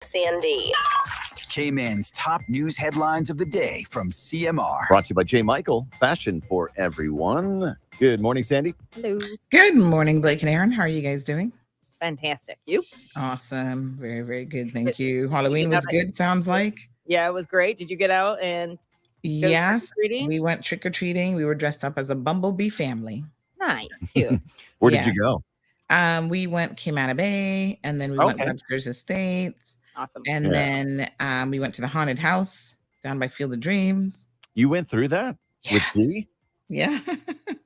Sandy. K-Man's top news headlines of the day from CMR. Brought to you by J. Michael, fashion for everyone. Good morning, Sandy. Hello. Good morning, Blake and Aaron. How are you guys doing? Fantastic. You? Awesome. Very, very good. Thank you. Halloween was good, sounds like. Yeah, it was great. Did you get out and Yes, trick-or-treating? we went trick-or-treating. We were dressed up as a bumblebee family. Nice. Cute. Where did you go? We went Cayman Bay, and then we went Webster's Estates. Awesome. And then we went to the haunted house down by Field of Dreams. You went through that with Dee? Yeah.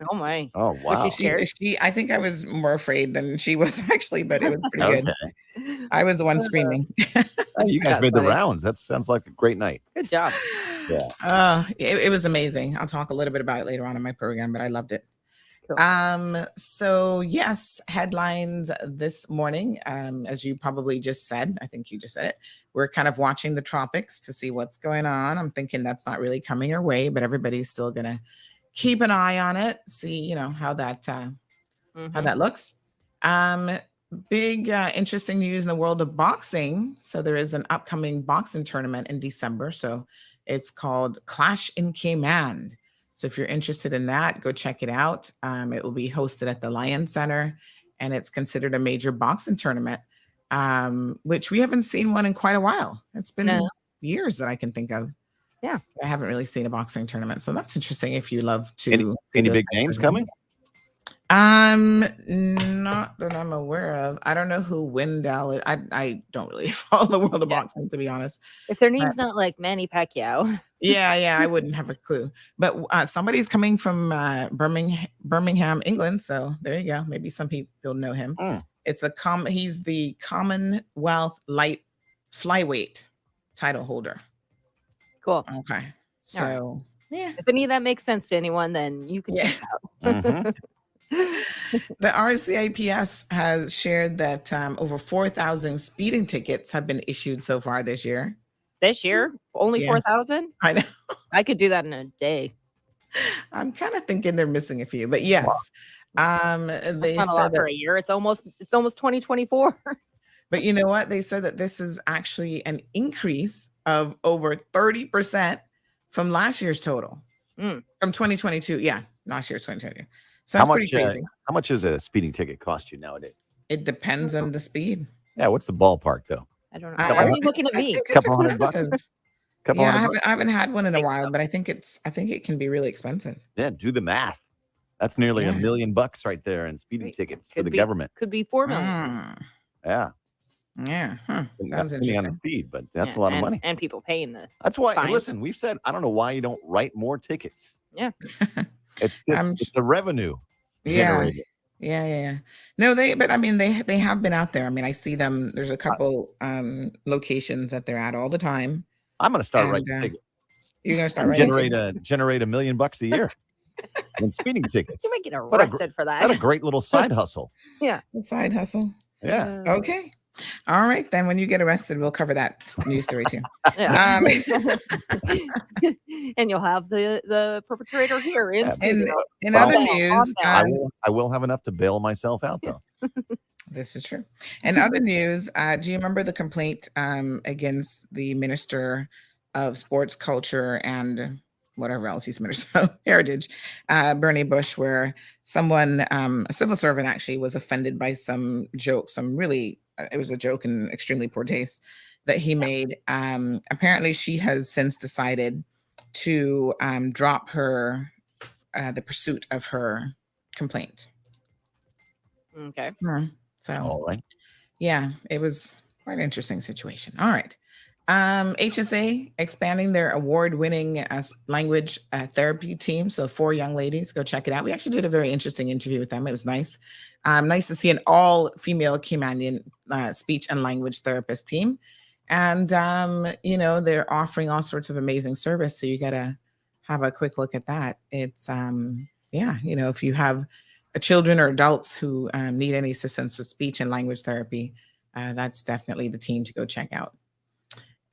Oh, my. Oh, wow. Was she scared? I think I was more afraid than she was actually, but it was pretty good. I was the one screaming. Oh, you guys made the rounds. That sounds like a great night. Good job. Yeah. It was amazing. I'll talk a little bit about it later on in my program, but I loved it. Cool. So yes, headlines this morning. As you probably just said, I think you just said it. We're kind of watching the tropics to see what's going on. I'm thinking that's not really coming our way, but everybody's still gonna keep an eye on it, see, how that looks. Big interesting news in the world of boxing. So there is an upcoming boxing tournament in December. So it's called Clash in Cayman. So if you're interested in that, go check it out. It will be hosted at the Lion Center, and it's considered a major boxing tournament, which we haven't seen one in quite a while. It's been years that I can think of. Yeah. I haven't really seen a boxing tournament. So that's interesting if you love to. Any big names coming? Not that I'm aware of. I don't know who Wendell is. I don't really follow the world of boxing, to be honest. If their name's not like Manny Pacquiao. Yeah, I wouldn't have a clue. But somebody's coming from Birmingham, England. So there you go. Maybe some people know him. He's the Commonwealth Light Flyweight title holder. Cool. Okay. So yeah. If any of that makes sense to anyone, then you can check it out. The RCIPS has shared that over 4,000 speeding tickets have been issued so far this year. This year? Only 4,000? I know. I could do that in a day. I'm kind of thinking they're missing a few, but yes. They not a lot for a year. It's almost 2024. But you know what? They said that this is actually an increase of over 30% from last year's total. From 2022. Yeah, last year's 2022. So that's pretty crazy. How much does a speeding ticket cost you nowadays? It depends on the speed. Yeah, what's the ballpark though? I don't know. Why are you looking at me? Couple $100. I haven't had one in a while, but I think it can be really expensive. Yeah, do the math. That's nearly $1 million right there in speeding tickets for the government. Could be 4 million. Yeah. Yeah. Huh. Sounds Depending on the interesting. speed, but that's a lot of money. And people paying this. That's why. fines. Listen, we've said I don't know why you don't write more tickets. Yeah. It's just it's a revenue. Yeah. No, they have been out there. I mean, I see them. There's a couple locations that they're at all the time. I'm going to start writing tickets. You're going to start writing generate $1 million a year in speeding tickets. You might get arrested for that. That's a great little side hustle. Yeah. Side hustle. Yeah. Okay. All right, then when you get arrested, we'll cover that news story too. Yeah. And you'll have the perpetrator here in studio. In other news, I will have enough to bail myself out though. This is true. In other news, do you remember the complaint against the Minister of Sports, Culture, and whatever else he's Minister of Heritage, Bernie Bush, where someone, a civil servant actually, was offended by some joke, it was a joke in extremely poor taste that he made. Apparently, she has since decided to drop the pursuit of her complaint. Okay. So, all right. Yeah, it was quite an interesting situation. All right. HSA expanding their award-winning language therapy team. So 4 young ladies, go check it out. We actually did a very interesting interview with them. It was nice. Nice to see an all-female Caymanian speech and language therapist team. And, they're offering all sorts of amazing service. So you got to have a quick look at that. It's, if you have children or adults who need any assistance with speech and language therapy, that's definitely the team to go check out.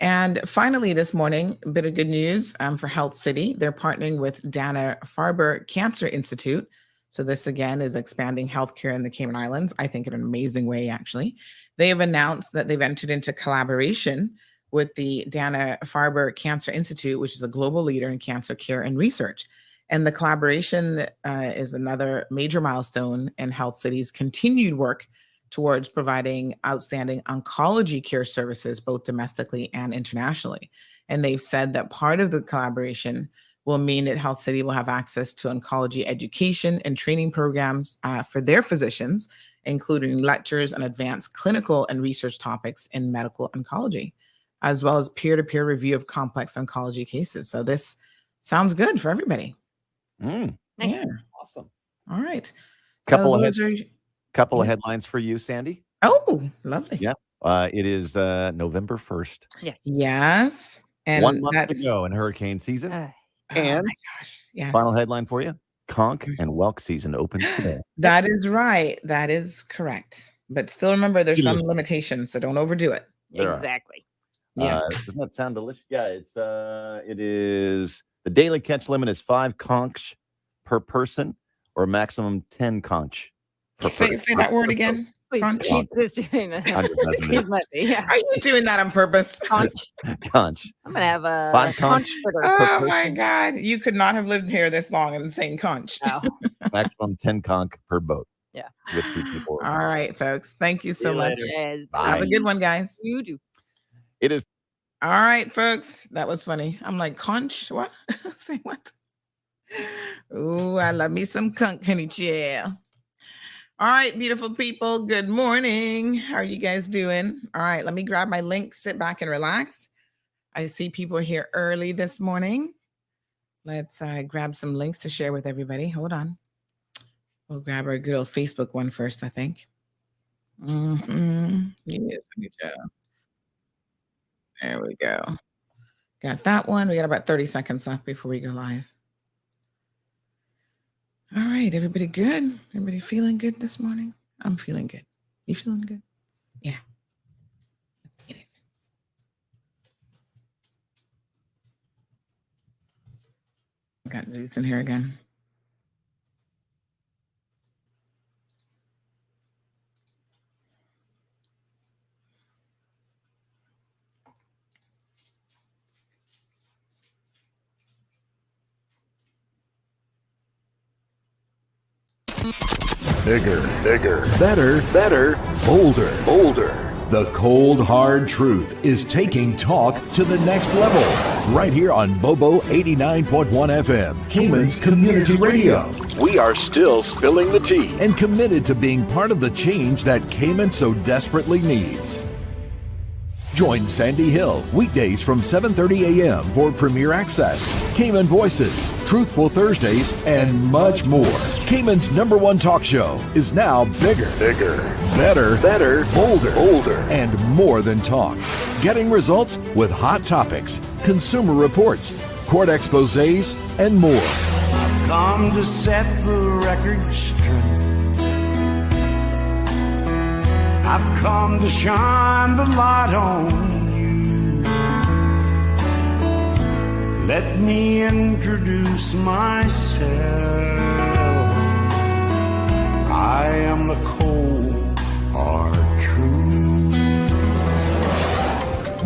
And finally, this morning, a bit of good news for Health City. They're partnering with Dana-Farber Cancer Institute. So this, again, is expanding healthcare in the Cayman Islands, I think in an amazing way, actually. They have announced that they've entered into collaboration with the Dana-Farber Cancer Institute, which is a global leader in cancer care and research. And the collaboration is another major milestone in Health City's continued work towards providing outstanding oncology care services, both domestically and internationally. And they've said that part of the collaboration will mean that Health City will have access to oncology education and training programs for their physicians, including lectures on advanced clinical and research topics in medical oncology, as well as peer-to-peer review of complex oncology cases. So this sounds good for everybody. Nice. Yeah. Awesome. All right. Couple of Yes. headlines for you, Sandy. Oh, lovely. Yeah. It is November 1st. Yes. And 1 month to go in hurricane season. Uh, And my gosh. Yes. final headline for you. Conch and Welk season opens today. That is right. That is correct. But still remember, there's some Delicious. limitations, so don't overdo it. There are. exactly. Yes. Doesn't that sound delicious? Yeah, it is the daily catch limit is 5 conchs per person or maximum 10 conch per person. Say that word again. Please, Conch. he's just doing it. I'm just messing with He's messy. Yeah. Are you doing that on purpose? Conch. Conch. I'm gonna have a 5 conch conch. sugar. Oh my God. You could not have lived here this long and saying conch. No. Maximum 10 conch per boat. Yeah. With 2 people. All right, folks. Thank you so you much. later. Yes, Bye. Have a good one, guys. you do. It is All right, folks. That was funny. I'm like, conch? What? Say what? Ooh, I love me some conch, honey chill. All right, beautiful people. Good morning. How are you guys doing? All right, let me grab my link, sit back and relax. I see people are here early this morning. Let's grab some links to share with everybody. Hold on. We'll grab our good old Facebook one first, I think. Yes, let me tell. There we go. Got that one. We got about 30 seconds left before we go live. All right, everybody good? Everybody feeling good this morning? I'm feeling good. You feeling good? Yeah. Let's get it. Got Zeus in here again. Bigger, better, bolder. The cold, hard truth is taking talk to the next level. Right here on Bobo 89.1 FM, Cayman's Community Radio. We are still spilling the tea. And committed to being part of the change that Cayman so desperately needs. Join Sandy Hill weekdays from 7:30 a.m. for Premier Access, Cayman Voices, Truthful Thursdays, and much more. Cayman's #1 talk show is now bigger, better, bolder, and more than talk. Getting results with hot topics, consumer reports, court exposés, and more. Come to set the record straight. I've come to shine the light on you. Let me introduce myself. I am the cold, hard truth.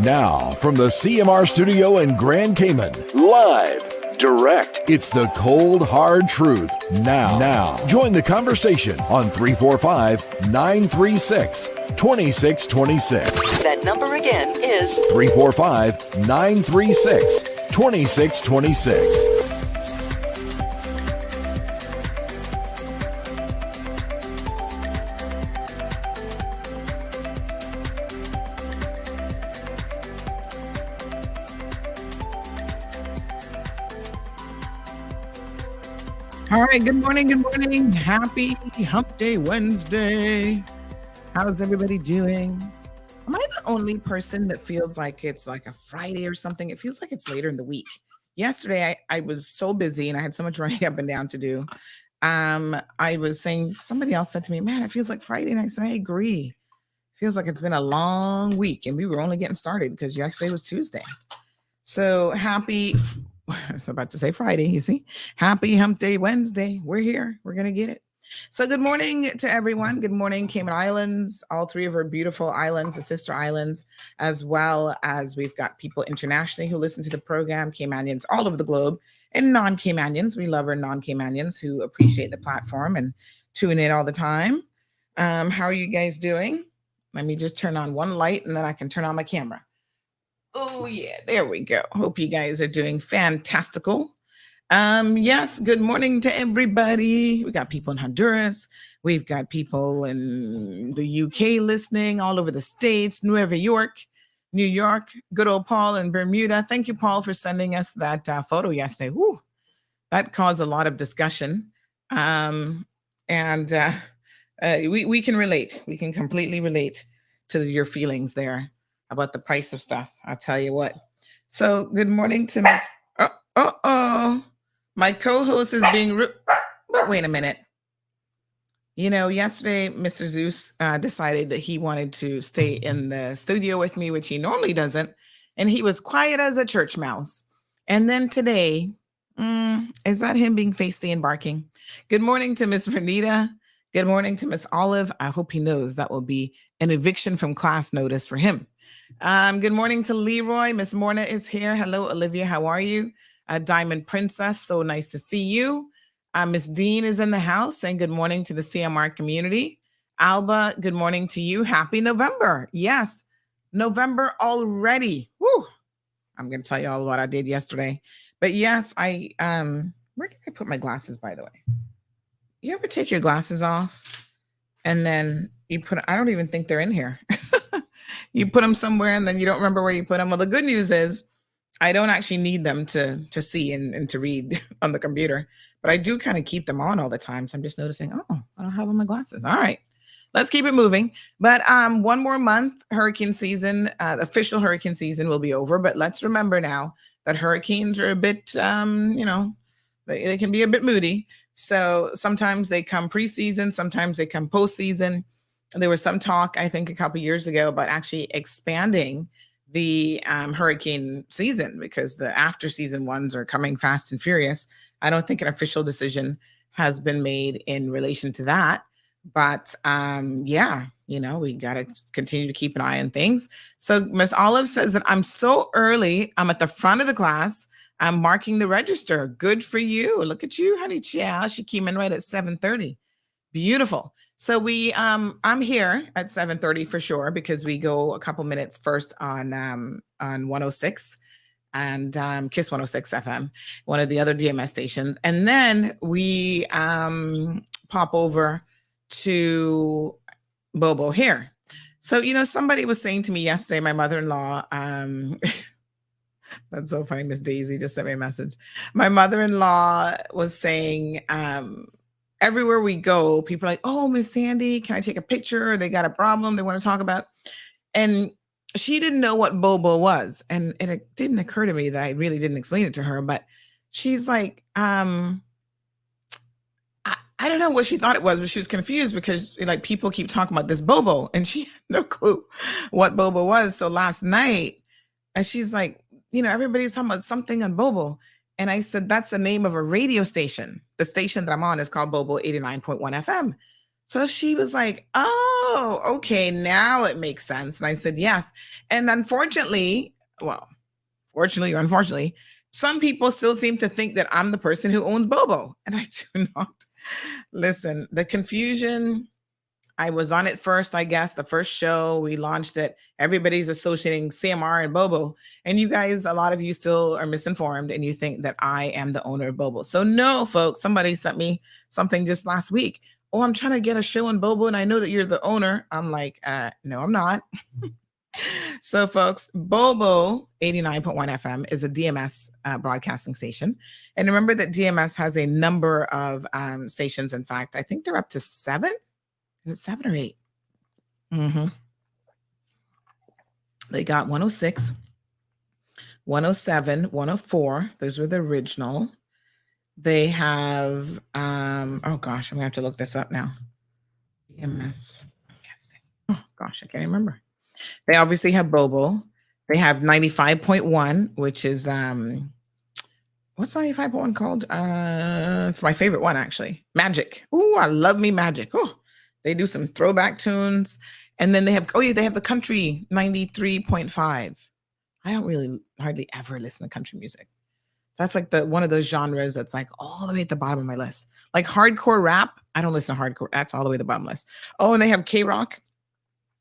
Now, from the CMR studio in Grand Cayman, Live, direct. it's the cold, hard truth. Now, join the conversation on 345-936-2626. That number again is 345-936-2626. All right, good morning, Happy Hump Day Wednesday. How's everybody doing? Am I the only person that feels like it's like a Friday or something? It feels like it's later in the week. Yesterday, I was so busy and I had so much running up and down to do. I was saying, somebody else said to me, man, it feels like Friday. And I said, I agree. Feels like it's been a long week and we were only getting started because yesterday was Tuesday. So I was about to say Friday, you see. Happy Hump Day Wednesday. We're here. We're going to get it. So good morning to everyone. Good morning, Cayman Islands, all three of our beautiful islands, the sister islands, as well as we've got people internationally who listen to the program, Caymanians all over the globe, and non-Caymanians. We love our non-Caymanians who appreciate the platform and tune in all the time. How are you guys doing? Let me just turn on one light and then I can turn on my camera. Oh yeah, there we go. Hope you guys are doing fantastical. Yes, good morning to everybody. We got people in Honduras. We've got people in the UK listening, all over the States, New York, good old Paul in Bermuda. Thank you, Paul, for sending us that photo yesterday. Woo, that caused a lot of discussion. We can relate. We can completely relate to your feelings there about the price of stuff. I'll tell you what. So good morning to Miss. My co-host is being but wait a minute. You know, yesterday, Mr. Zeus decided that he wanted to stay in the studio with me, which he normally doesn't. And he was quiet as a church mouse. And then today, is that him being feisty and barking? Good morning to Miss Vernita. Good morning to Miss Olive. I hope he knows that will be an eviction from class notice for him. Good morning to Leroy. Miss Morna is here. Hello, Olivia. How are you? Diamond Princess, so nice to see you. Miss Dean is in the house saying good morning to the CMR community. Alba, good morning to you. Happy November. Yes, November already. Woo. I'm going to tell you all what I did yesterday. But yes, where did I put my glasses, by the way? You ever take your glasses off and then I don't even think they're in here. You put them somewhere and then you don't remember where you put them. Well, the good news is I don't actually need them to see and to read on the computer, but I do kind of keep them on all the time. So I'm just noticing, I don't have on my glasses. All right, let's keep it moving. But one more month, hurricane season, official hurricane season will be over. But let's remember now that hurricanes are a bit, they can be a bit moody. So sometimes they come preseason, sometimes they come postseason. There was some talk, I think, a couple of years ago about actually expanding the hurricane season because the after season ones are coming fast and furious. I don't think an official decision has been made in relation to that. But we got to continue to keep an eye on things. So Miss Olive says that I'm so early. I'm at the front of the class. I'm marking the register. Good for you. Look at you, honey. Yeah, she came in right at 7:30. Beautiful. So I'm here at 7:30 for sure because we go a couple minutes first on 106 and Kiss 106 FM, one of the other DMS stations, and then we pop over to Bobo here. So somebody was saying to me yesterday, my mother-in-law. That's so funny. Miss Daisy just sent me a message. My mother-in-law was saying. Everywhere we go, people are like, oh, Miss Sandy, can I take a picture? They got a problem they want to talk about. And she didn't know what Bobo was. And it didn't occur to me that I really didn't explain it to her. But she's like, I don't know what she thought it was, but she was confused because people keep talking about this Bobo. And she had no clue what Bobo was. So last night, she's like, everybody's talking about something on Bobo. And I said, that's the name of a radio station. The station that I'm on is called Bobo 89.1 FM. So she was like, oh, okay, now it makes sense. And I said, yes. And unfortunately, fortunately or unfortunately, some people still seem to think that I'm the person who owns Bobo. And I do not. Listen, the confusion, I was on it first, I guess, the first show, we launched it. Everybody's associating CMR and Bobo. And you guys, a lot of you still are misinformed and you think that I am the owner of Bobo. So no, folks, somebody sent me something just last week. Oh, I'm trying to get a show on Bobo and I know that you're the owner. I'm like, no, I'm not. So folks, Bobo 89.1 FM is a DMS broadcasting station. And remember that DMS has a number of stations. In fact, I think they're up to 7. Is it 7 or 8? Mm-hmm. They got 106, 107, 104. Those were the original. They have, oh gosh, I'm gonna have to look this up now. DMS. Oh gosh, I can't remember. They obviously have Bobo. They have 95.1, which is what's 95.1 called? It's my favorite one, actually. Magic. Oh, I love me Magic. Oh, they do some throwback tunes. And then they have, they have the country 93.5. I don't really hardly ever listen to country music. That's like the one of those genres that's like all the way at the bottom of my list. Like hardcore rap, I don't listen to hardcore. That's all the way at the bottom of the list. Oh, and they have K-Rock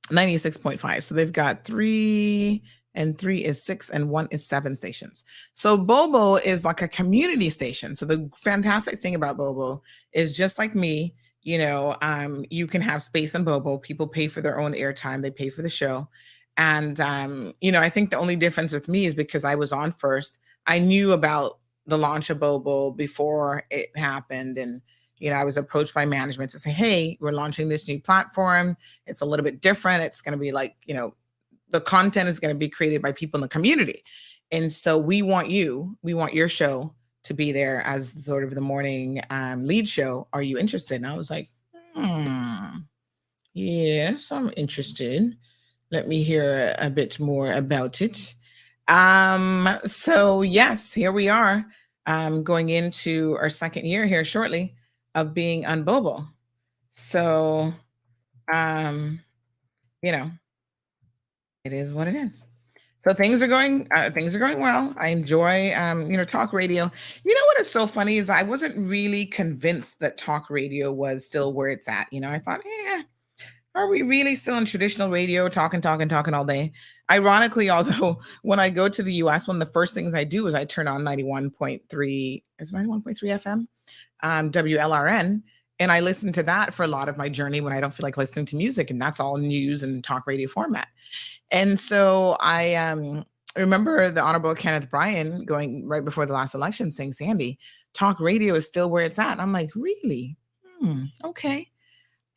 96.5. So they've got 3 and 3 is 6 and 1 is 7 stations. So Bobo is like a community station. So the fantastic thing about Bobo is just like me, you can have space in Bobo. People pay for their own airtime. They pay for the show. And, I think the only difference with me is because I was on first. I knew about the launch of Bobo before it happened. And, I was approached by management to say, hey, we're launching this new platform. It's a little bit different. It's going to be like, the content is going to be created by people in the community. And so we want your show to be there as sort of the morning lead show. Are you interested? And I was like, yes, I'm interested. Let me hear a bit more about it. So yes, here we are, going into our second year here shortly of being on Bobo. So, it is what it is. So things are going well. I enjoy, talk radio. You know what is so funny is I wasn't really convinced that talk radio was still where it's at. I thought, are we really still in traditional radio, talking all day? Ironically, although when I go to the US, one of the first things I do is I turn on 91.3, is it 91.3 FM, WLRN, and I listen to that for a lot of my journey when I don't feel like listening to music, and that's all news and talk radio format. And so I remember the Honorable Kenneth Bryan going right before the last election saying, Sandy, talk radio is still where it's at. And I'm like, really? Okay.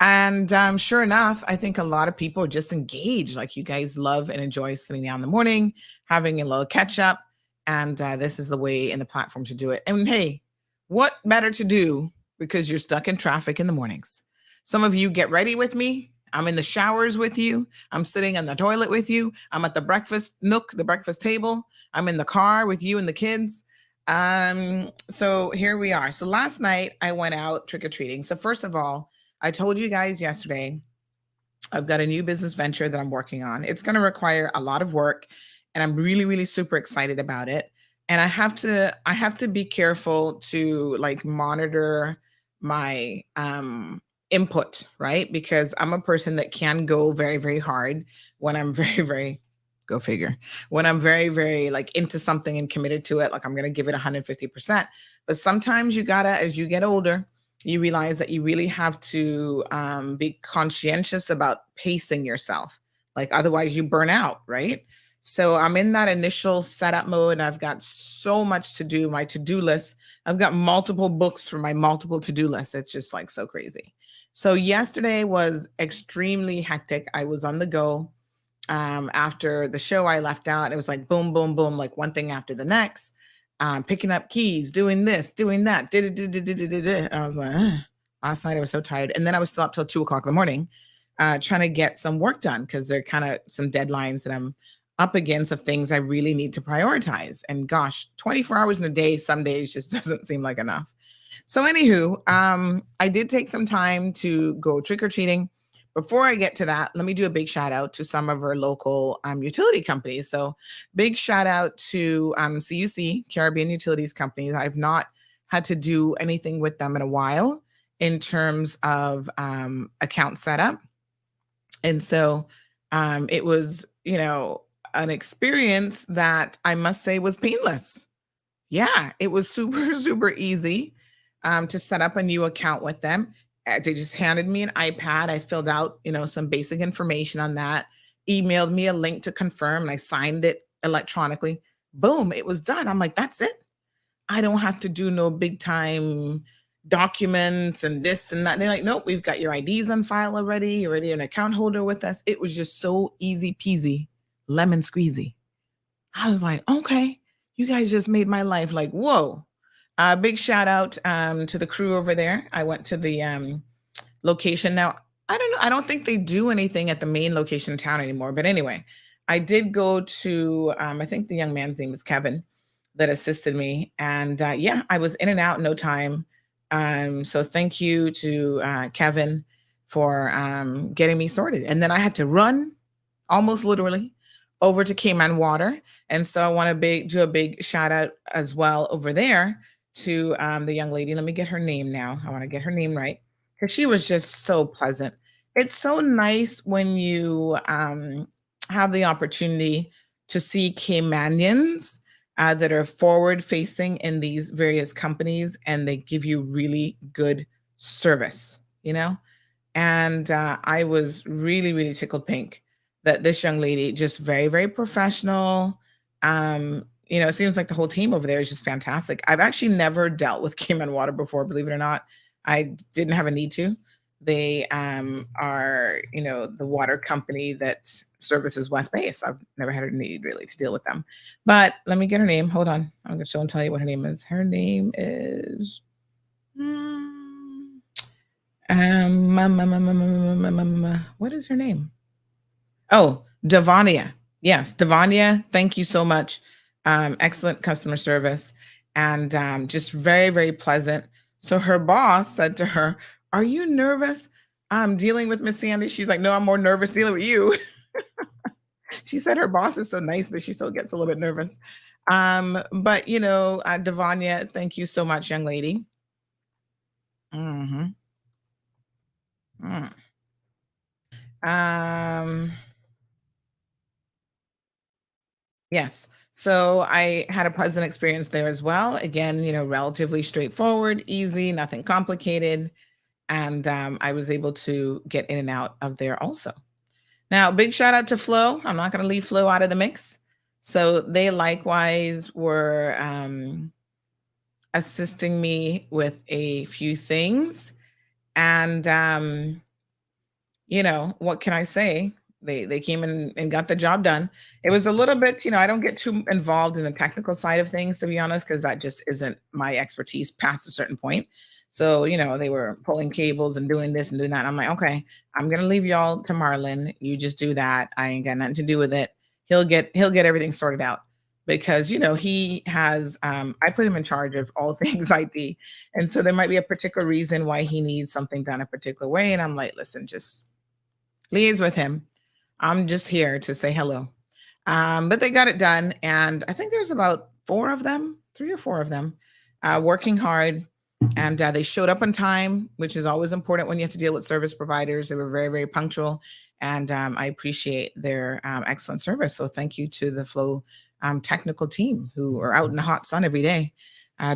And sure enough, I think a lot of people are just engaged. Like you guys love and enjoy sitting down in the morning, having a little catch up. And this is the way and the platform to do it. And hey, what better to do because you're stuck in traffic in the mornings? Some of you get ready with me. I'm in the showers with you. I'm sitting on the toilet with you. I'm at the breakfast nook, the breakfast table. I'm in the car with you and the kids. So here we are. So last night I went out trick-or-treating. So first of all, I told you guys yesterday, I've got a new business venture that I'm working on. It's going to require a lot of work, and I'm really, really super excited about it. And I have to be careful to like monitor my input, right? Because I'm a person that can go very, very hard when I'm very, very, go figure, when I'm very, very like into something and committed to it, like I'm going to give it 150%. But sometimes you gotta, as you get older, you realize that you really have to be conscientious about pacing yourself. Like otherwise you burn out, right? So I'm in that initial setup mode. And I've got so much to do, my to-do list. I've got multiple books for my multiple to-do list. It's just like so crazy. So yesterday was extremely hectic. I was on the go. After the show, I left out. It was like boom, boom, boom, like one thing after the next. Picking up keys, doing this, doing that. I was like, last night I was so tired. And then I was still up till 2:00 in the morning, trying to get some work done because there are kind of some deadlines that I'm up against of things I really need to prioritize. And gosh, 24 hours in a day, some days just doesn't seem like enough. So anywho, I did take some time to go trick-or-treating. Before I get to that, let me do a big shout out to some of our local utility companies. So big shout out to CUC, Caribbean Utilities Companies. I've not had to do anything with them in a while in terms of account setup. And so it was, an experience that I must say was painless. Yeah, it was super, super easy to set up a new account with them. They just handed me an iPad. I filled out, some basic information on that, emailed me a link to confirm, and I signed it electronically. Boom, it was done. I'm like, that's it. I don't have to do no big time documents and this and that. And they're like, nope, we've got your IDs on file already. You're already an account holder with us. It was just so easy peasy, lemon squeezy. I was like, okay, you guys just made my life like, whoa. Big shout out to the crew over there. I went to the location. Now, I don't know. I don't think they do anything at the main location in town anymore. But anyway, I did go to, I think the young man's name is Kevin, that assisted me. And yeah, I was in and out in no time. So thank you to Kevin for getting me sorted. And then I had to run almost literally over to Cayman Water. And so I want to do a big shout out as well over there to the young lady. Let me get her name now. I want to get her name right because she was just so pleasant. It's so nice when you have the opportunity to see Caymanians that are forward facing in these various companies, and they give you really good service, you know? And I was really, really tickled pink that this young lady, just very, very professional. It seems like the whole team over there is just fantastic. I've actually never dealt with Cayman Water before, believe it or not. I didn't have a need to. They are, the water company that services West Bay. So I've never had a need really to deal with them. But let me get her name. Hold on. I'm going to show and tell you what her name is. Her name is what is her name? Oh, Devania. Yes, Devania. Thank you so much. Excellent customer service and just very, very pleasant. So her boss said to her, "Are you nervous dealing with Miss Sandy?" She's like, "No, I'm more nervous dealing with you." She said her boss is so nice, but she still gets a little bit nervous. But Devania, thank you so much, young lady. Mm-hmm. Yes. So I had a pleasant experience there as well. Again, relatively straightforward, easy, nothing complicated. And I was able to get in and out of there also. Now, big shout out to Flo. I'm not going to leave Flo out of the mix. So they likewise were assisting me with a few things. And, what can I say? They came in and got the job done. It was a little bit, I don't get too involved in the technical side of things, to be honest, because that just isn't my expertise past a certain point. So, they were pulling cables and doing this and doing that. I'm like, okay, I'm going to leave y'all to Marlon. You just do that. I ain't got nothing to do with it. He'll get everything sorted out because, he has, I put him in charge of all things IT. And so there might be a particular reason why he needs something done a particular way. And I'm like, listen, just liaise with him. I'm just here to say hello. But they got it done. And I think there's about 3 or 4 of them working hard. And they showed up on time, which is always important when you have to deal with service providers. They were very, very punctual. And I appreciate their excellent service. So thank you to the Flow technical team who are out in the hot sun every day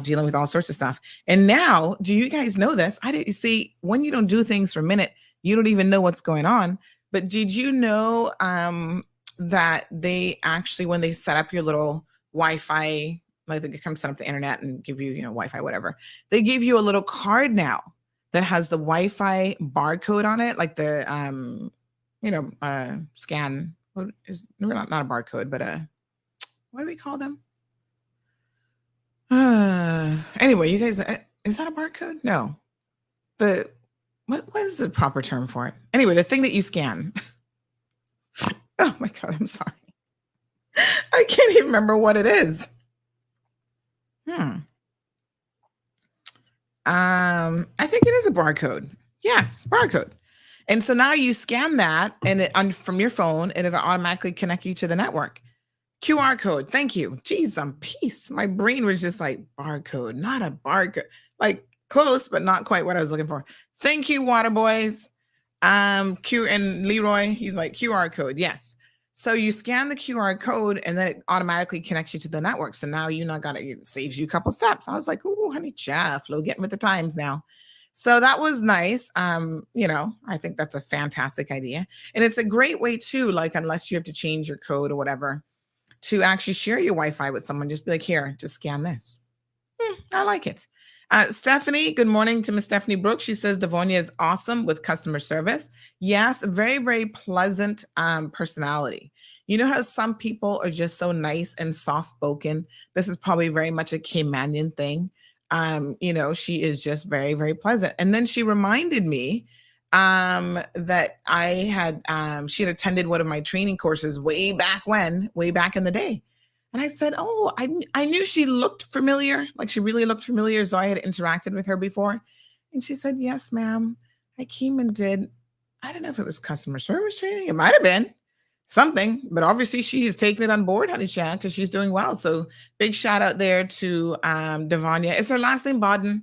dealing with all sorts of stuff. And now, do you guys know this? I didn't see when you don't do things for a minute, you don't even know what's going on. But did you know that they actually, when they set up your little Wi-Fi, like they come set up the internet and give you, Wi-Fi, whatever, they give you a little card now that has the Wi-Fi barcode on it, like the, scan. What is not a barcode, but what do we call them? Anyway, you guys, is that a barcode? No. What is the proper term for it? Anyway, the thing that you scan. Oh my God, I'm sorry. I can't even remember what it is. I think it is a barcode. Yes, barcode. And so now you scan that and from your phone and it'll automatically connect you to the network. QR code. Thank you. Geez, I'm peace. My brain was just like barcode, not a barcode. Like close, but not quite what I was looking for. Thank you, Water Boys. Q and Leroy, he's like QR code. Yes. So you scan the QR code and then it automatically connects you to the network. So now it saves you a couple steps. I was like, "Ooh, honey, Flo, getting with the times now." So that was nice. I think that's a fantastic idea. And it's a great way too, like unless you have to change your code or whatever, to actually share your Wi-Fi with someone. Just be like, "Here, just scan this." I like it. Stephanie, good morning to Miss Stephanie Brooks. She says Devonia is awesome with customer service. Yes, very, very pleasant personality. You know how some people are just so nice and soft-spoken? This is probably very much a Caymanian thing. She is just very, very pleasant. And then she reminded me that she had attended one of my training courses way back in the day. And I said, oh, I knew she looked familiar, like she really looked familiar, so I had interacted with her before. And she said, yes, ma'am. I came and did, I don't know if it was customer service training. It might have been something, but obviously she is taking it on board, honey Shan, because she's doing well. So big shout out there to Devanya. Is her last name Bodden?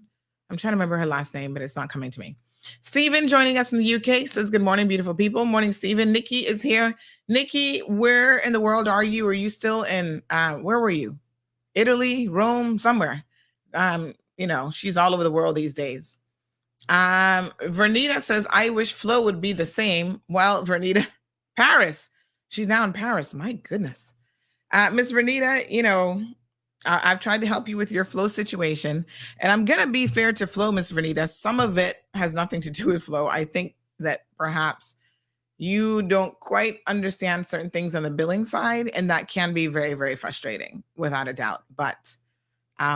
I'm trying to remember her last name, but it's not coming to me. Stephen joining us from the UK says, good morning, beautiful people. Morning, Stephen. Nikki is here. Nikki, where in the world are you? Are you still in, where were you? Italy, Rome, somewhere. She's all over the world these days. Vernita says, I wish Flo would be the same. Well, Vernita, Paris. She's now in Paris. My goodness. Miss Vernita, I've tried to help you with your Flo situation. And I'm going to be fair to Flo, Miss Vernita. Some of it has nothing to do with Flo. I think that perhaps you don't quite understand certain things on the billing side, and that can be very, very frustrating, without a doubt. But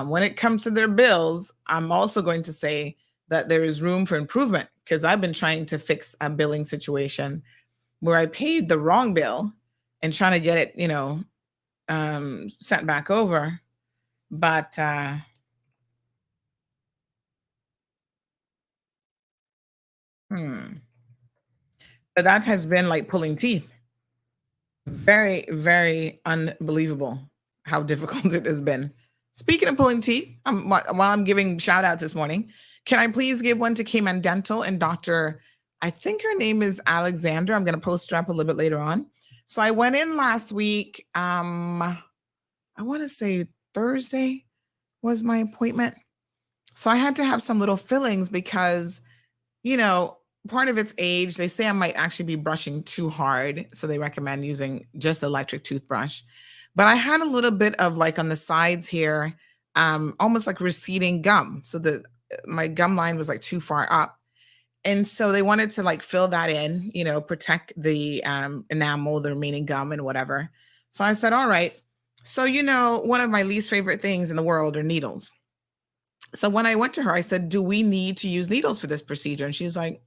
when it comes to their bills, I'm also going to say that there is room for improvement, because I've been trying to fix a billing situation where I paid the wrong bill and trying to get it, sent back over. But but that has been like pulling teeth. Very, very unbelievable how difficult it has been. Speaking of pulling teeth, while I'm giving shout outs this morning, can I please give one to Cayman Dental and Dr. I think her name is Alexander. I'm going to post her up a little bit later on. So I went in last week. I want to say Thursday was my appointment. So I had to have some little fillings because, part of it's age. They say I might actually be brushing too hard. So they recommend using just electric toothbrush. But I had a little bit of like on the sides here, almost like receding gum. So my gum line was like too far up. And so they wanted to like fill that in, protect the enamel, the remaining gum and whatever. So I said, all right. So, one of my least favorite things in the world are needles. So when I went to her, I said, do we need to use needles for this procedure? And she's like,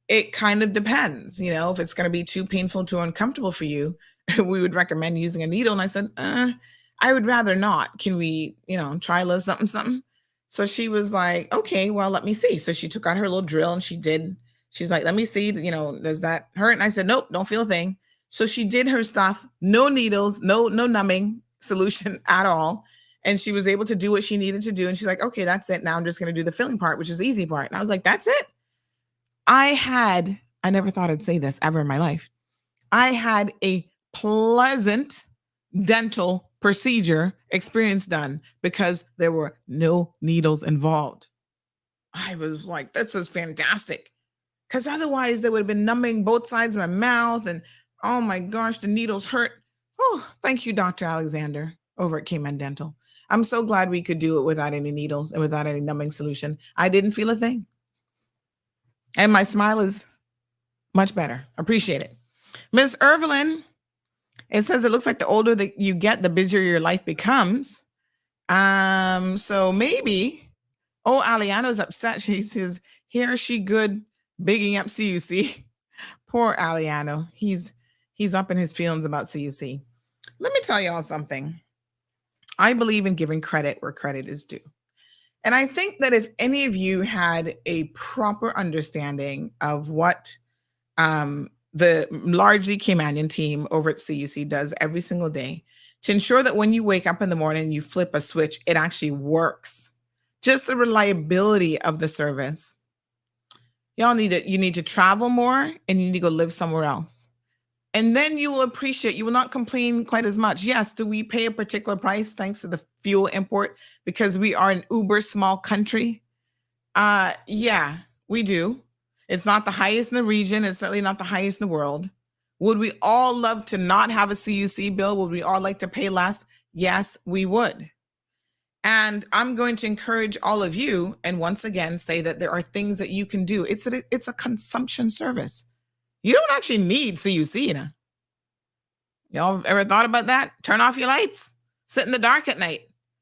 it kind of depends. If it's going to be too painful, too uncomfortable for you, we would recommend using a needle. And I said, I would rather not. Can we, try a little something? So she was like, okay, well, let me see. So she took out her little drill and she's like, let me see, does that hurt? And I said, nope, don't feel a thing. So she did her stuff, no needles, no numbing solution at all. And she was able to do what she needed to do. And she's like, okay, that's it. Now I'm just going to do the filling part, which is the easy part. And I was like, that's it. I never thought I'd say this ever in my life. I had a pleasant dental procedure experience done because there were no needles involved. I was like, this is fantastic. Because otherwise they would have been numbing both sides of my mouth. And oh my gosh, the needles hurt. Oh, thank you, Dr. Alexander over at Cayman Dental. I'm so glad we could do it without any needles and without any numbing solution. I didn't feel a thing. And my smile is much better. Appreciate it. Ms. Irvelin, it says it looks like the older that you get, the busier your life becomes. So maybe, Aliano's upset. She says, here she good, bigging up CUC. Poor Aliano. He's up in his feelings about CUC. Let me tell y'all something. I believe in giving credit where credit is due. And I think that if any of you had a proper understanding of what the largely Caymanian team over at CUC does every single day to ensure that when you wake up in the morning, you flip a switch, it actually works. Just the reliability of the service. You need to travel more and you need to go live somewhere else. And then you will appreciate, you will not complain quite as much. Yes, do we pay a particular price thanks to the fuel import because we are an uber small country? Yeah, we do. It's not the highest in the region. It's certainly not the highest in the world. Would we all love to not have a CUC bill? Would we all like to pay less? Yes, we would. And I'm going to encourage all of you, and once again, say that there are things that you can do. It's a consumption service. You don't actually need CUC. Y'all ever thought about that? Turn off your lights. Sit in the dark at night.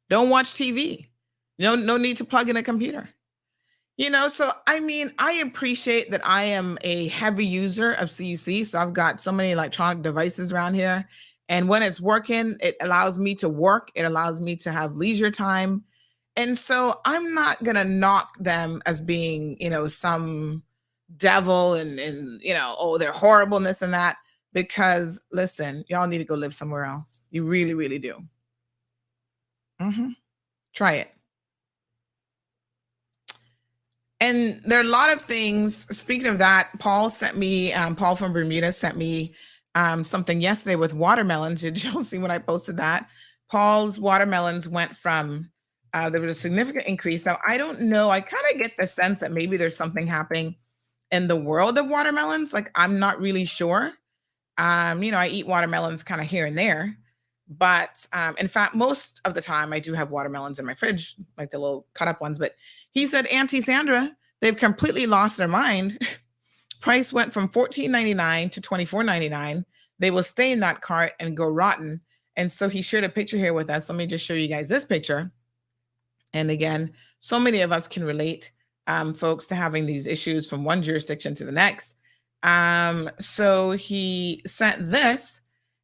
Don't watch TV. No need to plug in a computer. So I appreciate that I am a heavy user of CUC. So I've got so many electronic devices around here. And when it's working, it allows me to work. It allows me to have leisure time. And so I'm not going to knock them as being, some devil and, oh, they're horrible and this and that. Because listen, y'all need to go live somewhere else. You really, really do. Try it. And there are a lot of things. Speaking of that, Paul from Bermuda sent me something yesterday with watermelons. Did you see when I posted that? Paul's watermelons went from, there was a significant increase. Now, I don't know. I kind of get the sense that maybe there's something happening in the world of watermelons. Like, I'm not really sure. I eat watermelons kind of here and there. But in fact, most of the time I do have watermelons in my fridge, like the little cut up ones. But he said, Auntie Sandra, they've completely lost their mind. Price went from $14.99 to $24.99. They will stay in that cart and go rotten. And so he shared a picture here with us. Let me just show you guys this picture. And again, so many of us can relate, folks, to having these issues from one jurisdiction to the next. So he sent this,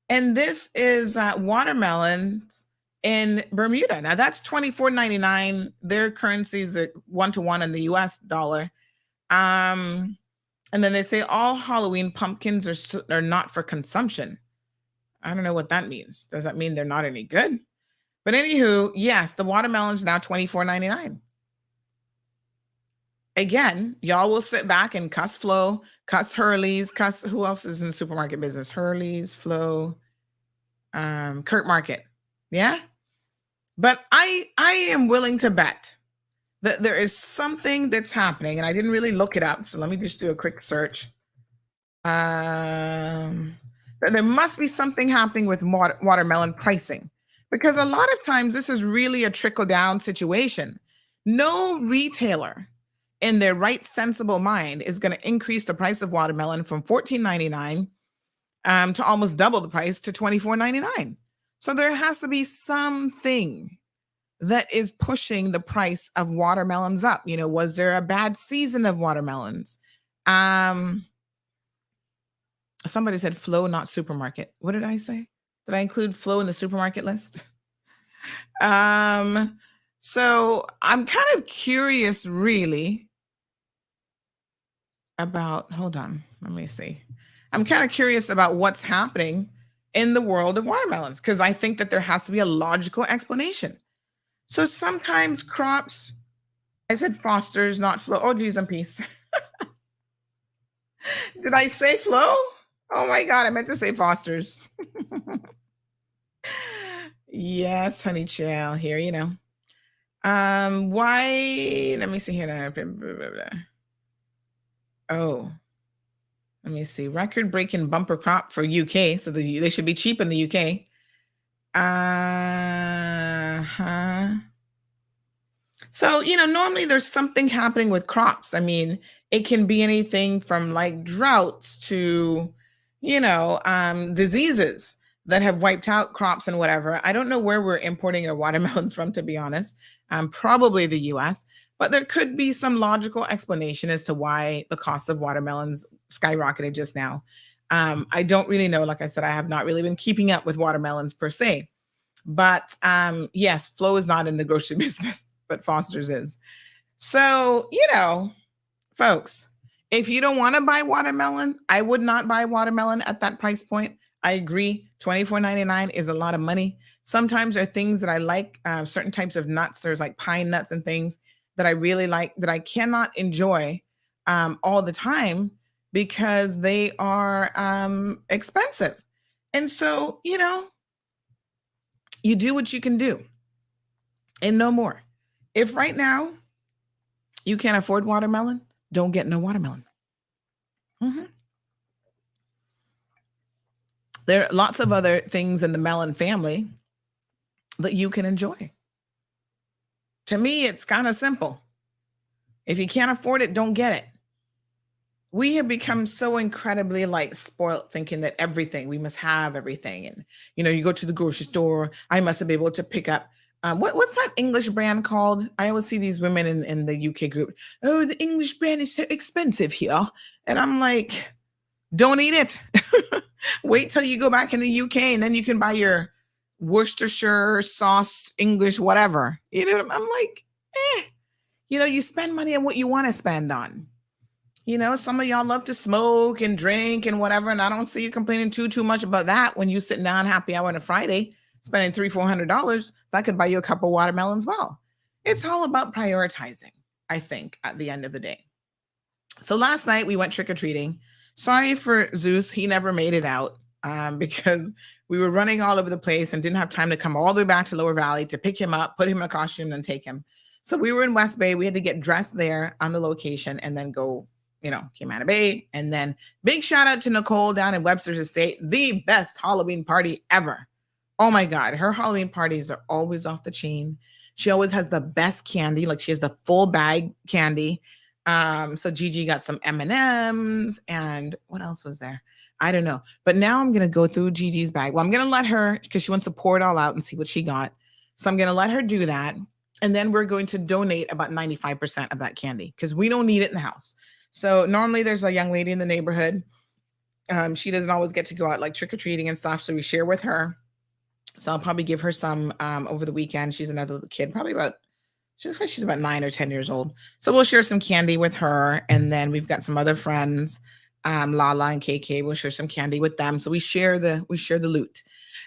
and this is watermelons in Bermuda. Now that's $24.99. Their currency is a 1-to-1 in the US dollar. And then they say all Halloween pumpkins are not for consumption. I don't know what that means. Does that mean they're not any good? But anywho, yes, the watermelon's now $24.99. Again, y'all will sit back and cuss Flo, cuss Hurley's, cuss who else is in the supermarket business? Hurley's, Flo, Kurt Market. Yeah. But I am willing to bet that there is something that's happening, and I didn't really look it up. So let me just do a quick search. That there must be something happening with watermelon pricing, because a lot of times this is really a trickle down situation. No retailer in their right sensible mind is going to increase the price of watermelon from $14.99 to almost double the price to $24.99. So there has to be something that is pushing the price of watermelons up. Was there a bad season of watermelons? Somebody said Flo, not supermarket. What did I say? Did I include Flo in the supermarket list? So I'm kind of curious, really, about, hold on, let me see. I'm kind of curious about what's happening in the world of watermelons, because I think that there has to be a logical explanation. So sometimes crops, I said Foster's, not Flo. Oh, geez, I'm peace. Did I say Flo? Oh my God, I meant to say Foster's. Yes, honey child, here, why, let me see here. Oh, let me see. Record-breaking bumper crop for UK. So they should be cheap in the UK. So, normally there's something happening with crops. I mean, it can be anything from like droughts to, diseases that have wiped out crops and whatever. I don't know where we're importing our watermelons from, to be honest. Probably the US, but there could be some logical explanation as to why the cost of watermelons skyrocketed just now. I don't really know. Like I said, I have not really been keeping up with watermelons per se. But yes, Flo is not in the grocery business, but Foster's is. So, folks, if you don't want to buy watermelon, I would not buy watermelon at that price point. I agree. $24.99 is a lot of money. Sometimes there are things that I like, certain types of nuts. There's like pine nuts and things that I really like that I cannot enjoy all the time because they are expensive. And so, you do what you can do and no more. If right now you can't afford watermelon, don't get no watermelon. There are lots of other things in the melon family that you can enjoy. To me, it's kind of simple. If you can't afford it, don't get it. We have become so incredibly spoiled, thinking that we must have everything. And, you go to the grocery store, I must be able to pick up, what's that English brand called? I always see these women in the UK group. Oh, the English brand is so expensive here. And I'm like, Don't eat it. Wait till you go back in the UK and then you can buy your Worcestershire sauce, English, whatever. You know, I'm like, you spend money on what you want to spend on. Some of y'all love to smoke and drink and whatever, and I don't see you complaining too much about that when you sitting down happy hour on a Friday, spending $300-400. That could buy you a cup of watermelons. Well, it's all about prioritizing, I think, at the end of the day. So last night we went trick-or-treating. Sorry for Zeus. He never made it out because we were running all over the place and didn't have time to come all the way back to Lower Valley to pick him up, put him in a costume, and take him. So we were in West Bay. We had to get dressed there on the location and then go, came out of Bay. And then big shout out to Nicole down in Webster's Estate, the best Halloween party ever. Oh my God. Her Halloween parties are always off the chain. She always has the best candy. Like she has the full bag candy. So Gigi got some M&Ms and what else was there? I don't know. But now I'm going to go through Gigi's bag. Well, I'm going to let her, because she wants to pour it all out and see what she got. So I'm going to let her do that. And then we're going to donate about 95% of that candy because we don't need it in the house. So normally there's a young lady in the neighborhood. She doesn't always get to go out like trick-or-treating and stuff. So we share with her. So I'll probably give her some over the weekend. She's another little kid, she looks like she's about 9 or 10 years old. So we'll share some candy with her. And then we've got some other friends, Lala and KK. We'll share some candy with them. So we share the loot.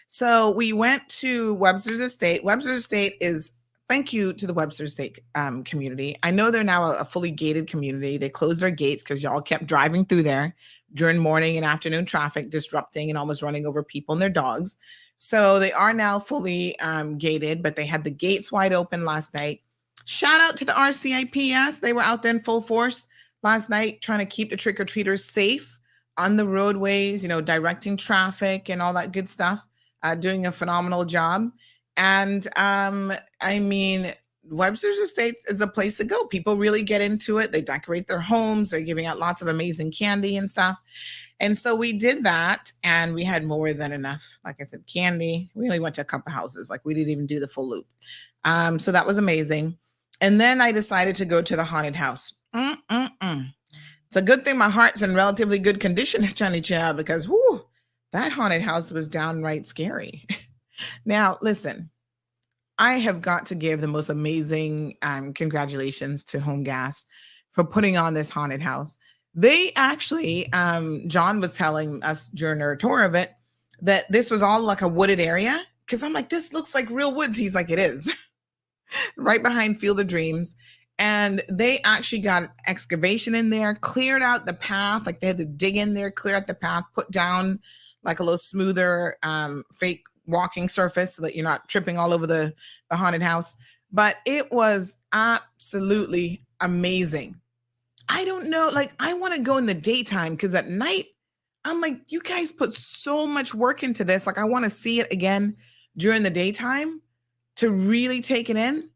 So we went to Webster's Estate. Webster's Estate is, thank you to the Webster's Estate community. I know they're now a fully gated community. They closed their gates because y'all kept driving through there during morning and afternoon traffic, disrupting and almost running over people and their dogs. So they are now fully gated, but they had the gates wide open last night. Shout out to the RCIPS. They were out there in full force last night trying to keep the trick-or-treaters safe on the roadways, directing traffic and all that good stuff, doing a phenomenal job. And Webster's Estate is a place to go. People really get into it. They decorate their homes. They're giving out lots of amazing candy and stuff. And so we did that and we had more than enough. Like I said, candy. We only went to a couple houses. Like we didn't even do the full loop. So that was amazing. And then I decided to go to the haunted house. It's a good thing my heart's in relatively good condition, Johnny Child, because that haunted house was downright scary. Now, listen, I have got to give the most amazing congratulations to Home Gas for putting on this haunted house. They actually, John was telling us during our tour of it, that this was all like a wooded area. Because I'm like, this looks like real woods. He's like, it is. Right behind Field of Dreams. And they actually got excavation in there, cleared out the path. Like they had to dig in there, clear out the path, put down like a little smoother fake walking surface so that you're not tripping all over the haunted house. But it was absolutely amazing. I don't know, like I want to go in the daytime because at night, I'm like, you guys put so much work into this. Like I want to see it again during the daytime to really take it in.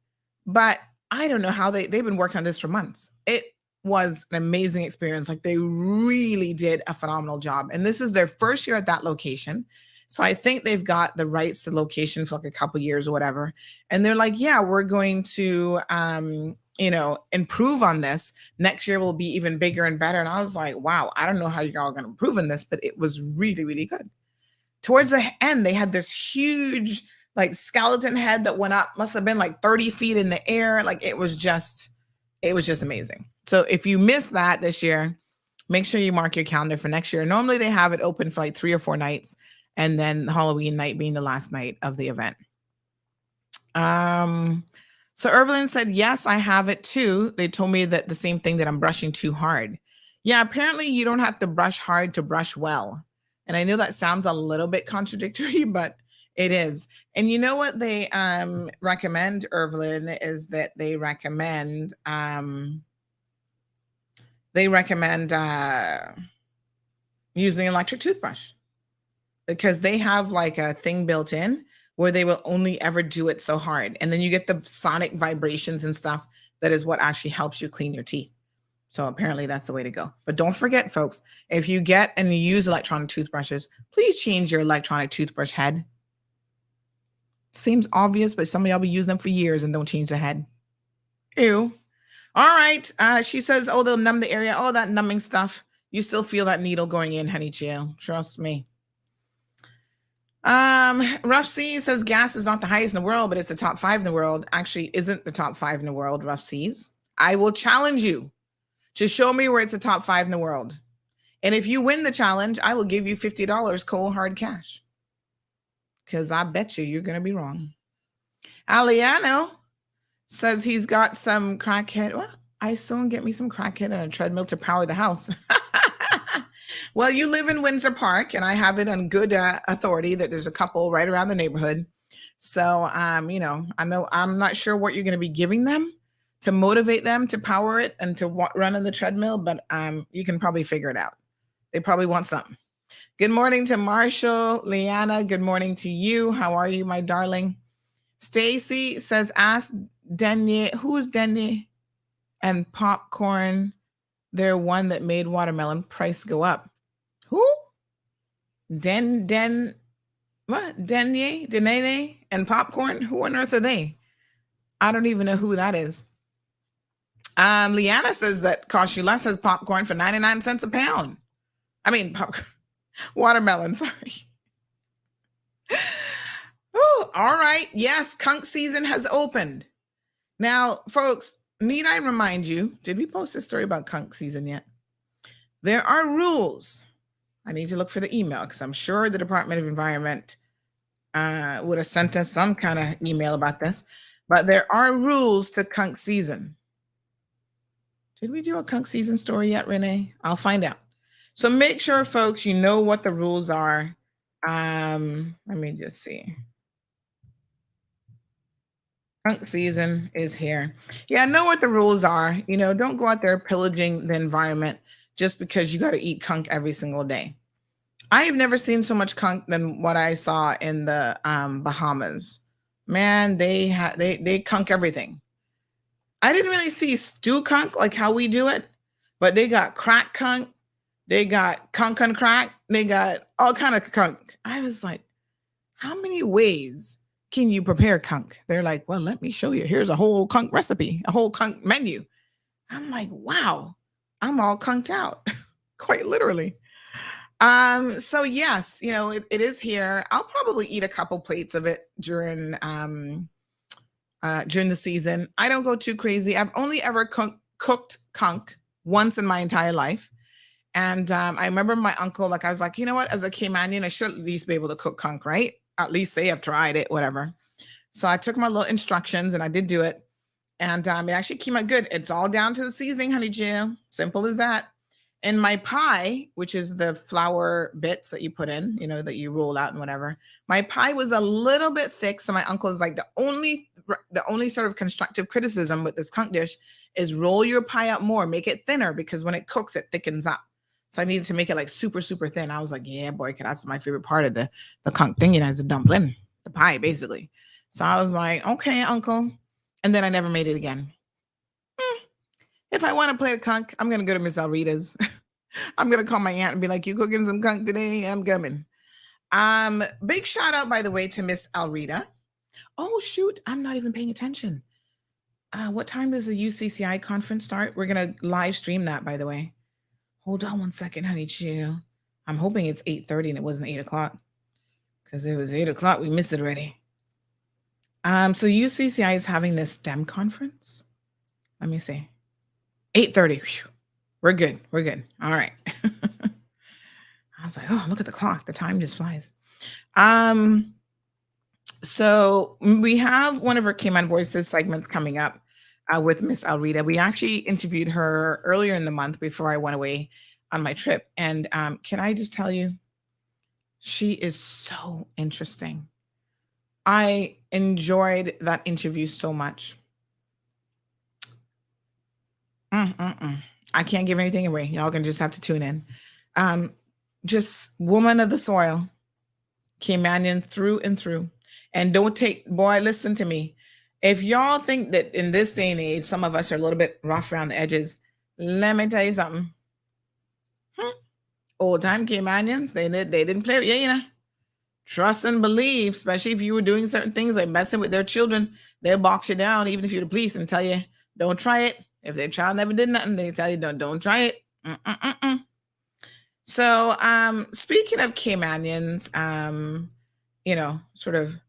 But I don't know how they've been working on this for months. It was an amazing experience. Like they really did a phenomenal job. And this is their first year at that location. So I think they've got the rights to the location for like a couple years or whatever. And they're like, yeah, we're going to, improve on this. Next year will be even bigger and better. And I was like, wow, I don't know how you're all going to improve on this, but it was really, really good. Towards the end, they had this huge like skeleton head that went up, must have been like 30 feet in the air. Like it was just amazing. So if you missed that this year, make sure you mark your calendar for next year. Normally they have it open for like 3 or 4 nights and then Halloween night being the last night of the event. So Evelyn said, yes, I have it too. They told me that the same thing, that I'm brushing too hard. Yeah, apparently you don't have to brush hard to brush well. And I know that sounds a little bit contradictory, but it is. And you know what they recommend, Evelyn, is that they recommend using an electric toothbrush because they have like a thing built in where they will only ever do it so hard. And then you get the sonic vibrations and stuff. That is what actually helps you clean your teeth. So apparently that's the way to go. But don't forget, folks, if you get and you use electronic toothbrushes, please change your electronic toothbrush head. Seems obvious, but some of y'all be using them for years and don't change the head. Ew. All right. She says, oh, they'll numb the area. Oh, that numbing stuff. You still feel that needle going in, honey chill. Trust me. Rough Seas says gas is not the highest in the world, but it's the top 5 in the world. Actually, isn't the top 5 in the world, Rough Seas. I will challenge you to show me where it's the top 5 in the world. And if you win the challenge, I will give you $50 cold hard cash. Because I bet you're going to be wrong. Aliano says he's got some crackhead. Well, I soon get me some crackhead and a treadmill to power the house. Well, you live in Windsor Park, and I have it on good authority that there's a couple right around the neighborhood. So, I know I'm not sure what you're going to be giving them to motivate them to power it and to run on the treadmill, but you can probably figure it out. They probably want something. Good morning to Marshall, Liana. Good morning to you. How are you, my darling? Stacy says, ask Denny, who's Denny? And popcorn, they're one that made watermelon price go up. Who? Denye and popcorn? Who on earth are they? I don't even know who that is. Liana says that costs you less as popcorn for 99 cents a pound. I mean, watermelon, sorry. Oh, all right. Yes, conch season has opened. Now, folks, need I remind you, did we post this story about conch season yet? There are rules. I need to look for the email because I'm sure the Department of Environment would have sent us some kind of email about this. But there are rules to conch season. Did we do a conch season story yet, Renee? I'll find out. So make sure, folks, you know what the rules are. Let me just see. Conch season is here. Yeah, know what the rules are. Don't go out there pillaging the environment just because you got to eat conch every single day. I have never seen so much conch than what I saw in the Bahamas. Man, they conch everything. I didn't really see stew conch like how we do it, but they got crack conch. They got conch on crack. They got all kind of conch. I was like, how many ways can you prepare conch? They're like, well, let me show you. Here's a whole conch recipe, a whole conch menu. I'm like, wow, I'm all conked out, quite literally. So yes, it is here. I'll probably eat a couple plates of it during the season. I don't go too crazy. I've only ever cooked conch once in my entire life. And I remember my uncle, I was like, you know what, as a Caymanian, I should at least be able to cook conch, right? At least they have tried it, whatever. So I took my little instructions and I did do it. And it actually came out good. It's all down to the seasoning, honey Jill. Simple as that. And my pie, which is the flour bits that you put in, that you roll out and whatever. My pie was a little bit thick. So my uncle was like, the only sort of constructive criticism with this conch dish is roll your pie out more, make it thinner, because when it cooks, it thickens up. So I needed to make it super, super thin. I was like, yeah, boy, that's my favorite part of the conch thing. It's a dumpling, the pie, basically. So I was like, okay, uncle. And then I never made it again. If I want to play a conch, I'm going to go to Miss Alrita's. I'm going to call my aunt and be like, you cooking some conch today? I'm coming. Big shout out, by the way, to Miss Alrita. Oh, shoot. I'm not even paying attention. What time does the UCCI conference start? We're going to live stream that, by the way. Hold on one second, honey chill. I'm hoping it's 8:30 and it wasn't 8 o'clock. Because it was 8 o'clock. We missed it already. So UCCI is having this STEM conference. Let me see. 8:30. We're good. We're good. All right. I was like, oh, look at the clock. The time just flies. So we have one of our Cayman Voices segments coming up with Miss Alrita. We actually interviewed her earlier in the month before I went away on my trip. And can I just tell you, she is so interesting. I enjoyed that interview so much. I can't give anything away. Y'all can just have to tune in. Just woman of the soil, Caymanian through and through. And listen to me. If y'all think that in this day and age, some of us are a little bit rough around the edges, let me tell you something. Old time Caymanians, they didn't play with you, Trust and believe, especially if you were doing certain things like messing with their children, they'll box you down, even if you're the police, and tell you, don't try it. If their child never did nothing, they tell you, don't try it. So, speaking of Caymanians, sort of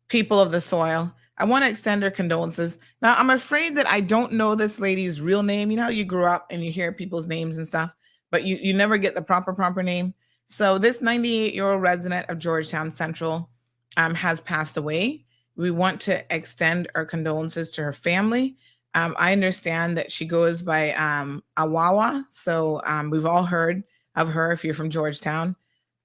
people of the soil, I want to extend our condolences. Now, I'm afraid that I don't know this lady's real name. You know how you grew up and you hear people's names and stuff, but you never get the proper name. So this 98-year-old resident of Georgetown Central has passed away. We want to extend our condolences to her family. I understand that she goes by Awawa. So we've all heard of her if you're from Georgetown.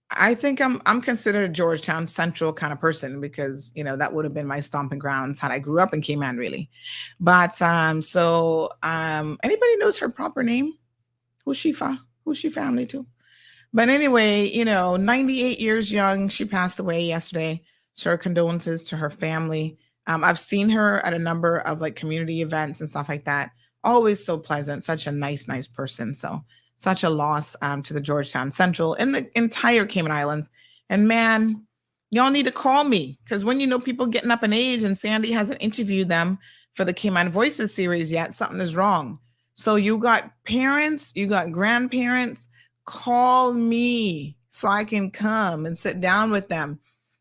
I think I'm considered a Georgetown Central kind of person because that would have been my stomping grounds had I grew up in Cayman, really. But anybody knows her proper name? Who's she family to? But anyway, 98 years young, she passed away yesterday. So her condolences to her family. I've seen her at a number of like community events and stuff like that. Always so pleasant, such a nice person. So such a loss to the Georgetown Central and the entire Cayman Islands. And man, y'all need to call me because when people getting up in age and Sandy hasn't interviewed them for the Cayman Voices series yet, something is wrong. So you got parents, you got grandparents, call me so I can come and sit down with them.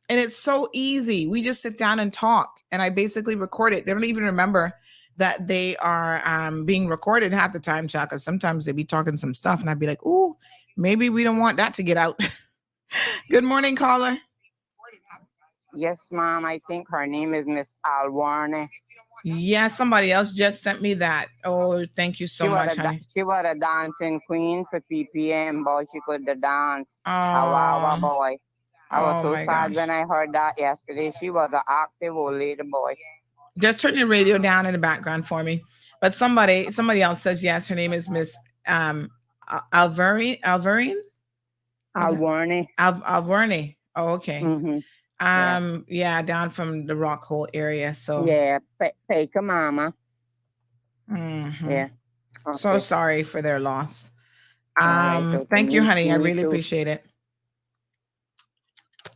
And it's so easy. We just sit down and talk and I basically record it. They don't even remember that they are being recorded half the time, Chuck. Because sometimes they be talking some stuff and I'd be like, ooh, maybe we don't want that to get out. Good morning, caller. Yes, ma'am. I think her name is Miss Alwarne. Yeah, somebody else just sent me that. Oh, thank you so much, honey. She was a dancing queen for PPM, boy. She could dance. Oh, wow, boy. I was so gosh. sad when I heard that yesterday. She was an active old lady, boy. Just turn your radio down in the background for me. But somebody else says yes. Her name is Miss Alvarine. Alwarne. Alvarne. Oh, okay. Mm-hmm. Yeah, down from the Rockhole area. So yeah, fake a mama. Mm-hmm. Yeah. Okay. So sorry for their loss. Right, thank you, honey. I really appreciate it.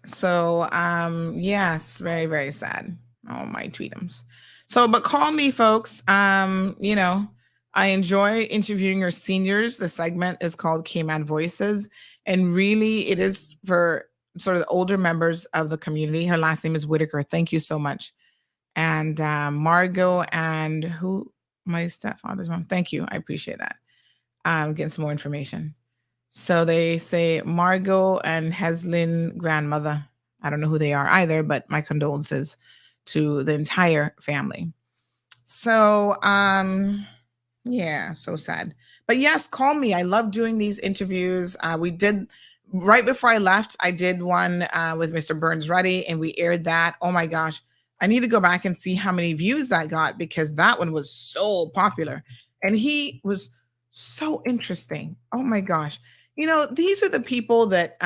So yes, very, very sad. Oh, my tweetums. So, but call me, folks. I enjoy interviewing your seniors. The segment is called Cayman Voices. And really, it is for sort of the older members of the community. Her last name is Whitaker. Thank you so much. And Margot and my stepfather's mom. Thank you. I appreciate that. Getting some more information. So they say Margot and Heslin grandmother. I don't know who they are either, but my condolences to the entire family. So, yeah, so sad. But yes, call me. I love doing these interviews. We did right before I left. I did one with Mr. Burns Ruddy, and we aired that. Oh my gosh, I need to go back and see how many views that got because that one was so popular, and he was so interesting. Oh my gosh, these are the people that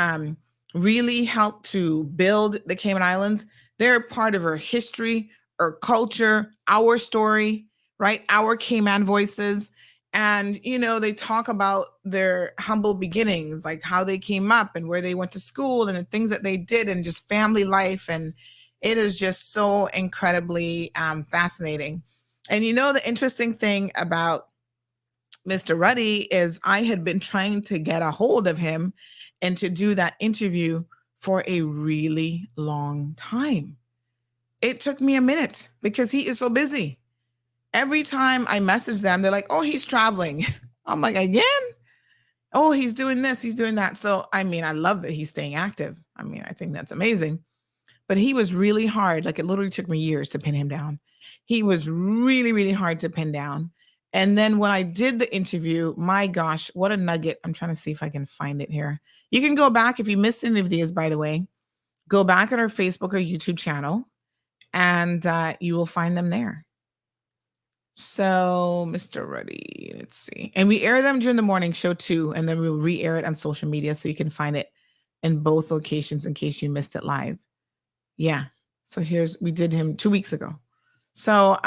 really helped to build the Cayman Islands. They're part of our history, our culture, our story, right? Our Cayman voices. And, they talk about their humble beginnings, like how they came up and where they went to school and the things that they did and just family life. And it is just so incredibly fascinating. And, the interesting thing about Mr. Ruddy is I had been trying to get a hold of him and to do that interview for a really long time. It took me a minute because he is so busy. Every time I message them, they're like, oh, he's traveling. I'm like, again? Oh, he's doing this, he's doing that. So, I love that he's staying active. I think that's amazing. But he was really hard. Like, it literally took me years to pin him down. He was really, really hard to pin down. And then when I did the interview, my gosh, what a nugget. I'm trying to see if I can find it here. You can go back if you missed any of these, by the way. Go back on our Facebook or YouTube channel, and you will find them there. So, Mr. Ruddy, let's see. And we air them during the morning show too, and then we'll re-air it on social media so you can find it in both locations in case you missed it live. Yeah. So we did him 2 weeks ago. So,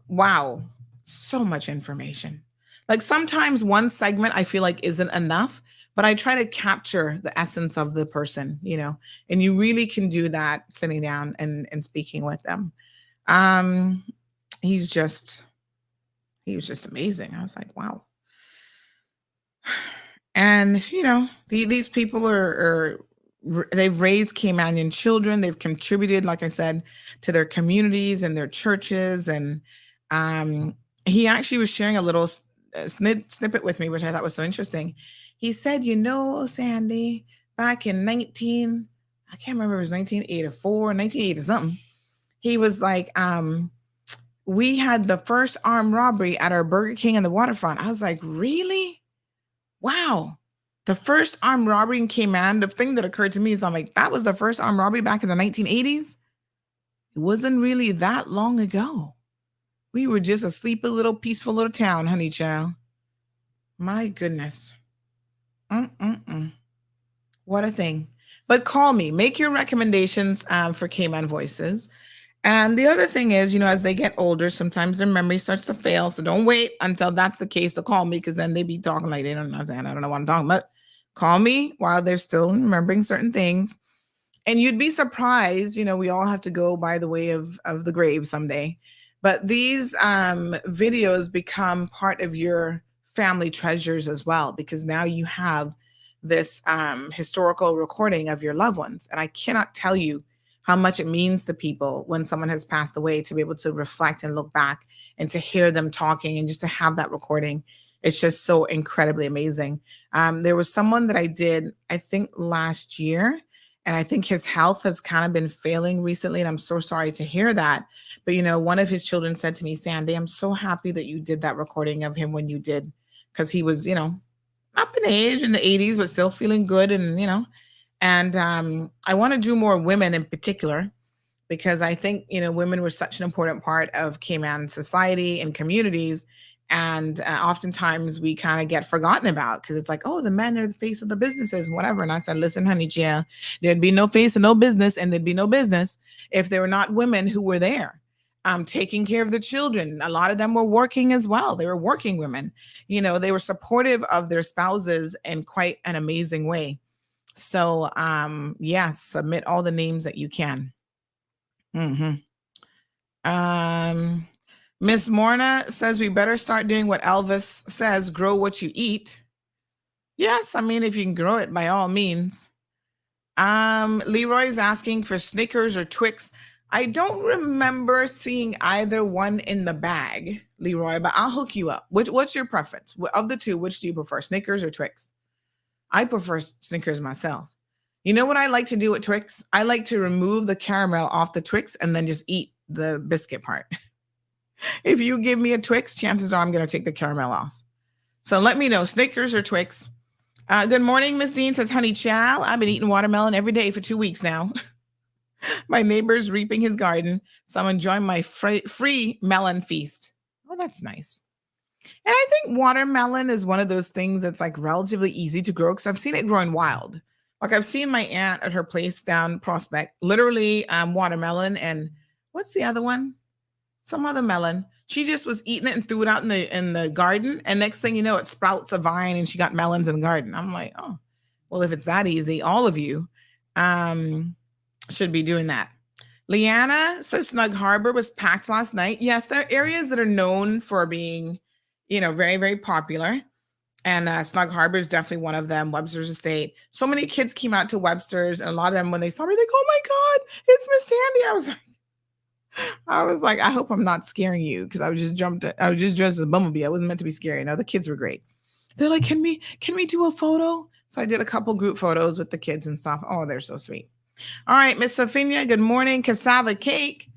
wow, so much information. Like sometimes one segment I feel like isn't enough, but I try to capture the essence of the person, and you really can do that sitting down and speaking with them. He was just amazing. I was like, wow. And, these people they've raised Caymanian children. They've contributed, like I said, to their communities and their churches. And he actually was sharing a little snippet with me, which I thought was so interesting. He said, Sandy, back in I can't remember, it was 1984, 1980 something. He was like, we had the first armed robbery at our Burger King in the waterfront. I was like, really? Wow. The first armed robbery in Cayman. The thing that occurred to me is I'm like, that was the first armed robbery back in the 1980s. It wasn't really that long ago. We were just a sleepy little peaceful little town, honey child. My goodness. What a thing. But call me. Make your recommendations for Cayman Voices. And the other thing is, as they get older, sometimes their memory starts to fail. So don't wait until that's the case to call me, because then they be talking like they don't understand. I don't know what I'm talking about. Call me while they're still remembering certain things. And you'd be surprised, we all have to go by the way of the grave someday. But these videos become part of your family treasures as well, because now you have this historical recording of your loved ones. And I cannot tell you how much it means to people when someone has passed away to be able to reflect and look back and to hear them talking and just to have that recording. It's just so incredibly amazing. There was someone that I did, I think last year, and I think his health has kind of been failing recently. And I'm so sorry to hear that. But, one of his children said to me, Sandy, I'm so happy that you did that recording of him when you did, because he was, up in age in the 80s, but still feeling good. And, and I want to do more women in particular, because I think, women were such an important part of Cayman society and communities. And oftentimes we kind of get forgotten about, because it's like, oh, the men are the face of the businesses, whatever. And I said, listen, honey, Jill, there'd be no face and no business, and there'd be no business if there were not women who were there taking care of the children. A lot of them were working as well. They were working women. They were supportive of their spouses in quite an amazing way. So, yes, submit all the names that you can. Miss Morna says we better start doing what Elvis says, grow what you eat. Yes, I mean, if you can grow it, by all means. Leroy's asking for Snickers or Twix. I don't remember seeing either one in the bag, Leroy, but I'll hook you up. What's your preference? Of the two, which do you prefer, Snickers or Twix? I prefer Snickers myself. You know what I like to do with Twix? I like to remove the caramel off the Twix and then just eat the biscuit part. If you give me a Twix, chances are I'm going to take the caramel off. So let me know, Snickers or Twix. Good morning, Miss Dean says, honey chow, I've been eating watermelon every day for 2 weeks now. My neighbor's reaping his garden, so I'm enjoying my free melon feast. Oh, that's nice. And I think watermelon is one of those things that's like relatively easy to grow, because I've seen it growing wild. Like I've seen my aunt at her place down Prospect, literally watermelon, and what's the other one? Some other melon. She just was eating it and threw it out in the garden. And next thing you know, it sprouts a vine and she got melons in the garden. I'm like, oh, well, if it's that easy, all of you should be doing that. Leanna says Snug Harbor was packed last night. Yes, there are areas that are known for being, very, very popular. And Snug Harbor is definitely one of them. Webster's Estate. So many kids came out to Webster's, and a lot of them, when they saw me, they go, oh my God, it's Miss Sandy. I was like, I hope I'm not scaring you, because I was just dressed as a bumblebee. I wasn't meant to be scary. No, the kids were great. They're like, can we do a photo? So I did a couple group photos with the kids and stuff. Oh, they're so sweet. All right, Miss Sophia, good morning. Cassava cake.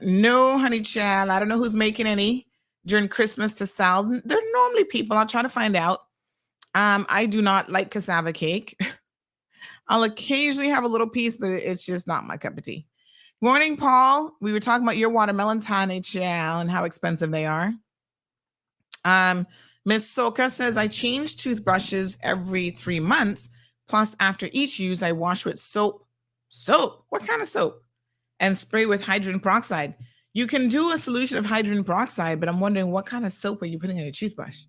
No, honey child. I don't know who's making any during Christmas to sell. They're normally people. I'll try to find out. I do not like cassava cake. I'll occasionally have a little piece, but it's just not my cup of tea. Morning, Paul. We were talking about your watermelons, honey child, and how expensive they are. Miss Soka says, I change toothbrushes every 3 months. Plus, after each use, I wash with soap. Soap? What kind of soap? And spray with hydrogen peroxide. You can do a solution of hydrogen peroxide, but I'm wondering what kind of soap are you putting in your toothbrush?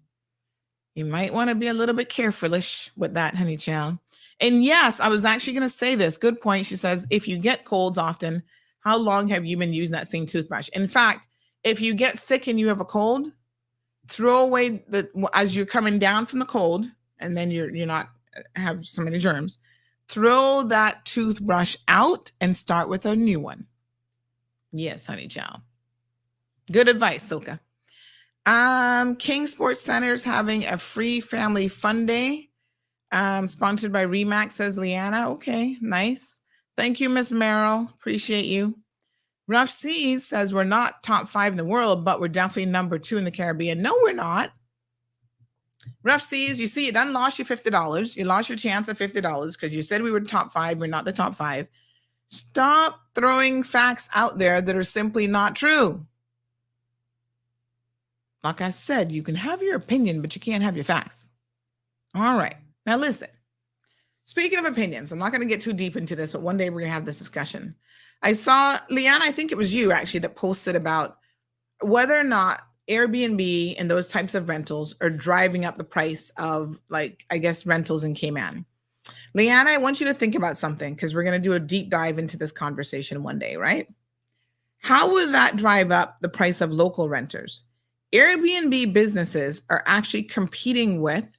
You might want to be a little bit careful-ish with that, honey child. And yes, I was actually going to say this. Good point. She says, if you get colds often, how long have you been using that same toothbrush? In fact, if you get sick and you have a cold, throw away as you're coming down from the cold and then you're not have so many germs. Throw that toothbrush out and start with a new one. Yes, honey child. Good advice, Silka. King Sports Center is having a free family fun day. Sponsored by Remax, says Leanna. Okay, nice. Thank you, Miss Merrill. Appreciate you. Rough Seas says we're not top 5 in the world, but we're definitely number 2 in the Caribbean. No, we're not. Rough Seas, you see, it done lost you $50. You lost your chance at $50 because you said we were top 5. We're not the top 5. Stop throwing facts out there that are simply not true. Like I said, you can have your opinion, but you can't have your facts. All right. Now listen. Speaking of opinions, I'm not going to get too deep into this, but one day we're going to have this discussion. I saw, Leanna, I think it was you actually that posted about whether or not Airbnb and those types of rentals are driving up the price of, like, I guess, rentals in Cayman. Leanna, I want you to think about something because we're going to do a deep dive into this conversation one day, right? How will that drive up the price of local renters? Airbnb businesses are actually competing with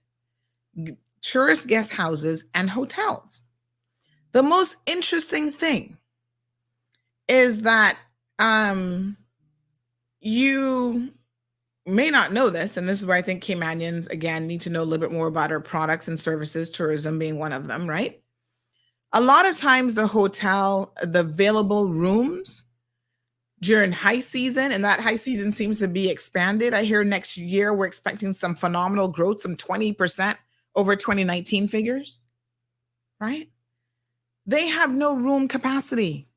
tourist guest houses and hotels. The most interesting thing is that you may not know this, and this is where I think Caymanians, again, need to know a little bit more about our products and services, tourism being one of them, right? A lot of times the hotel, the available rooms during high season, and that high season seems to be expanded. I hear next year we're expecting some phenomenal growth, some 20% over 2019 figures, right? They have no room capacity.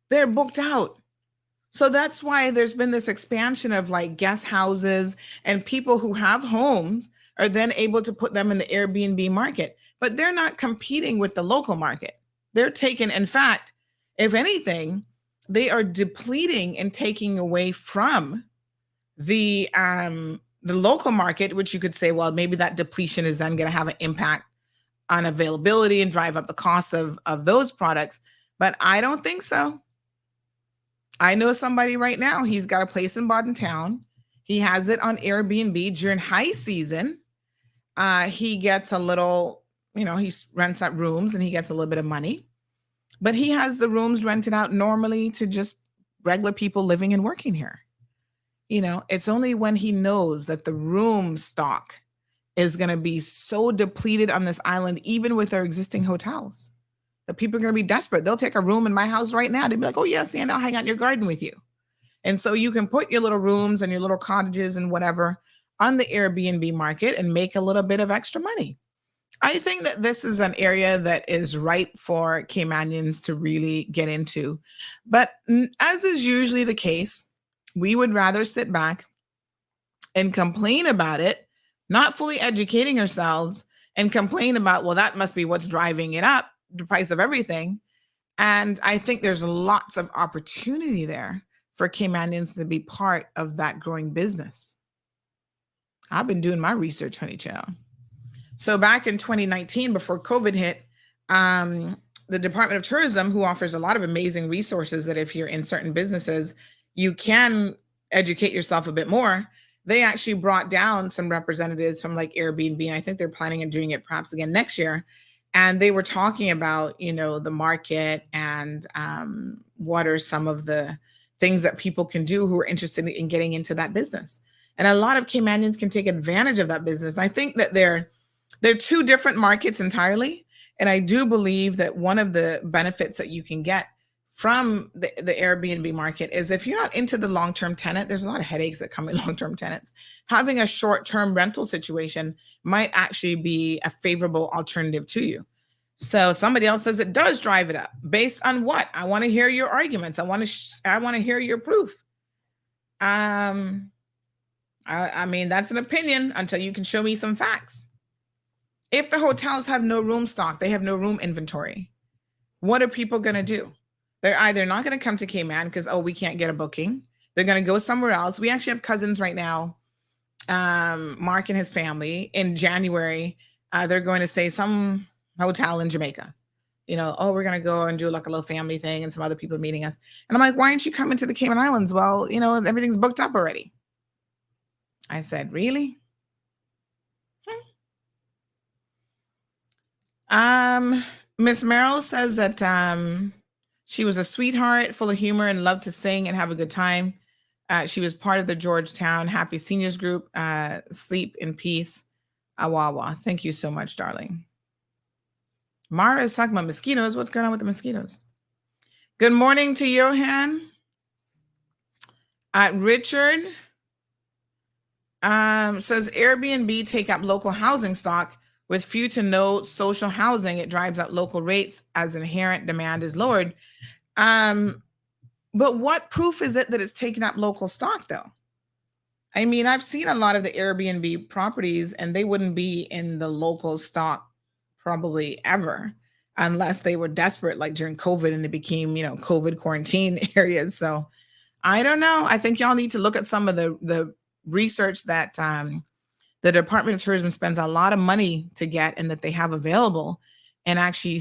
They're booked out. So that's why there's been this expansion of like guest houses, and people who have homes are then able to put them in the Airbnb market, but they're not competing with the local market. They're taking, in fact, if anything, they are depleting and taking away from the local market, which you could say, well, maybe that depletion is then going to have an impact on availability and drive up the cost of those products. But I don't think so. I know somebody right now, he's got a place in Town. He has it on Airbnb during high season. He gets a little, he rents out rooms and he gets a little bit of money, but he has the rooms rented out normally to just regular people living and working here. It's only when he knows that the room stock is going to be so depleted on this island, even with their existing hotels, that people are going to be desperate. They'll take a room in my house right now. They'd be like, oh, yes, and I'll hang out in your garden with you. And so you can put your little rooms and your little cottages and whatever on the Airbnb market and make a little bit of extra money. I think that this is an area that is ripe for Caymanians to really get into. But as is usually the case, we would rather sit back and complain about it, not fully educating ourselves, and complain about, well, that must be what's driving it up, the price of everything. And I think there's lots of opportunity there for Caymanians to be part of that growing business. I've been doing my research, honey child. So back in 2019, before COVID hit, the Department of Tourism, who offers a lot of amazing resources that if you're in certain businesses, you can educate yourself a bit more. They actually brought down some representatives from like Airbnb, and I think they're planning on doing it perhaps again next year. And they were talking about, the market and what are some of the things that people can do who are interested in getting into that business. And a lot of Caymanians can take advantage of that business. And I think that they're two different markets entirely. And I do believe that one of the benefits that you can get from the Airbnb market is if you're not into the long-term tenant, there's a lot of headaches that come with long-term tenants. Having a short-term rental situation might actually be a favorable alternative to you. So somebody else says it does drive it up. Based on what? I want to hear your arguments. I want to hear your proof. I mean, that's an opinion until you can show me some facts. If the hotels have no room stock, they have no room inventory, what are people going to do? They're either not going to come to Cayman because, we can't get a booking. They're going to go somewhere else. We actually have cousins right now, Mark and his family, in January. They're going to say some hotel in Jamaica. We're going to go and do like a little family thing, and some other people are meeting us. And I'm like, why aren't you coming to the Cayman Islands? Well, everything's booked up already. I said, really? Miss Merrill says that she was a sweetheart, full of humor, and loved to sing and have a good time. She was part of the Georgetown Happy Seniors Group. Sleep in peace, Awawa. Thank you so much, darling. Mara is talking about mosquitoes. What's going on with the mosquitoes? Good morning to Johan. Richard says Airbnb take up local housing stock with few to no social housing. It drives up local rates as inherent demand is lowered. But what proof is it that it's taking up local stock, though? I mean, I've seen a lot of the Airbnb properties, and they wouldn't be in the local stock probably ever, unless they were desperate, like during COVID, and it became, COVID quarantine areas. So I don't know. I think y'all need to look at some of the research that the Department of Tourism spends a lot of money to get and that they have available, and actually,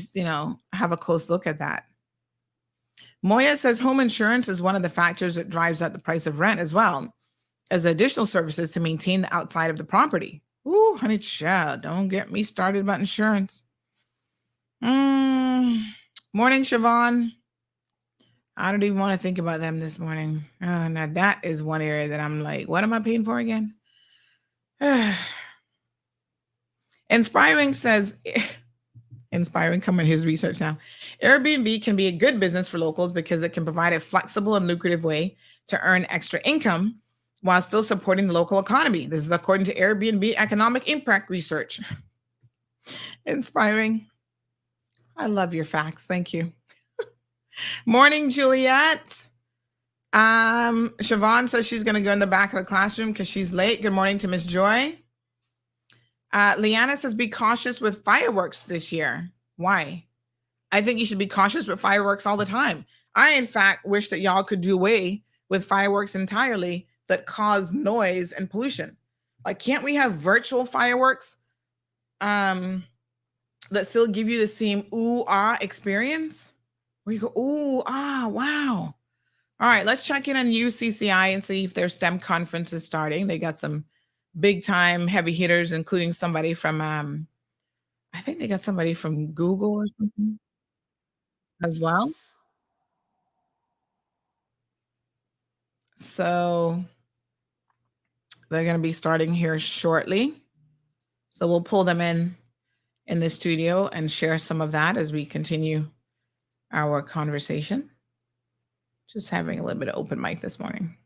have a close look at that. Moya says home insurance is one of the factors that drives up the price of rent as well as additional services to maintain the outside of the property. Ooh, honey child, don't get me started about insurance. Morning, Siobhan. I don't even want to think about them this morning. Now that is one area that I'm like, what am I paying for again? Inspiring says, Inspiring, come in his research now. Airbnb can be a good business for locals because it can provide a flexible and lucrative way to earn extra income while still supporting the local economy. This is according to Airbnb economic impact research. Inspiring. I love your facts. Thank you. Morning, Juliet. Siobhan says she's going to go in the back of the classroom because she's late. Good morning to Miss Joy. Leanna says, be cautious with fireworks this year. Why? I think you should be cautious with fireworks all the time. I, in fact, wish that y'all could do away with fireworks entirely that cause noise and pollution. Like, can't we have virtual fireworks that still give you the same ooh-ah experience? Where you go, ooh, ah, wow. All right, let's check in on UCCI and see if their STEM conference is starting. They got some big time heavy hitters, including somebody from, I think they got somebody from Google or something as well. So they're going to be starting here shortly. So we'll pull them in the studio and share some of that as we continue our conversation. Just having a little bit of open mic this morning.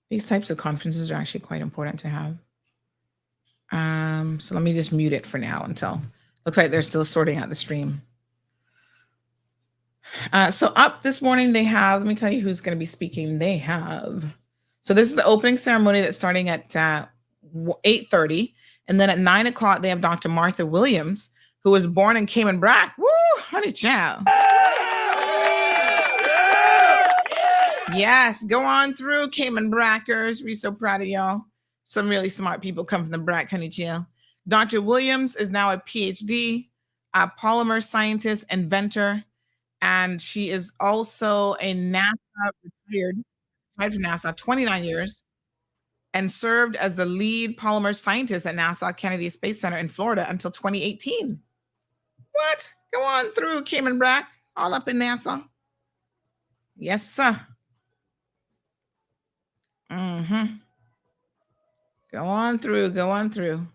These types of conferences are actually quite important to have. So let me just mute it for now until, looks like they're still sorting out the stream. So up this morning they have, let me tell you who's going to be speaking. They have, so this is the opening ceremony that's starting at 8:30. And then at 9 o'clock, they have Dr. Martha Williams, who was born in Cayman Brac. Woo, honey child. Yes, go on through, Cayman Brackers. We're so proud of y'all. Some really smart people come from the Brac, honey child. Dr. Williams is now a PhD, a polymer scientist, inventor, and she is also a NASA retired from NASA 29 years and served as the lead polymer scientist at NASA Kennedy Space Center in Florida until 2018. What? Go on through, Cayman Brac, all up in NASA. Yes, sir. Mm-hmm. Go on through.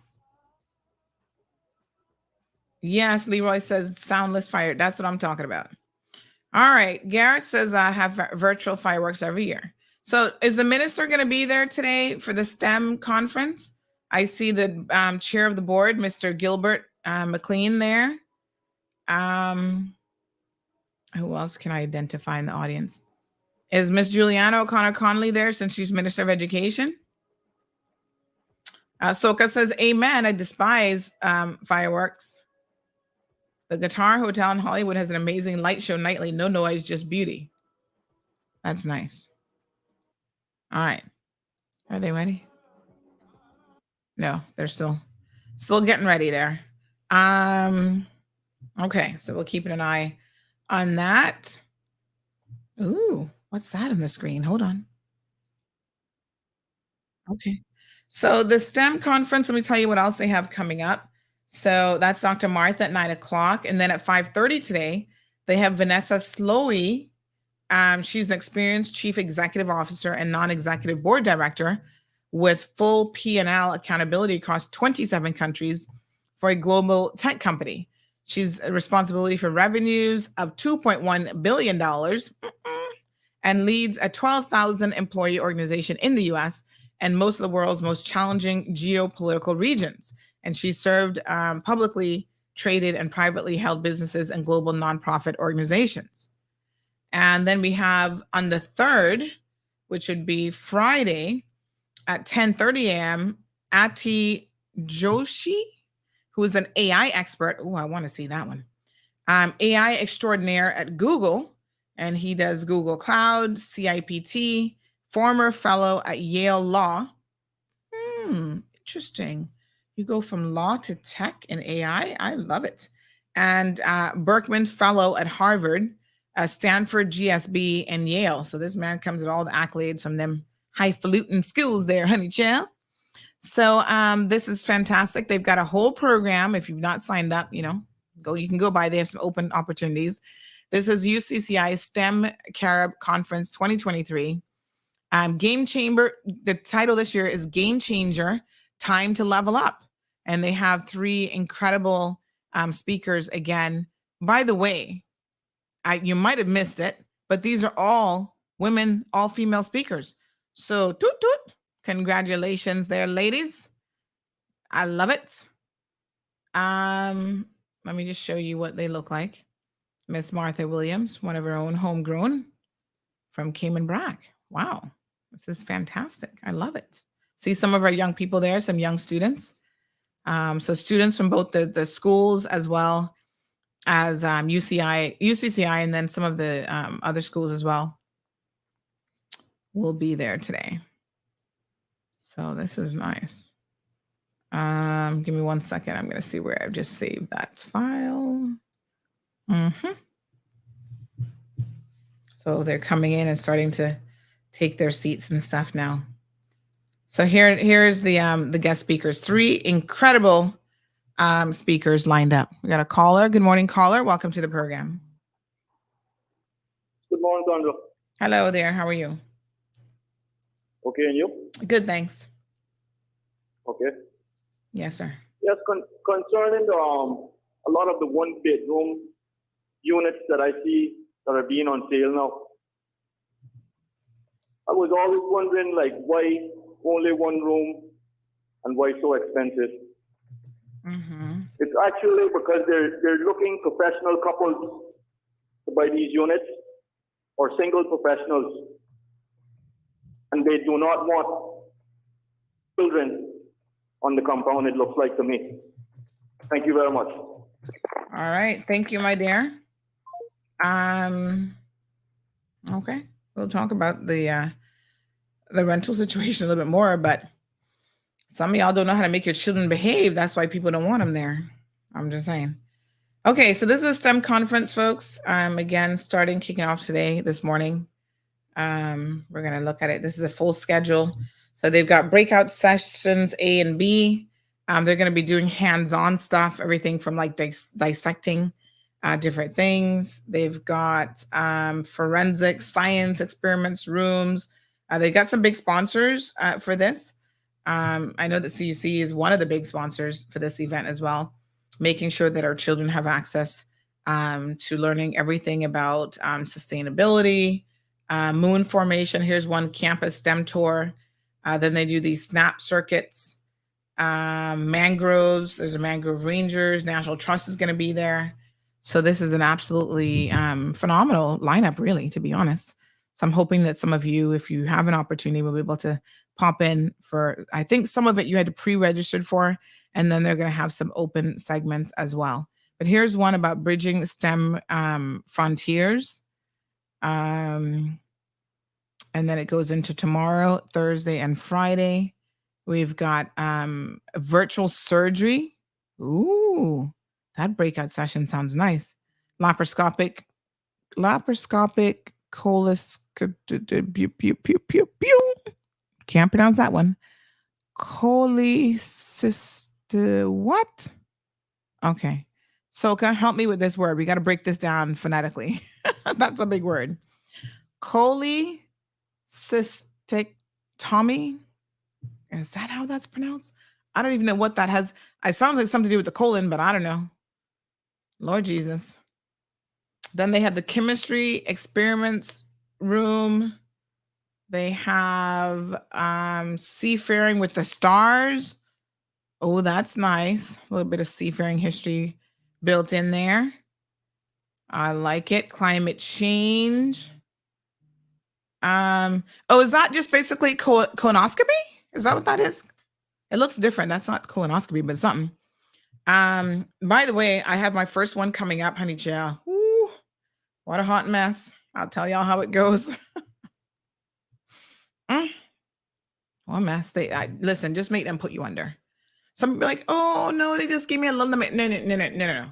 Yes, Leroy says soundless fire. That's what I'm talking about. All right. Garrett says I have virtual fireworks every year. So is the minister going to be there today for the STEM conference? I see the chair of the board, Mr. Gilbert McLean there. Who else can I identify in the audience? Is Miss Juliana O'Connor Conley there since she's Minister of Education? Soka says, amen. I despise fireworks. The Guitar Hotel in Hollywood has an amazing light show nightly. No noise, just beauty. That's nice. All right. Are they ready? No, they're still getting ready there. Okay, so we'll keep an eye on that. Ooh, what's that on the screen? Hold on. Okay. So the STEM conference, let me tell you what else they have coming up. So that's Dr. Martha at 9 o'clock. And then at 5:30 today, they have Vanessa Slowey. She's an experienced chief executive officer and non-executive board director with full P&L accountability across 27 countries for a global tech company. She's responsibility for revenues of $2.1 billion and leads a 12,000 employee organization in the US and most of the world's most challenging geopolitical regions. And she served publicly traded and privately held businesses and global nonprofit organizations. And then we have on the 3rd, which would be Friday at 10:30 a.m., Ati Joshi, who is an AI expert. Oh, I want to see that one. AI extraordinaire at Google, and he does Google Cloud, CIPT, former fellow at Yale Law. Interesting. You go from law to tech and AI. I love it. And Berkman fellow at Harvard, Stanford, GSB, and Yale. So this man comes with all the accolades from them highfalutin schools there, honey child. So this is fantastic. They've got a whole program. If you've not signed up, you can go by. They have some open opportunities. This is UCCI STEM Carib Conference 2023. Game Changer. The title this year is Game Changer, Time to Level Up. And they have 3 incredible speakers again. By the way, you might have missed it, but these are all women, all female speakers. So toot toot, congratulations there, ladies. I love it. Let me just show you what they look like. Miss Martha Williams, one of her own homegrown from Cayman Brac. Wow, this is fantastic. I love it. See some of our young people there, some young students. So students from both the schools as well as UCCI, and then some of the other schools as well will be there today. So this is nice. Give me 1 second. I'm going to see where I've just saved that file. So they're coming in and starting to take their seats and stuff now. So here's the guest speakers. 3 incredible speakers lined up. We got a caller. Good morning, caller. Welcome to the program. Good morning, Sandra. Hello there. How are you? Okay, and you? Good, thanks. Okay. Yes, sir. Yes, concerning a lot of the one-bedroom units that I see that are being on sale now, I was always wondering, like, why only one room and why so expensive? It's actually because they're looking professional couples to buy these units or single professionals, and they do not want children on the compound, it looks like to me. Thank you very much. All right. Thank you, my dear. Okay. We'll talk about the rental situation a little bit more, but some of y'all don't know how to make your children behave. That's why people don't want them there. I'm just saying. Okay, so this is a STEM conference, folks. Again, kicking off today, this morning. We're going to look at it. This is a full schedule. So they've got breakout sessions A and B. They're going to be doing hands-on stuff, everything from like dissecting different things. They've got forensic science experiments rooms. They got some big sponsors for this. I know that CUC is one of the big sponsors for this event as well, making sure that our children have access to learning everything about sustainability, moon formation. Here's one campus STEM tour. Then they do these SNAP circuits, mangroves. There's a mangrove rangers. National Trust is going to be there. So this is an absolutely phenomenal lineup, really, to be honest. So I'm hoping that some of you, if you have an opportunity, will be able to pop in for, I think some of it you had to pre-registered for, and then they're going to have some open segments as well. But here's one about bridging STEM frontiers. And then it goes into tomorrow, Thursday, and Friday. We've got virtual surgery. Ooh, that breakout session sounds nice. Laparoscopic colis. Can't pronounce that one. Cholecystectomy. What? Okay. So can you help me with this word? We got to break this down phonetically. That's a big word. Cholecystectomy. Is that how that's pronounced? I don't even know what that has. It sounds like something to do with the colon, but I don't know. Lord Jesus. Then they have the chemistry experiments room. They have seafaring with the stars. Oh, that's nice. A little bit of seafaring history built in there. I like it. Climate change. Is that just basically colonoscopy? Is that what that is? It looks different. That's not colonoscopy, but something. By the way, I have my first one coming up, honey child. Ooh, what a hot mess. I'll tell y'all how it goes. What a mess. Listen, just make them put you under. Some people be like, oh no, they just gave me a little limit. No.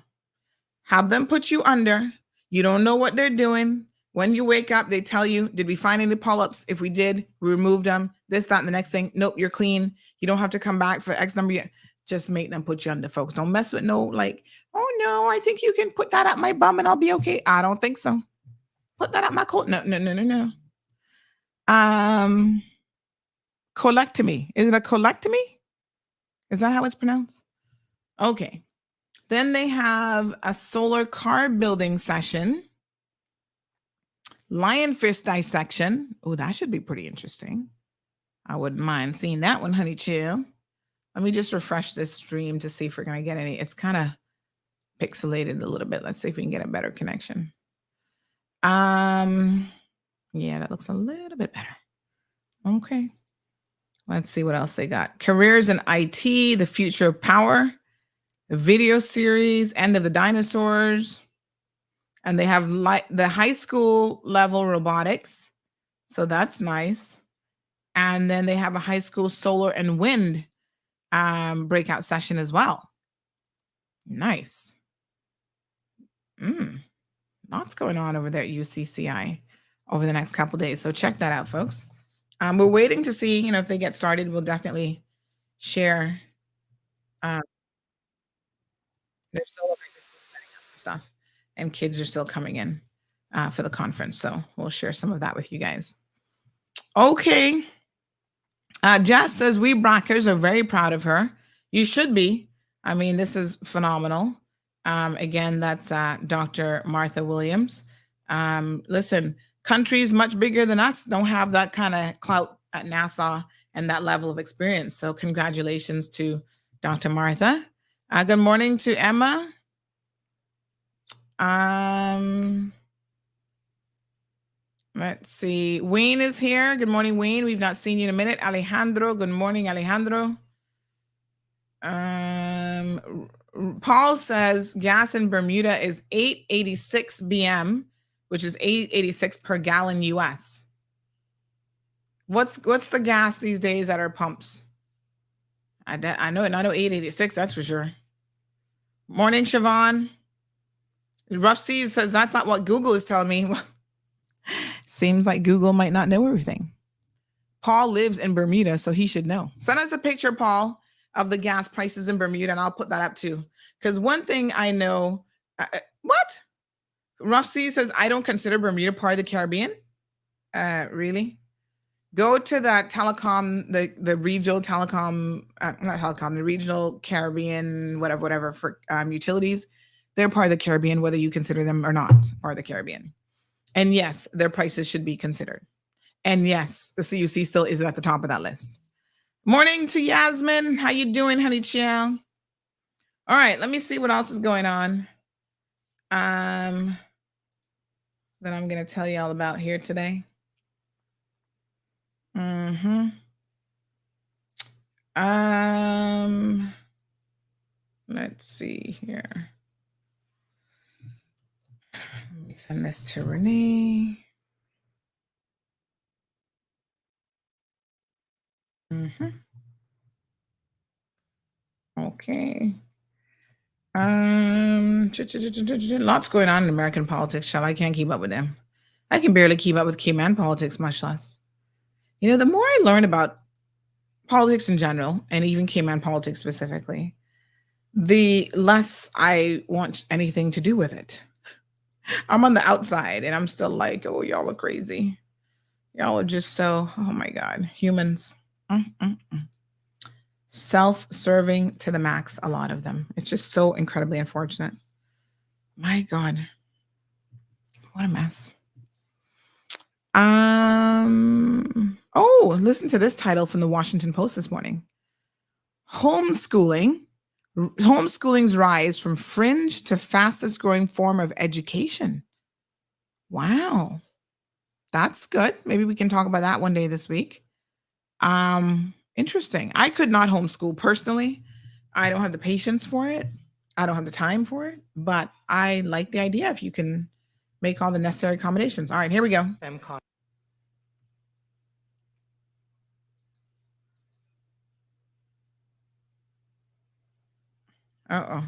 Have them put you under. You don't know what they're doing. When you wake up, they tell you, did we find any polyps? If we did, we removed them. This, that, and the next thing. Nope, you're clean. You don't have to come back for X number of years. Just make them put you under, folks. Don't mess with oh no, I think you can put that up my bum and I'll be okay. I don't think so. Put that up my coat. No. Colectomy. Is it a colectomy? Is that how it's pronounced? Okay. Then they have a solar car building session. Lionfish dissection. Oh, that should be pretty interesting. I wouldn't mind seeing that one, honey chill. Let me just refresh this stream to see if we're going to get any. It's kind of pixelated a little bit. Let's see if we can get a better connection. Yeah, that looks a little bit better. Okay. Let's see what else they got. Careers in IT, the future of power, the video series, End of the Dinosaurs. And they have the high school level robotics. So that's nice. And then they have a high school solar and wind breakout session as well. Nice. Lots going on over there at UCCI over the next couple of days. So check that out, folks. We're waiting to see, if they get started. We'll definitely share their solar setting up and stuff. And kids are still coming in for the conference. So we'll share some of that with you guys. Okay. Jess says, we Brackers are very proud of her. You should be. I mean, this is phenomenal. Again, that's Dr. Martha Williams. Listen, countries much bigger than us don't have that kind of clout at NASA and that level of experience. So congratulations to Dr. Martha. Good morning to Emma. Let's see. Wayne is here. Good morning, Wayne. We've not seen you in a minute. Alejandro. Good morning, Alejandro. Paul says gas in Bermuda is $8.86 BM, which is $8.86 per gallon US. What's the gas these days at our pumps? I know $8.86, that's for sure. Morning, Siobhan. Rough Seas says that's not what Google is telling me. Seems like Google might not know everything. Paul lives in Bermuda, so he should know. Send us a picture, Paul, of the gas prices in Bermuda, and I'll put that up too. Because one thing I know, what? Rough Sea says, I don't consider Bermuda part of the Caribbean. Really? Go to that telecom, the regional telecom, not telecom, the regional Caribbean, whatever for utilities. They're part of the Caribbean, whether you consider them or not part of the Caribbean. And yes, their prices should be considered. And yes, the CUC still is at the top of that list. Morning to Yasmin. How you doing, honey child? All right, let me see what else is going on. That I'm going to tell you all about here today. Let's see here. Let me send this to Renee. Okay. Lots going on in American politics, Shell. I can't keep up with them. I can barely keep up with Cayman politics, much less. The more I learn about politics in general, and even Cayman politics specifically, the less I want anything to do with it. I'm on the outside and I'm still like, oh, y'all are crazy. Y'all are just so, oh my God, humans. Self-serving to the max, a lot of them. It's just so incredibly unfortunate. My God. What a mess. Oh, listen to this title from the Washington Post this morning. Homeschooling's rise from fringe to fastest growing form of education. Wow. That's good. Maybe we can talk about that one day this week. Interesting. I could not homeschool personally. I don't have the patience for it. I don't have the time for it, but I like the idea if you can make all the necessary accommodations. All right, here we go. Uh-oh.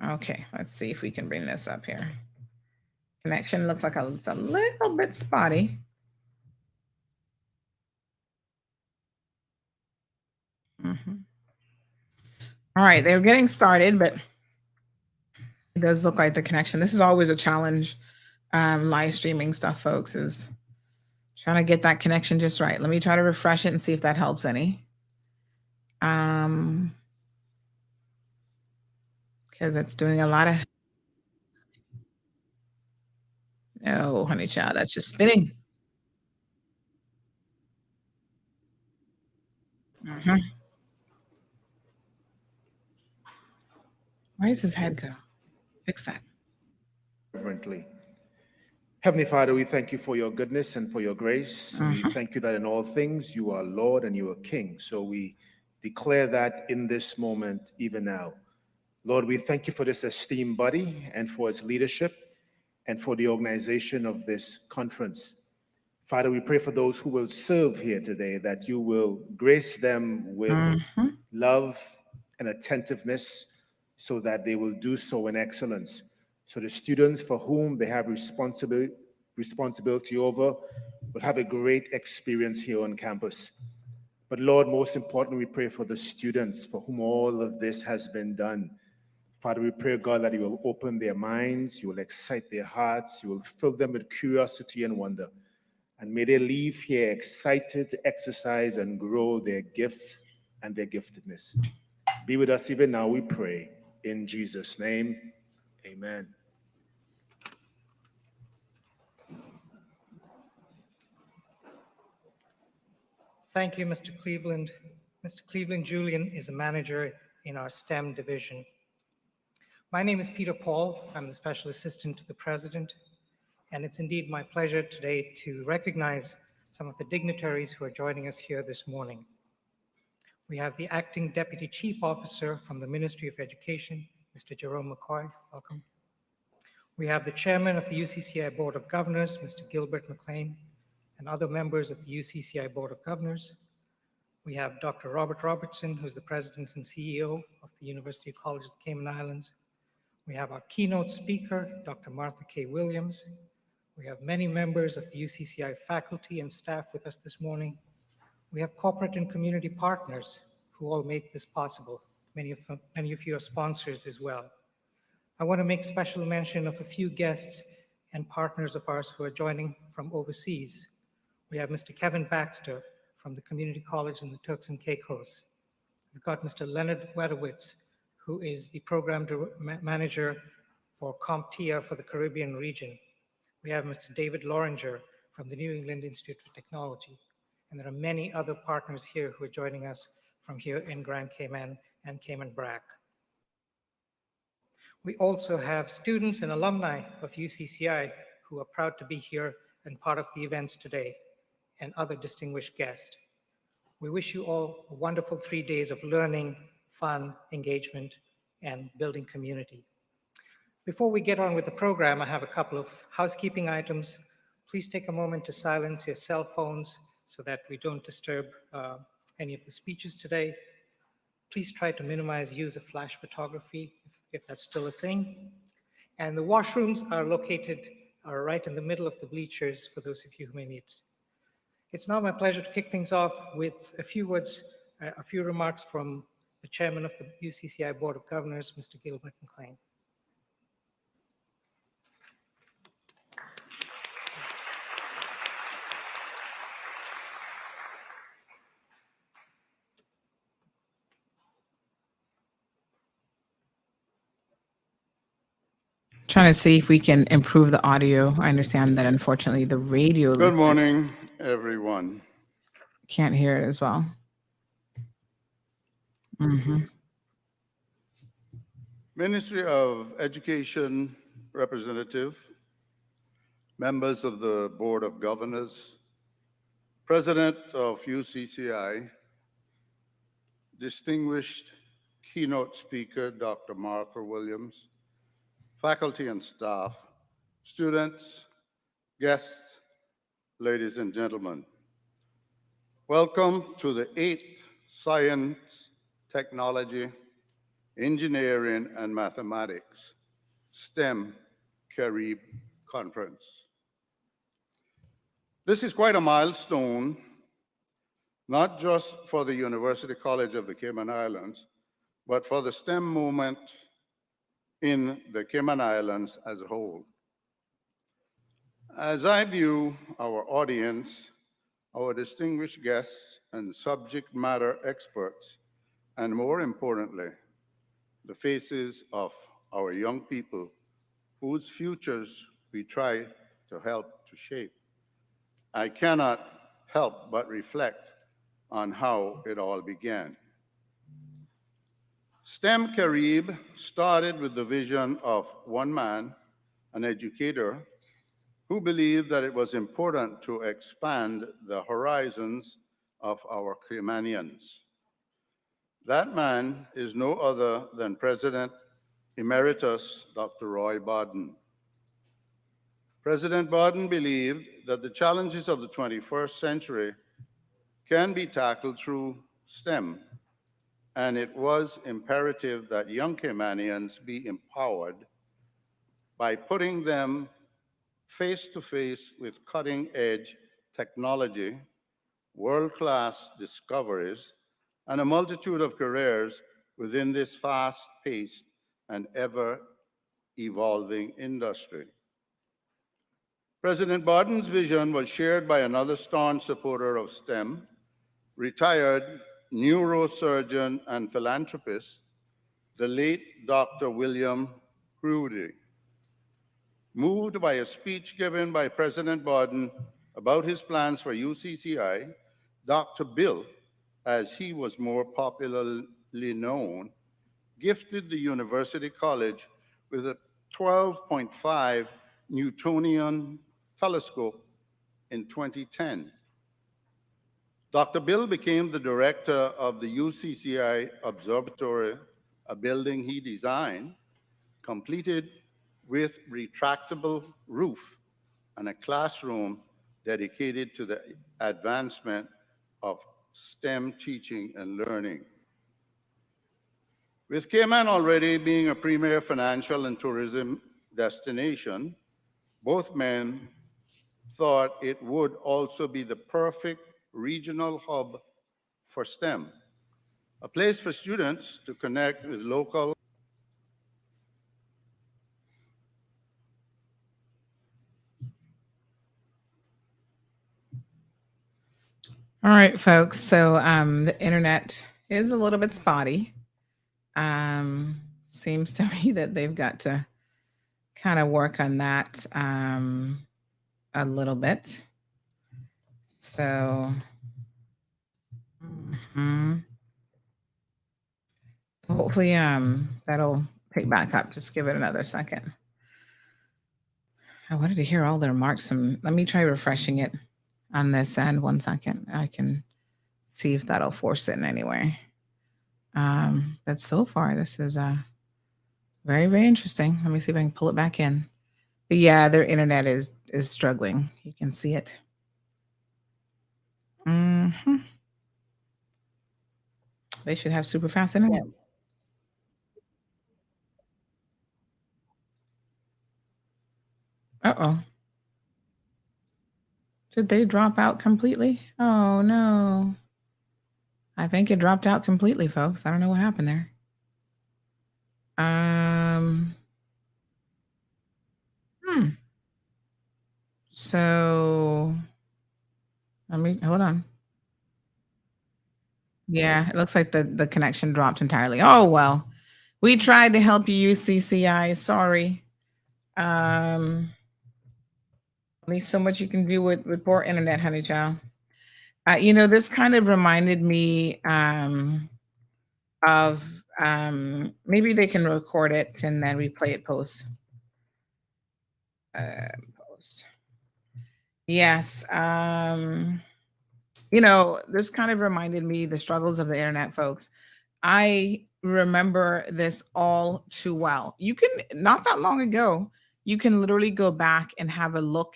Okay, let's see if we can bring this up here. Connection looks like it's a little bit spotty. All right, they're getting started, but it does look like the connection. This is always a challenge. Live streaming stuff, folks, is trying to get that connection just right. Let me try to refresh it and see if that helps any. Because it's doing a lot of. No, honey child, that's just spinning. Where does his head go? Fix that. Reverently. Heavenly Father, we thank you for your goodness and for your grace. We thank you that in all things you are Lord and you are King. So we declare that in this moment, even now. Lord, we thank you for this esteemed body and for its leadership and for the organization of this conference. Father, we pray for those who will serve here today, that you will grace them with love and attentiveness so that they will do so in excellence. So the students for whom they have responsibility over will have a great experience here on campus. But Lord, most importantly, we pray for the students for whom all of this has been done. Father, we pray, God, that you will open their minds, you will excite their hearts, you will fill them with curiosity and wonder. And may they leave here excited to exercise and grow their gifts and their giftedness. Be with us even now, we pray. In Jesus' name, amen. Thank you, Mr. Cleveland. Mr. Cleveland Julian is a manager in our STEM division. My name is Peter Paul. I'm the Special Assistant to the President, and it's indeed my pleasure today to recognize some of the dignitaries who are joining us here this morning. We have the Acting Deputy Chief Officer from the Ministry of Education, Mr. Jerome McCoy. Welcome. We have the Chairman of the UCCI Board of Governors, Mr. Gilbert McLean, and other members of the UCCI Board of Governors. We have Dr. Robert Robertson, who's the President and CEO of the University College of the Cayman Islands. We have our keynote speaker, Dr. Martha K. Williams. We have many members of the UCCI faculty and staff with us this morning. We have corporate and community partners who all make this possible. Many of you are sponsors as well. I want to make special mention of a few guests and partners of ours who are joining from overseas. We have Mr. Kevin Baxter from the Community College in the Turks and Caicos. We've got Mr. Leonard Wedowitz, who is the program manager for CompTIA for the Caribbean region. We have Mr. David Loringer from the New England Institute of Technology. And there are many other partners here who are joining us from here in Grand Cayman and Cayman Brac. We also have students and alumni of UCCI who are proud to be here and part of the events today, and other distinguished guests. We wish you all a wonderful 3 days of learning, fun, engagement, and building community. Before we get on with the program, I have a couple of housekeeping items. Please take a moment to silence your cell phones so that we don't disturb any of the speeches today. Please try to minimize use of flash photography if that's still a thing. And the washrooms are located right in the middle of the bleachers for those of you who may need. It's now my pleasure to kick things off with a few words a few remarks from the chairman of the UCCI Board of Governors, Mr. Gilbert McLean. Trying to see if we can improve the audio. I understand that unfortunately the radio Good morning, everyone. Can't hear it as well. Ministry of Education representative, members of the Board of Governors, President of UCCI, distinguished keynote speaker, Dr. Martha Williams, faculty and staff, students, guests, ladies and gentlemen. Welcome to the 8th Science, Technology, Engineering, and Mathematics STEM Carib Conference. This is quite a milestone, not just for the University College of the Cayman Islands, but for the STEM movement in the Cayman Islands as a whole. As I view our audience, our distinguished guests and subject matter experts, and more importantly, the faces of our young people whose futures we try to help to shape, I cannot help but reflect on how it all began. STEM Carib started with the vision of one man, an educator, who believed that it was important to expand the horizons of our Caymanians. That man is no other than President Emeritus Dr. Roy Barden. President Barden believed that the challenges of the 21st century can be tackled through STEM, and it was imperative that young Caymanians be empowered by putting them face-to-face with cutting-edge technology, world-class discoveries, and a multitude of careers within this fast-paced and ever-evolving industry. President Barden's vision was shared by another staunch supporter of STEM, retired neurosurgeon and philanthropist, the late Dr. William Prudy. Moved by a speech given by President Barden about his plans for UCCI, Dr. Bill, as he was more popularly known, gifted the University College with a 12.5 Newtonian telescope in 2010. Dr. Bill became the director of the UCCI Observatory, a building he designed, completed with retractable roof and a classroom dedicated to the advancement of STEM teaching and learning. With Cayman already being a premier financial and tourism destination, both men thought it would also be the perfect regional hub for STEM, a place for students to connect with local. All right, folks. So the internet is a little bit spotty. Seems to me that they've got to kind of work on that a little bit. So hopefully that'll pick back up. Just give it another second. I wanted to hear all the remarks. Let me try refreshing it on this end. 1 second. I can see if that'll force it in any way. But so far, this is very, very interesting. Let me see if I can pull it back in. But yeah, their internet is struggling. You can see it. They should have super fast internet. Uh-oh. Did they drop out completely? Oh, no. I think it dropped out completely, folks. I don't know what happened there. So let me hold on. Yeah, it looks like the connection dropped entirely. Oh well. We tried to help you, UCCI. Sorry. Only so much you can do with poor internet, honey child. This kind of reminded me of maybe they can record it and then we play it post. Post. Yes. This kind of reminded me the struggles of the internet, folks. I remember this all too well. You can, not that long ago, you can literally go back and have a look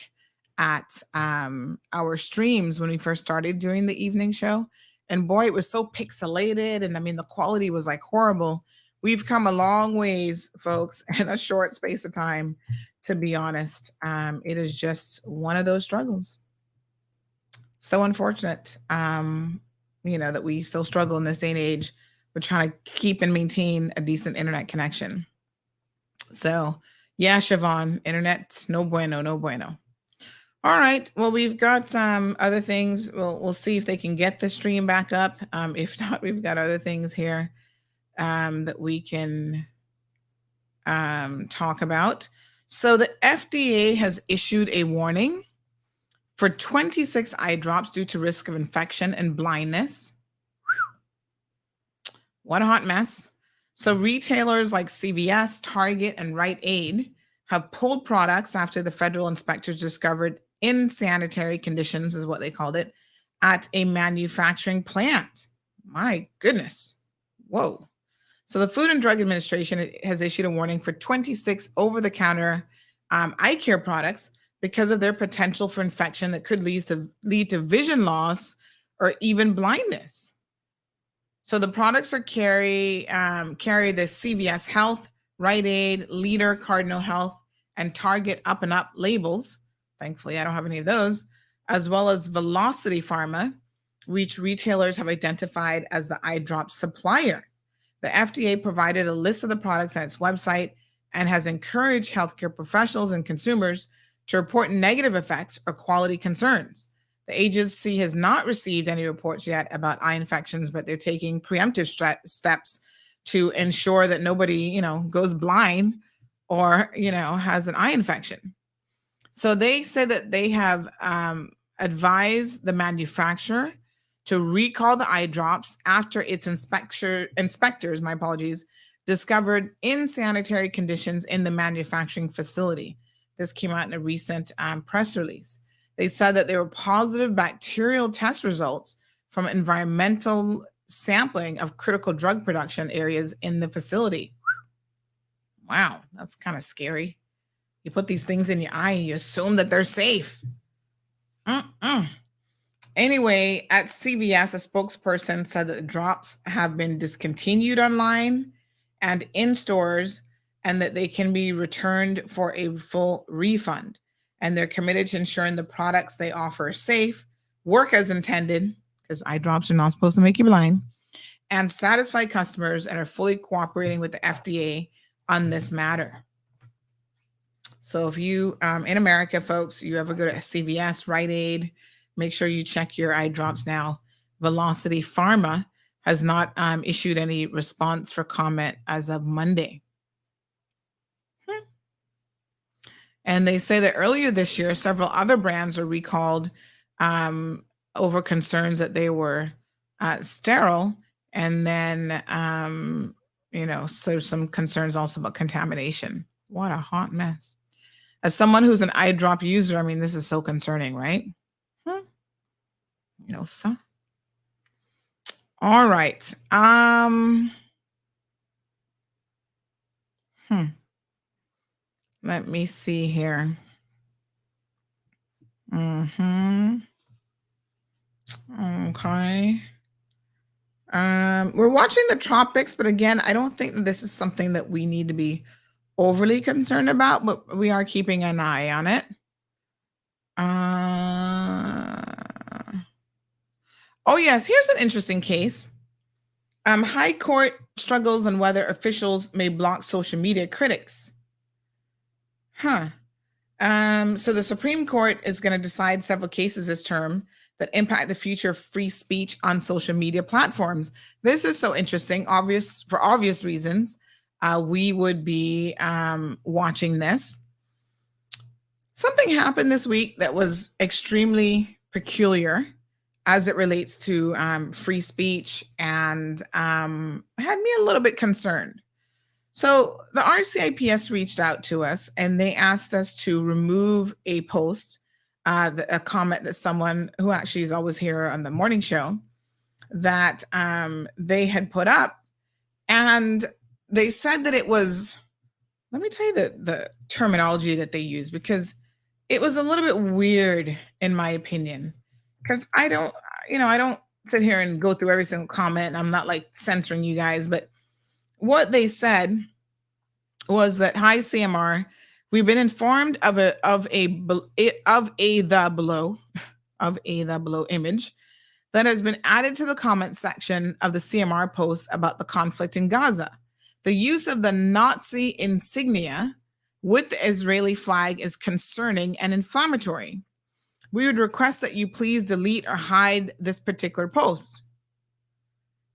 at our streams when we first started doing the evening show. And boy, it was so pixelated. And I mean, the quality was like horrible. We've come a long ways, folks, in a short space of time, to be honest. It is just one of those struggles. So unfortunate, that we still struggle in this day and age. We're trying to keep and maintain a decent internet connection. So, yeah, Siobhan, internet, no bueno, no bueno. All right. Well, we've got other things. We'll see if they can get the stream back up. If not, we've got other things here that we can talk about. So the FDA has issued a warning for 26 eye drops due to risk of infection and blindness. What a hot mess. So retailers like CVS, Target, and Rite Aid have pulled products after the federal inspectors discovered insanitary conditions, is what they called it, at a manufacturing plant. My goodness. Whoa. So the Food and Drug Administration has issued a warning for 26 over-the-counter eye care products because of their potential for infection that could lead to vision loss or even blindness. So the products carry the CVS Health, Rite Aid, Leader, Cardinal Health, and Target Up and Up labels. Thankfully, I don't have any of those, as well as Velocity Pharma, which retailers have identified as the eye drop supplier. The FDA provided a list of the products on its website and has encouraged healthcare professionals and consumers to report negative effects or quality concerns. The agency has not received any reports yet about eye infections, but they're taking preemptive steps to ensure that nobody, goes blind or, has an eye infection. So they said that they have advised the manufacturer to recall the eye drops after its inspectors, discovered insanitary conditions in the manufacturing facility. This came out in a recent press release. They said that there were positive bacterial test results from environmental sampling of critical drug production areas in the facility. Wow, that's kind of scary. You put these things in your eye and you assume that they're safe. Anyway, at CVS, a spokesperson said that the drops have been discontinued online and in stores and that they can be returned for a full refund. And they're committed to ensuring the products they offer are safe, work as intended, because eye drops are not supposed to make you blind, and satisfy customers and are fully cooperating with the FDA on this matter. So if you, in America, folks, you ever go to CVS, Rite Aid, make sure you check your eye drops now. Velocity Pharma has not issued any response for comment as of Monday. And they say that earlier this year, several other brands were recalled over concerns that they were sterile. And then, so there's some concerns also about contamination. What a hot mess. As someone who's an eye drop user, this is so concerning, right? No, sir. All right. Let me see here. Okay. We're watching the tropics, but again, I don't think that this is something that we need to be overly concerned about, but we are keeping an eye on it. Oh yes, here's an interesting case. High Court struggles on whether officials may block social media critics. So the Supreme Court is going to decide several cases this term that impact the future of free speech on social media platforms. This is so interesting, for obvious reasons. We would be watching this. Something happened this week that was extremely peculiar as it relates to free speech and had me a little bit concerned. So the RCIPS reached out to us and they asked us to remove a post, a comment that someone who actually is always here on the morning show that they had put up. And they said that it was, let me tell you the terminology that they used, because it was a little bit weird in my opinion. Because I don't sit here and go through every single comment. And I'm not like censoring you guys, but what they said was that, hi CMR, we've been informed of the below image that has been added to the comment section of the CMR post about the conflict in Gaza. The use of the Nazi insignia with the Israeli flag is concerning and inflammatory. We would request that you please delete or hide this particular post.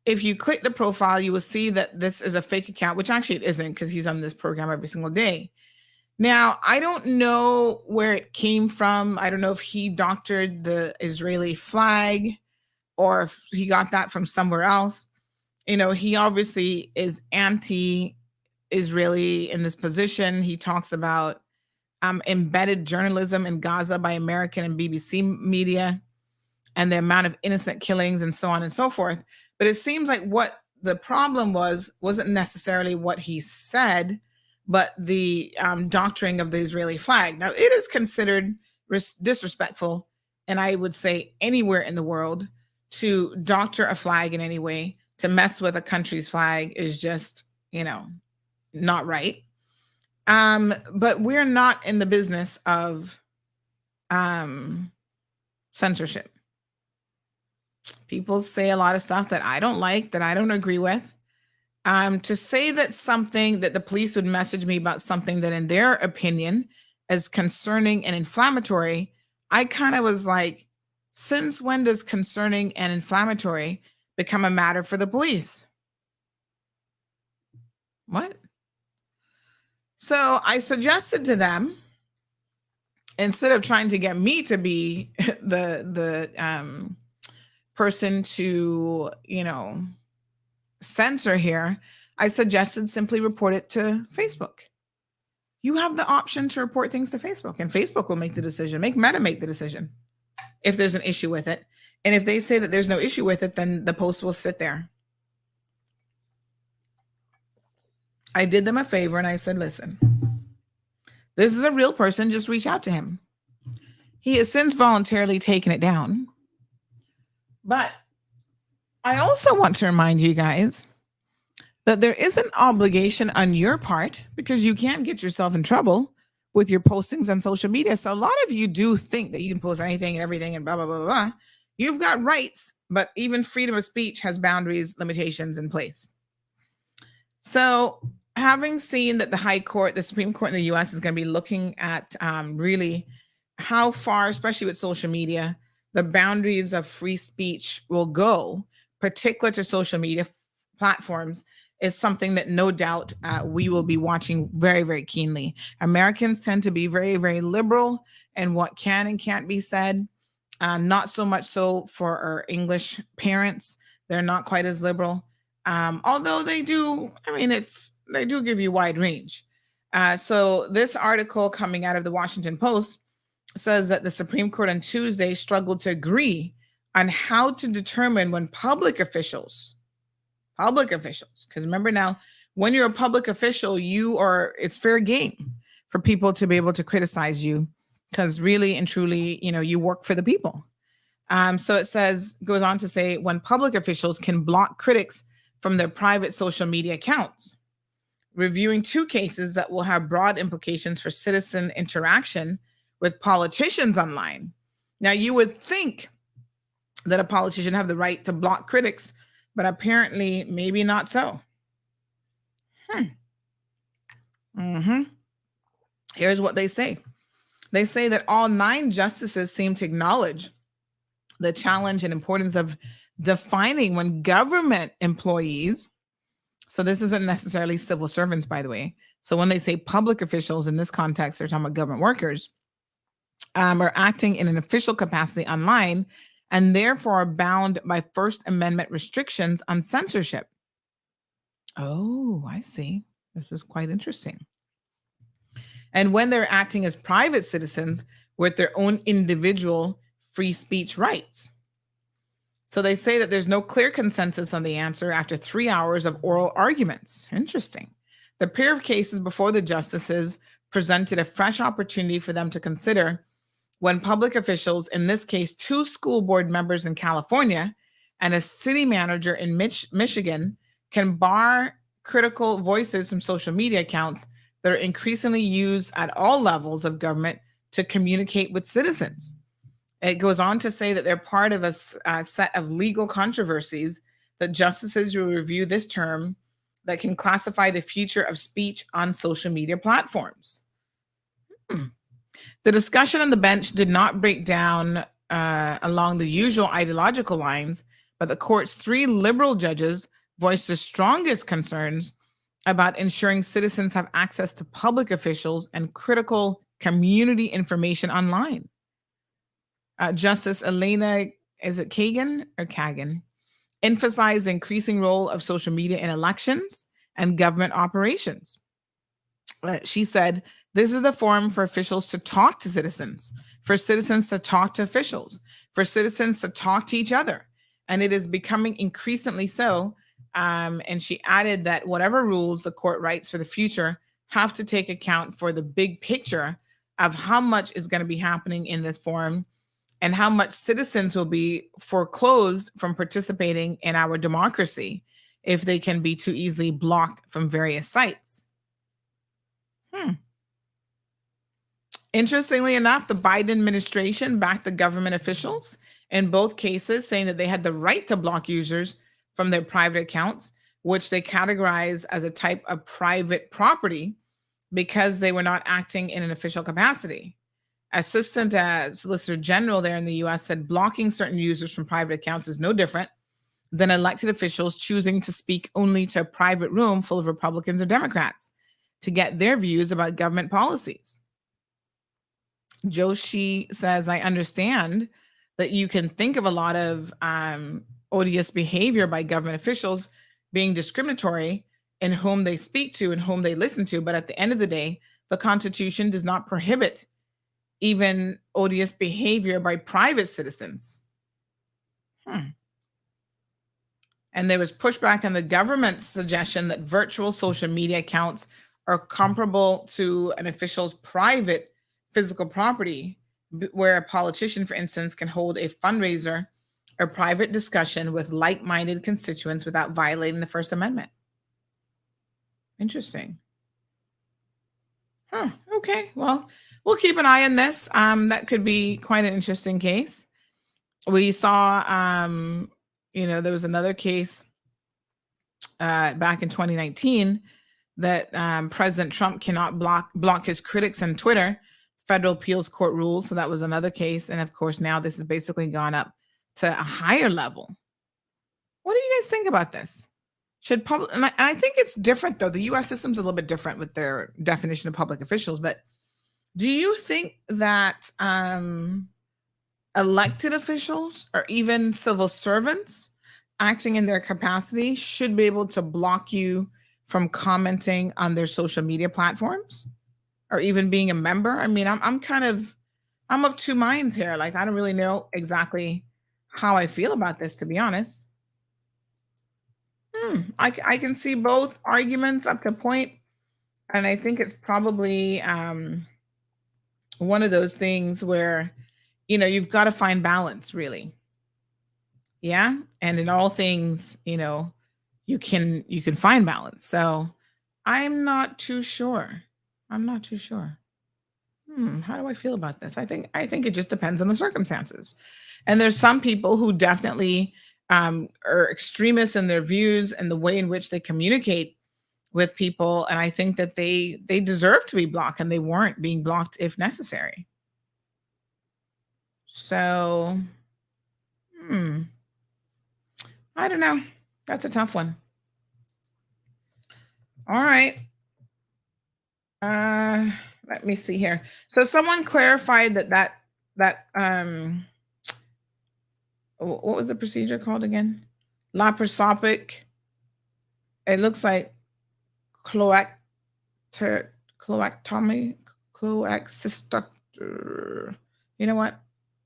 If you click the profile, you will see that this is a fake account, which actually it isn't because he's on this program every single day. Now, I don't know where it came from. I don't know if he doctored the Israeli flag or if he got that from somewhere else. He obviously is anti-Israeli in this position. He talks about embedded journalism in Gaza by American and BBC media and the amount of innocent killings and so on and so forth. But it seems like what the problem wasn't necessarily what he said, but the doctoring of the Israeli flag. Now, it is considered disrespectful, and I would say anywhere in the world, to doctor a flag in any way, to mess with a country's flag is just, not right. But we're not in the business of censorship. People say a lot of stuff that I don't like, that I don't agree with. To say that something that the police would message me about something that in their opinion is concerning and inflammatory, I kind of was like, since when does concerning and inflammatory become a matter for the police? What? So I suggested to them, instead of trying to get me to be the person to, censor here, I suggested simply report it to Facebook. You have the option to report things to Facebook, and Facebook will make the decision. Make Meta make the decision if there's an issue with it. And if they say that there's no issue with it, then the post will sit there. I did them a favor and I said, listen, this is a real person. Just reach out to him. He has since voluntarily taken it down. But I also want to remind you guys that there is an obligation on your part, because you can't get yourself in trouble with your postings on social media. So a lot of you do think that you can post anything and everything and blah, blah, blah, blah. You've got rights, but even freedom of speech has boundaries, limitations in place. So having seen that the Supreme Court in the US is going to be looking at really how far, especially with social media, the boundaries of free speech will go, particular to social media platforms, is something that no doubt we will be watching very, very keenly. Americans tend to be very, very liberal in what can and can't be said. Not so much so for our English parents. They're not quite as liberal. Although they do, they do give you wide range. So this article coming out of the Washington Post says that the Supreme Court on Tuesday struggled to agree on how to determine when public officials, because remember now, when you're a public official, it's fair game for people to be able to criticize you, because really and truly, you work for the people. So it goes on to say, when public officials can block critics from their private social media accounts, reviewing two cases that will have broad implications for citizen interaction with politicians online. Now, you would think that a politician have the right to block critics but apparently maybe not so. Here's what they say. They say that all 9 justices seem to acknowledge the challenge and importance of defining when government employees, so this isn't necessarily civil servants, by the way. So when they say public officials in this context, they're talking about government workers, are acting in an official capacity online and therefore are bound by First Amendment restrictions on censorship. Oh, I see. This is quite interesting. And when they're acting as private citizens with their own individual free speech rights. So they say that there's no clear consensus on the answer after 3 hours of oral arguments. Interesting. The pair of cases before the justices presented a fresh opportunity for them to consider when public officials, in this case, 2 school board members in California and a city manager in Michigan, can bar critical voices from social media accounts that are increasingly used at all levels of government to communicate with citizens. It goes on to say that they're part of a set of legal controversies that justices will review this term that can classify the future of speech on social media platforms. The discussion on the bench did not break down along the usual ideological lines, but the court's 3 liberal judges voiced the strongest concerns about ensuring citizens have access to public officials and critical community information online. Justice Elena, is it Kagan, emphasized the increasing role of social media in elections and government operations. She said, this is the forum for officials to talk to citizens, for citizens to talk to officials, for citizens to talk to each other. And it is becoming increasingly so. And she added that whatever rules the court writes for the future have to take account for the big picture of how much is going to be happening in this forum and how much citizens will be foreclosed from participating in our democracy if they can be too easily blocked from various sites. Interestingly enough, the Biden administration backed the government officials in both cases, saying that they had the right to block users from their private accounts, which they categorize as a type of private property because they were not acting in an official capacity. Assistant Solicitor General there in the US said blocking certain users from private accounts is no different than elected officials choosing to speak only to a private room full of Republicans or Democrats to get their views about government policies. Joshi says, I understand that you can think of a lot of odious behavior by government officials being discriminatory in whom they speak to and whom they listen to. But at the end of the day, the Constitution does not prohibit even odious behavior by private citizens. And there was pushback on the government's suggestion that virtual social media accounts are comparable to an official's private physical property, where a politician, for instance, can hold a fundraiser or private discussion with like-minded constituents without violating the First Amendment. Interesting. Okay, well, we'll keep an eye on this. That could be quite an interesting case. We saw, there was another case back in 2019 that President Trump cannot block his critics on Twitter. Federal appeals court rules. So that was another case. And of course, now this has basically gone up to a higher level. What do you guys think about this? Should public, and I think it's different though. The US system's a little bit different with their definition of public officials, but do you think that elected officials or even civil servants acting in their capacity should be able to block you from commenting on their social media platforms? Or even being a member? I mean, I'm of 2 minds here. Like, I don't really know exactly how I feel about this, to be honest. I can see both arguments up to a point, and I think it's probably one of those things where, you've got to find balance, really. Yeah, and in all things, you can find balance. So I'm not too sure. How do I feel about this? I think it just depends on the circumstances. And there's some people who definitely are extremists in their views and the way in which they communicate with people. And I think that they deserve to be blocked, and they weren't being blocked if necessary. So, I don't know. That's a tough one. All right. Let me see here. So someone clarified that what was the procedure called again? Laparoscopic. It looks like cloacectomy, cloaccystectomy. You know what?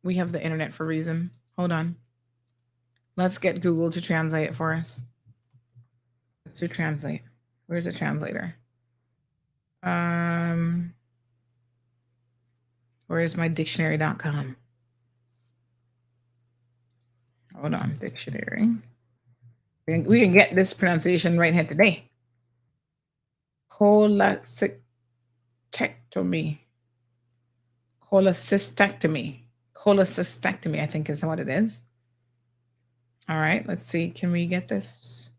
We have the internet for a reason. Hold on. Let's get Google to translate it for us. To translate. Where's the translator? Where's my dictionary.com? Hold on, dictionary. We can get this pronunciation right here today. Cholecystectomy. Cholecystectomy. Cholecystectomy, I think is what it is. All right, let's see. Can we get this?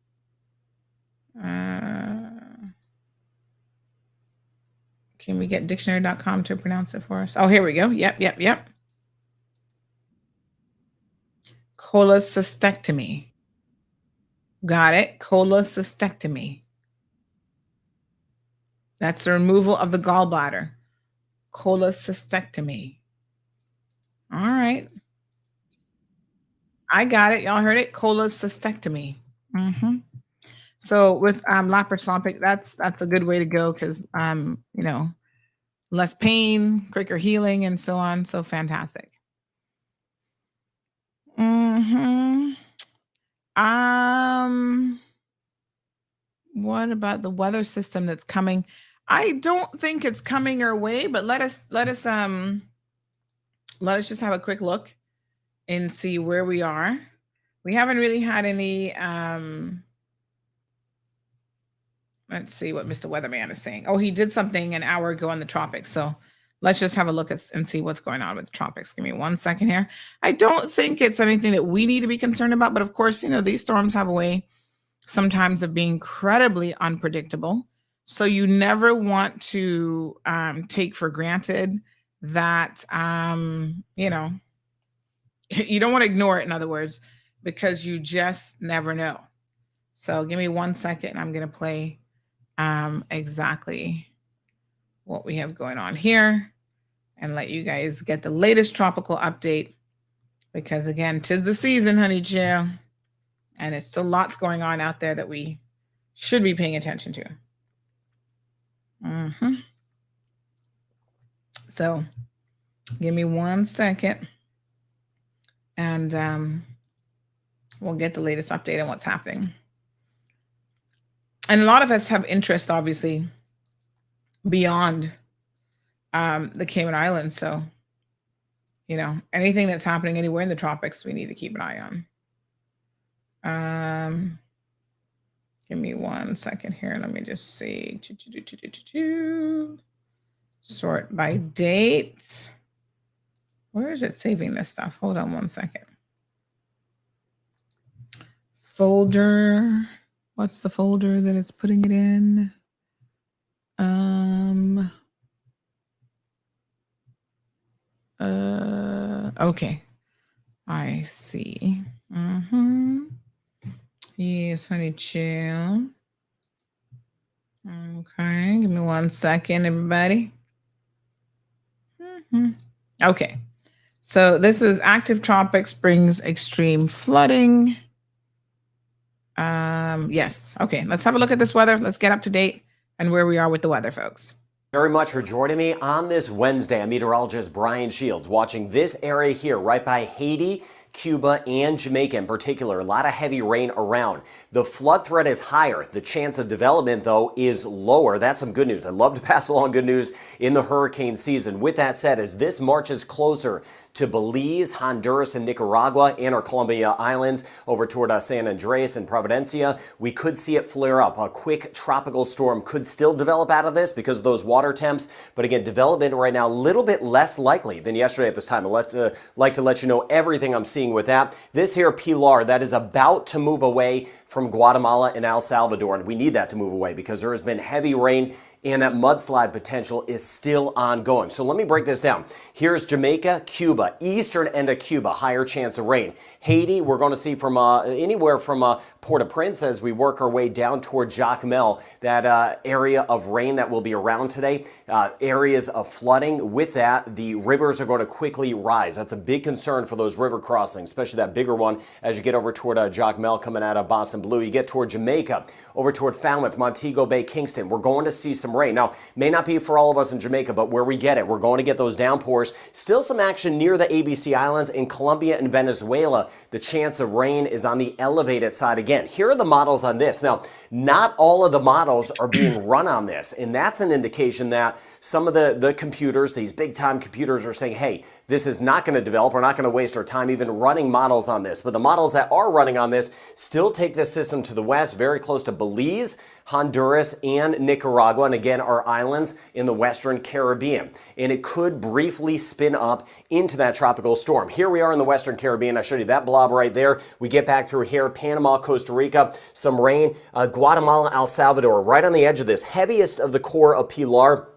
Can we get dictionary.com to pronounce it for us? Oh, here we go. Yep. Cholecystectomy. Got it. Cholecystectomy. That's the removal of the gallbladder. Cholecystectomy. All right. I got it. Y'all heard it. Cholecystectomy. So with laparoscopic, that's a good way to go because less pain, quicker healing, and so on. So fantastic. What about the weather system that's coming? I don't think it's coming our way, but let us just have a quick look and see where we are. We haven't really had any let's see what Mr. Weatherman is saying. Oh, he did something an hour ago on the tropics. So let's just have a look and see what's going on with the tropics. Give me 1 second here. I don't think it's anything that we need to be concerned about, but of course, these storms have a way sometimes of being incredibly unpredictable. So you never want to take for granted that, you don't want to ignore it, in other words, because you just never know. So give me 1 second. I'm going to play exactly what we have going on here and let you guys get the latest tropical update, because again, 'tis the season, honey chill, and it's still lots going on out there that we should be paying attention to. So give me 1 second and we'll get the latest update on what's happening. And a lot of us have interest, obviously, beyond the Cayman Islands. So, anything that's happening anywhere in the tropics, we need to keep an eye on. Give me 1 second here. Let me just see. Sort by date. Where is it saving this stuff? Hold on 1 second. Folder. What's the folder that it's putting it in? Okay. I see. Yes, honey chill. Okay, give me 1 second, everybody. Okay. So this is active tropics brings extreme flooding. Yes. Okay. Let's have a look at this weather. Let's get up to date and where we are with the weather, folks. Very much for joining me on this Wednesday. I'm meteorologist Brian Shields, watching this area here right by Haiti, Cuba, and Jamaica in particular. A lot of heavy rain around. The flood threat is higher. The chance of development, though, is lower. That's some good news. I love to pass along good news in the hurricane season. With that said, as this marches closer to Belize, Honduras, and Nicaragua, and our Columbia Islands over toward San Andreas and Providencia. We could see it flare up. A quick tropical storm could still develop out of this because of those water temps. But again, development right now a little bit less likely than yesterday at this time. I'd like to let you know everything I'm seeing with that. This here Pilar, that is about to move away from Guatemala and El Salvador, and we need that to move away because there has been heavy rain and that mudslide potential is still ongoing. So let me break this down. Here's Jamaica, Cuba, eastern end of Cuba, higher chance of rain. Haiti, we're going to see from anywhere from Port-au-Prince as we work our way down toward Jacmel, that area of rain that will be around today. Areas of flooding. With that, the rivers are going to quickly rise. That's a big concern for those river crossings, especially that bigger one as you get over toward Jacmel coming out of Boston Blue. You get toward Jamaica, over toward Falmouth, Montego Bay, Kingston. We're going to see some rain. Now, may not be for all of us in Jamaica, but where we get it, we're going to get those downpours. Still some action near the ABC Islands in Colombia and Venezuela. The chance of rain is on the elevated side again. Here are the models on this. Now, not all of the models are being run on this, and that's an indication that some of the computers, these big-time computers, are saying, hey, this is not going to develop. We're not going to waste our time even running models on this. But the models that are running on this still take this system to the west, very close to Belize, Honduras, and Nicaragua, and again, our islands in the Western Caribbean. And it could briefly spin up into that tropical storm. Here we are in the Western Caribbean. I showed you that blob right there. We get back through here, Panama, Costa Rica, some rain, Guatemala, El Salvador, right on the edge of this, heaviest of the core of Pilar.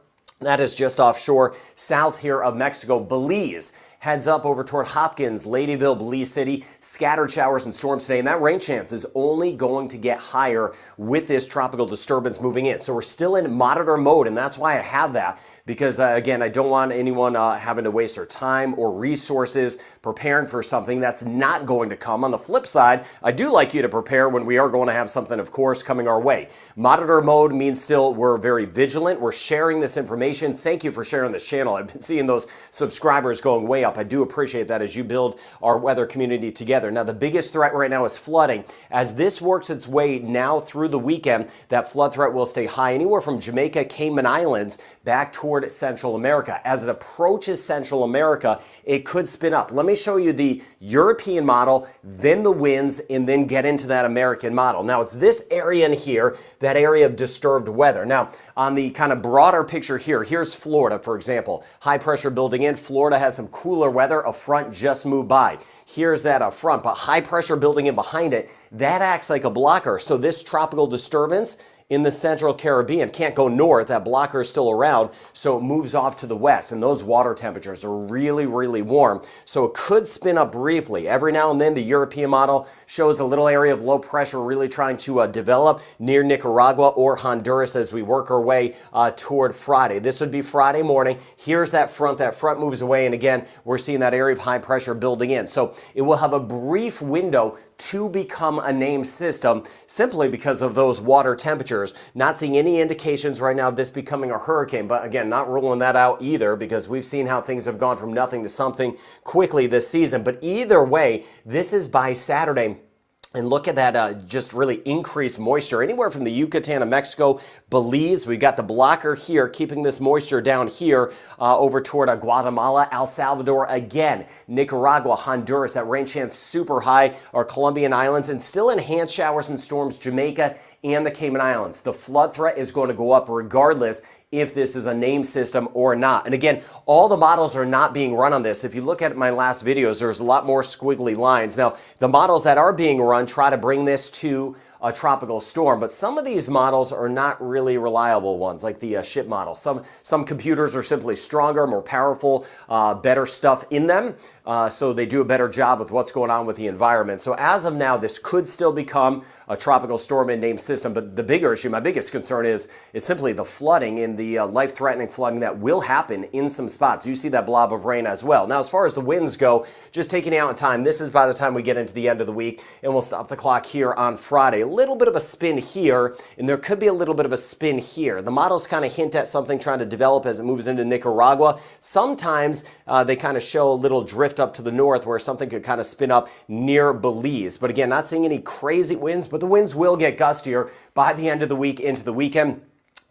That is just offshore, south here of Mexico. Belize heads up over toward Hopkins, Ladyville, Belize City, scattered showers and storms today, and that rain chance is only going to get higher with this tropical disturbance moving in. So we're still in monitor mode, and that's why I have that, because again, I don't want anyone having to waste their time or resources preparing for something that's not going to come. On the flip side, I do like you to prepare when we are going to have something, of course, coming our way. Monitor mode means still we're very vigilant. We're sharing this information. Thank you for sharing this channel. I've been seeing those subscribers going way up. I do appreciate that as you build our weather community together. Now, the biggest threat right now is flooding. As this works its way now through the weekend, that flood threat will stay high anywhere from Jamaica, Cayman Islands, back toward Central America. As it approaches Central America, it could spin up. Let me show you the European model, then the winds, and then get into that American model. Now, it's this area in here, that area of disturbed weather. Now, on the kind of broader picture here, here's Florida, for example. High pressure building in. Florida has some cooler weather. A front just moved by. Here's that front, but high pressure building in behind it. That acts like a blocker. So this tropical disturbance in the Central Caribbean can't go north. That blocker is still around, so it moves off to the west, and those water temperatures are really, really warm. So it could spin up briefly. Every now and then, the European model shows a little area of low pressure really trying to develop near Nicaragua or Honduras as we work our way toward Friday. This would be Friday morning. Here's that front. That front moves away, and again, we're seeing that area of high pressure building in. So it will have a brief window to become a named system simply because of those water temperatures. Not seeing any indications right now of this becoming a hurricane, but again, not ruling that out either because we've seen how things have gone from nothing to something quickly this season. But either way, this is by Saturday. And look at that just really increased moisture anywhere from the Yucatan of Mexico, Belize. We got the blocker here keeping this moisture down here over toward Guatemala, El Salvador again, Nicaragua, Honduras. That rain chance super high. Our Colombian islands and still enhanced showers and storms, Jamaica and the Cayman Islands. The flood threat is going to go up regardless if this is a name system or not. And again, all the models are not being run on this. If you look at my last videos, there's a lot more squiggly lines. Now, the models that are being run try to bring this to a tropical storm, but some of these models are not really reliable ones, like the ship model. Some computers are simply stronger, more powerful, better stuff in them, so they do a better job with what's going on with the environment. So as of now, this could still become a tropical storm and named system, but the bigger issue, my biggest concern is simply the flooding and the life-threatening flooding that will happen in some spots. You see that blob of rain as well. Now, as far as the winds go, just taking out in time, this is by the time we get into the end of the week, and we'll stop the clock here on Friday. A little bit of a spin here, and there could be a little bit of a spin here. The models kind of hint at something trying to develop as it moves into Nicaragua. Sometimes they kind of show a little drift up to the north where something could kind of spin up near Belize. But again, not seeing any crazy winds, but the winds will get gustier by the end of the week into the weekend.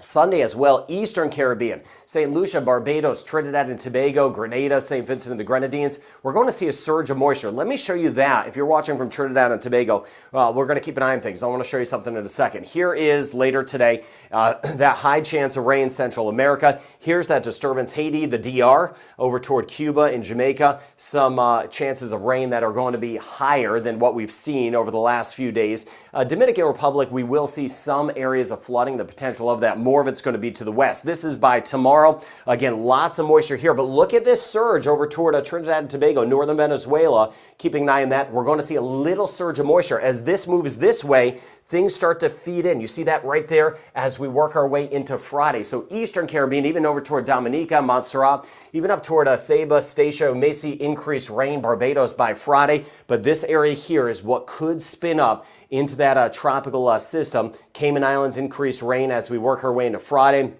Sunday as well, Eastern Caribbean, St. Lucia, Barbados, Trinidad and Tobago, Grenada, St. Vincent and the Grenadines. We're going to see a surge of moisture. Let me show you that. If you're watching from Trinidad and Tobago, we're going to keep an eye on things. I want to show you something in a second. Here is later today, that high chance of rain, Central America. Here's that disturbance, Haiti, the DR, over toward Cuba and Jamaica. Some chances of rain that are going to be higher than what we've seen over the last few days. Dominican Republic, we will see some areas of flooding, the potential of that. More of it's going to be to the west. This is by tomorrow. Again, lots of moisture here, but look at this surge over toward Trinidad and Tobago, northern Venezuela. Keeping an eye on that. We're going to see a little surge of moisture. As this moves this way, things start to feed in. You see that right there as we work our way into Friday. So Eastern Caribbean, even over toward Dominica, Montserrat, even up toward Saba, Statia, we may see increased rain, Barbados by Friday. But this area here is what could spin up into that tropical system. Cayman Islands, increased rain as we work our way into Friday.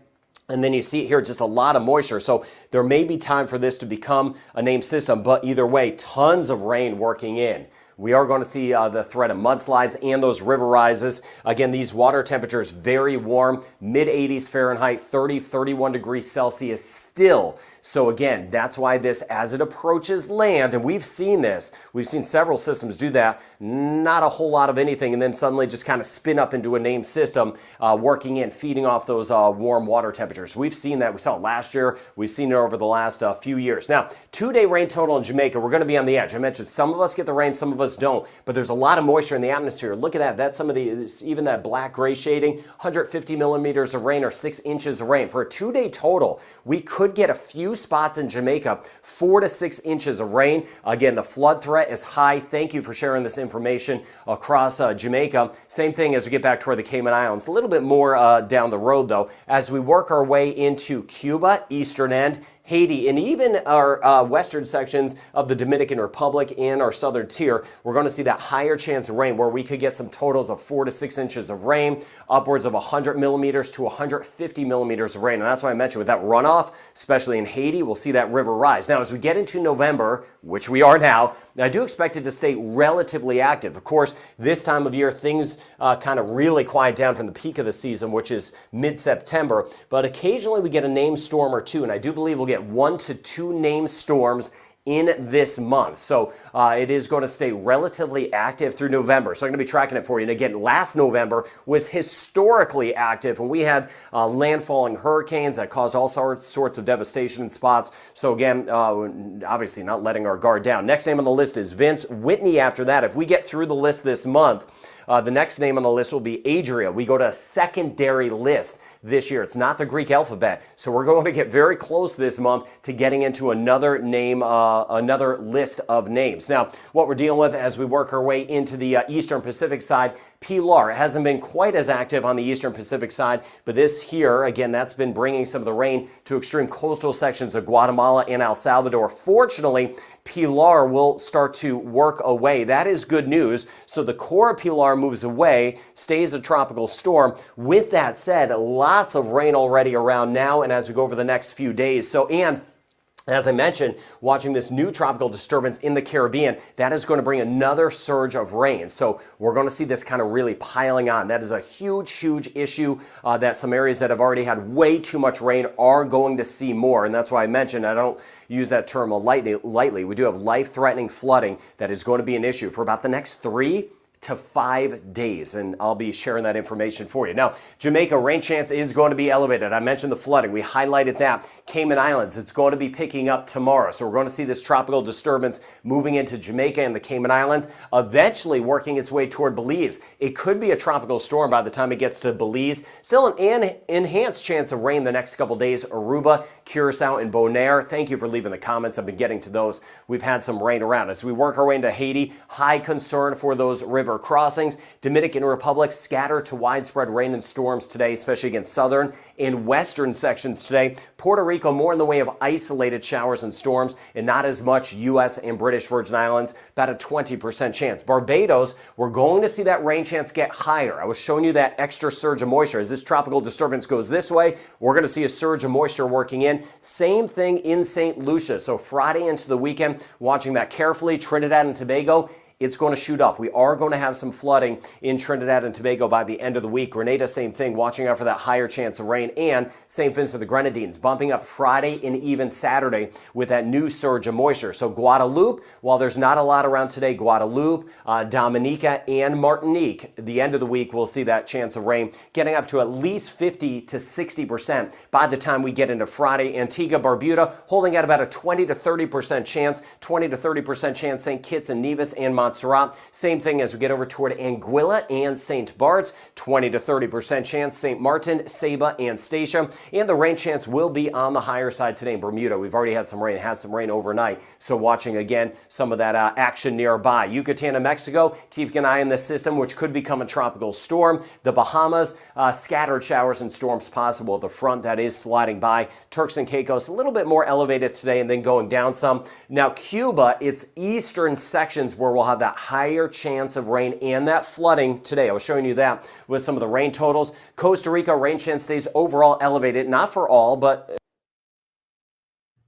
And then you see here just a lot of moisture. So there may be time for this to become a named system, but either way, tons of rain working in. We are going to see the threat of mudslides and those river rises. Again, these water temperatures very warm, mid-80s Fahrenheit, 30, 31 degrees Celsius still. So again, that's why this, as it approaches land, and we've seen this, we've seen several systems do that, not a whole lot of anything, and then suddenly just kind of spin up into a named system, working in, feeding off those warm water temperatures. We've seen that. We saw it last year. We've seen it over the last few years. Now, 2-day rain total in Jamaica. We're going to be on the edge. I mentioned some of us get the rain, some of us don't, but there's a lot of moisture in the atmosphere. Look at that. That's some of the, even that black gray shading, 150 millimeters of rain or 6 inches of rain. For a 2-day total, we could get a few spots in Jamaica, 4 to 6 inches of rain. Again, the flood threat is high. Thank you for sharing this information across Jamaica. Same thing as we get back toward the Cayman Islands. A little bit more down the road, though, as we work our way into Cuba, eastern end, Haiti, and even our western sections of the Dominican Republic and our southern tier, we're going to see that higher chance of rain where we could get some totals of 4 to 6 inches of rain, upwards of 100 millimeters to 150 millimeters of rain. And that's why I mentioned with that runoff, especially in Haiti, we'll see that river rise. Now, as we get into November, which we are now, I do expect it to stay relatively active. Of course, this time of year, things kind of really quiet down from the peak of the season, which is mid-September. But occasionally we get a named storm or two, and I do believe we'll get 1 to 2 named storms in this month. So it is going to stay relatively active through November. So I'm going to be tracking it for you. And again, last November was historically active, and we had landfalling hurricanes that caused all sorts of devastation in spots. So again, obviously not letting our guard down. Next name on the list is Vince. Whitney after that. If we get through the list this month, the next name on the list will be Adria. We go to a secondary list this year. It's not the Greek alphabet. So we're going to get very close this month to getting into another name, another list of names. Now, what we're dealing with as we work our way into the Eastern Pacific side, Pilar. It hasn't been quite as active on the Eastern Pacific side, but this here, again, that's been bringing some of the rain to extreme coastal sections of Guatemala and El Salvador. Fortunately, Pilar will start to work away. That is good news. So the core of Pilar moves away, stays a tropical storm. With that said, lots of rain already around now and as we go over the next few days. So, and as I mentioned, watching this new tropical disturbance in the Caribbean, that is going to bring another surge of rain. So we're going to see this kind of really piling on. That is a huge, huge issue that some areas that have already had way too much rain are going to see more. And that's why I mentioned, I don't use that term lightly. We do have life-threatening flooding that is going to be an issue for about the next 3 to 5 days, and I'll be sharing that information for you. Now, Jamaica, rain chance is going to be elevated. I mentioned the flooding. We highlighted that. Cayman Islands, it's going to be picking up tomorrow. So we're going to see this tropical disturbance moving into Jamaica and the Cayman Islands, eventually working its way toward Belize. It could be a tropical storm by the time it gets to Belize. Still an enhanced chance of rain the next couple days. Aruba, Curacao, and Bonaire. Thank you for leaving the comments. I've been getting to those. We've had some rain around. As we work our way into Haiti, high concern for those river crossings. Dominican Republic, scattered to widespread rain and storms today, especially against southern and western sections today. Puerto Rico, more in the way of isolated showers and storms, and not as much U.S. and British Virgin Islands, about a 20% chance. Barbados, we're going to see that rain chance get higher. I was showing you that extra surge of moisture. As this tropical disturbance goes this way, we're going to see a surge of moisture working in. Same thing in St. Lucia. So Friday into the weekend, watching that carefully. Trinidad and Tobago, it's going to shoot up. We are going to have some flooding in Trinidad and Tobago by the end of the week. Grenada, same thing, watching out for that higher chance of rain, and St. Vincent of the Grenadines bumping up Friday and even Saturday with that new surge of moisture. So Guadeloupe, while there's not a lot around today, Guadeloupe, Dominica, and Martinique, the end of the week, we'll see that chance of rain getting up to at least 50 to 60% by the time we get into Friday. Antigua, Barbuda holding at about a 20 to 30% chance, 20 to 30% chance St. Kitts and Nevis and Montserrat. Same thing as we get over toward Anguilla and St. Bart's, 20 to 30% chance St. Martin, Saba, and Statia. And the rain chance will be on the higher side today in Bermuda. We've already had some rain overnight. So watching again some of that action nearby. Yucatan and Mexico, keeping an eye on this system, which could become a tropical storm. The Bahamas, scattered showers and storms possible. The front that is sliding by. Turks and Caicos, a little bit more elevated today and then going down some. Now Cuba, it's eastern sections where we'll have that higher chance of rain and that flooding today. I was showing you that with some of the rain totals. Costa Rica, rain chance stays overall elevated, not for all, but...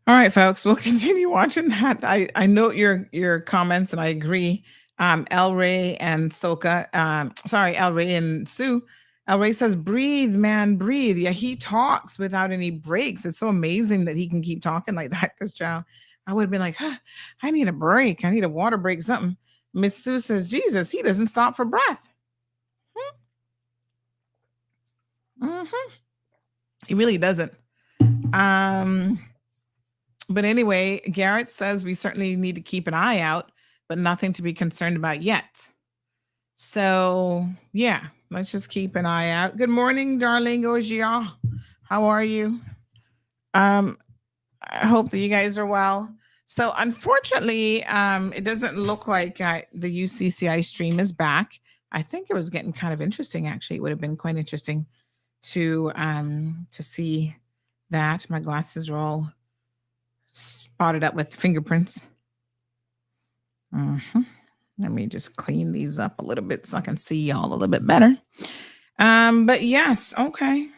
All right, folks, we'll continue watching that. I note your comments and I agree. El Rey and Soka, El Rey and Sue. El Rey says, breathe, man, breathe. Yeah, he talks without any breaks. It's so amazing that he can keep talking like that, because, child, I would have been like, I need a break. I need a water break, something. Miss Sue says, Jesus, he doesn't stop for breath. He really doesn't. But anyway, Garrett says we certainly need to keep an eye out, but nothing to be concerned about yet. So, yeah, let's just keep an eye out. Good morning, darling Ogia. How are you? I hope that you guys are well. So, unfortunately, it doesn't look like the UCCI stream is back. I think it was getting kind of interesting, actually. It would have been quite interesting to see that. My glasses are all spotted up with fingerprints. Let me just clean these up a little bit so I can see y'all a little bit better. But yes, okay.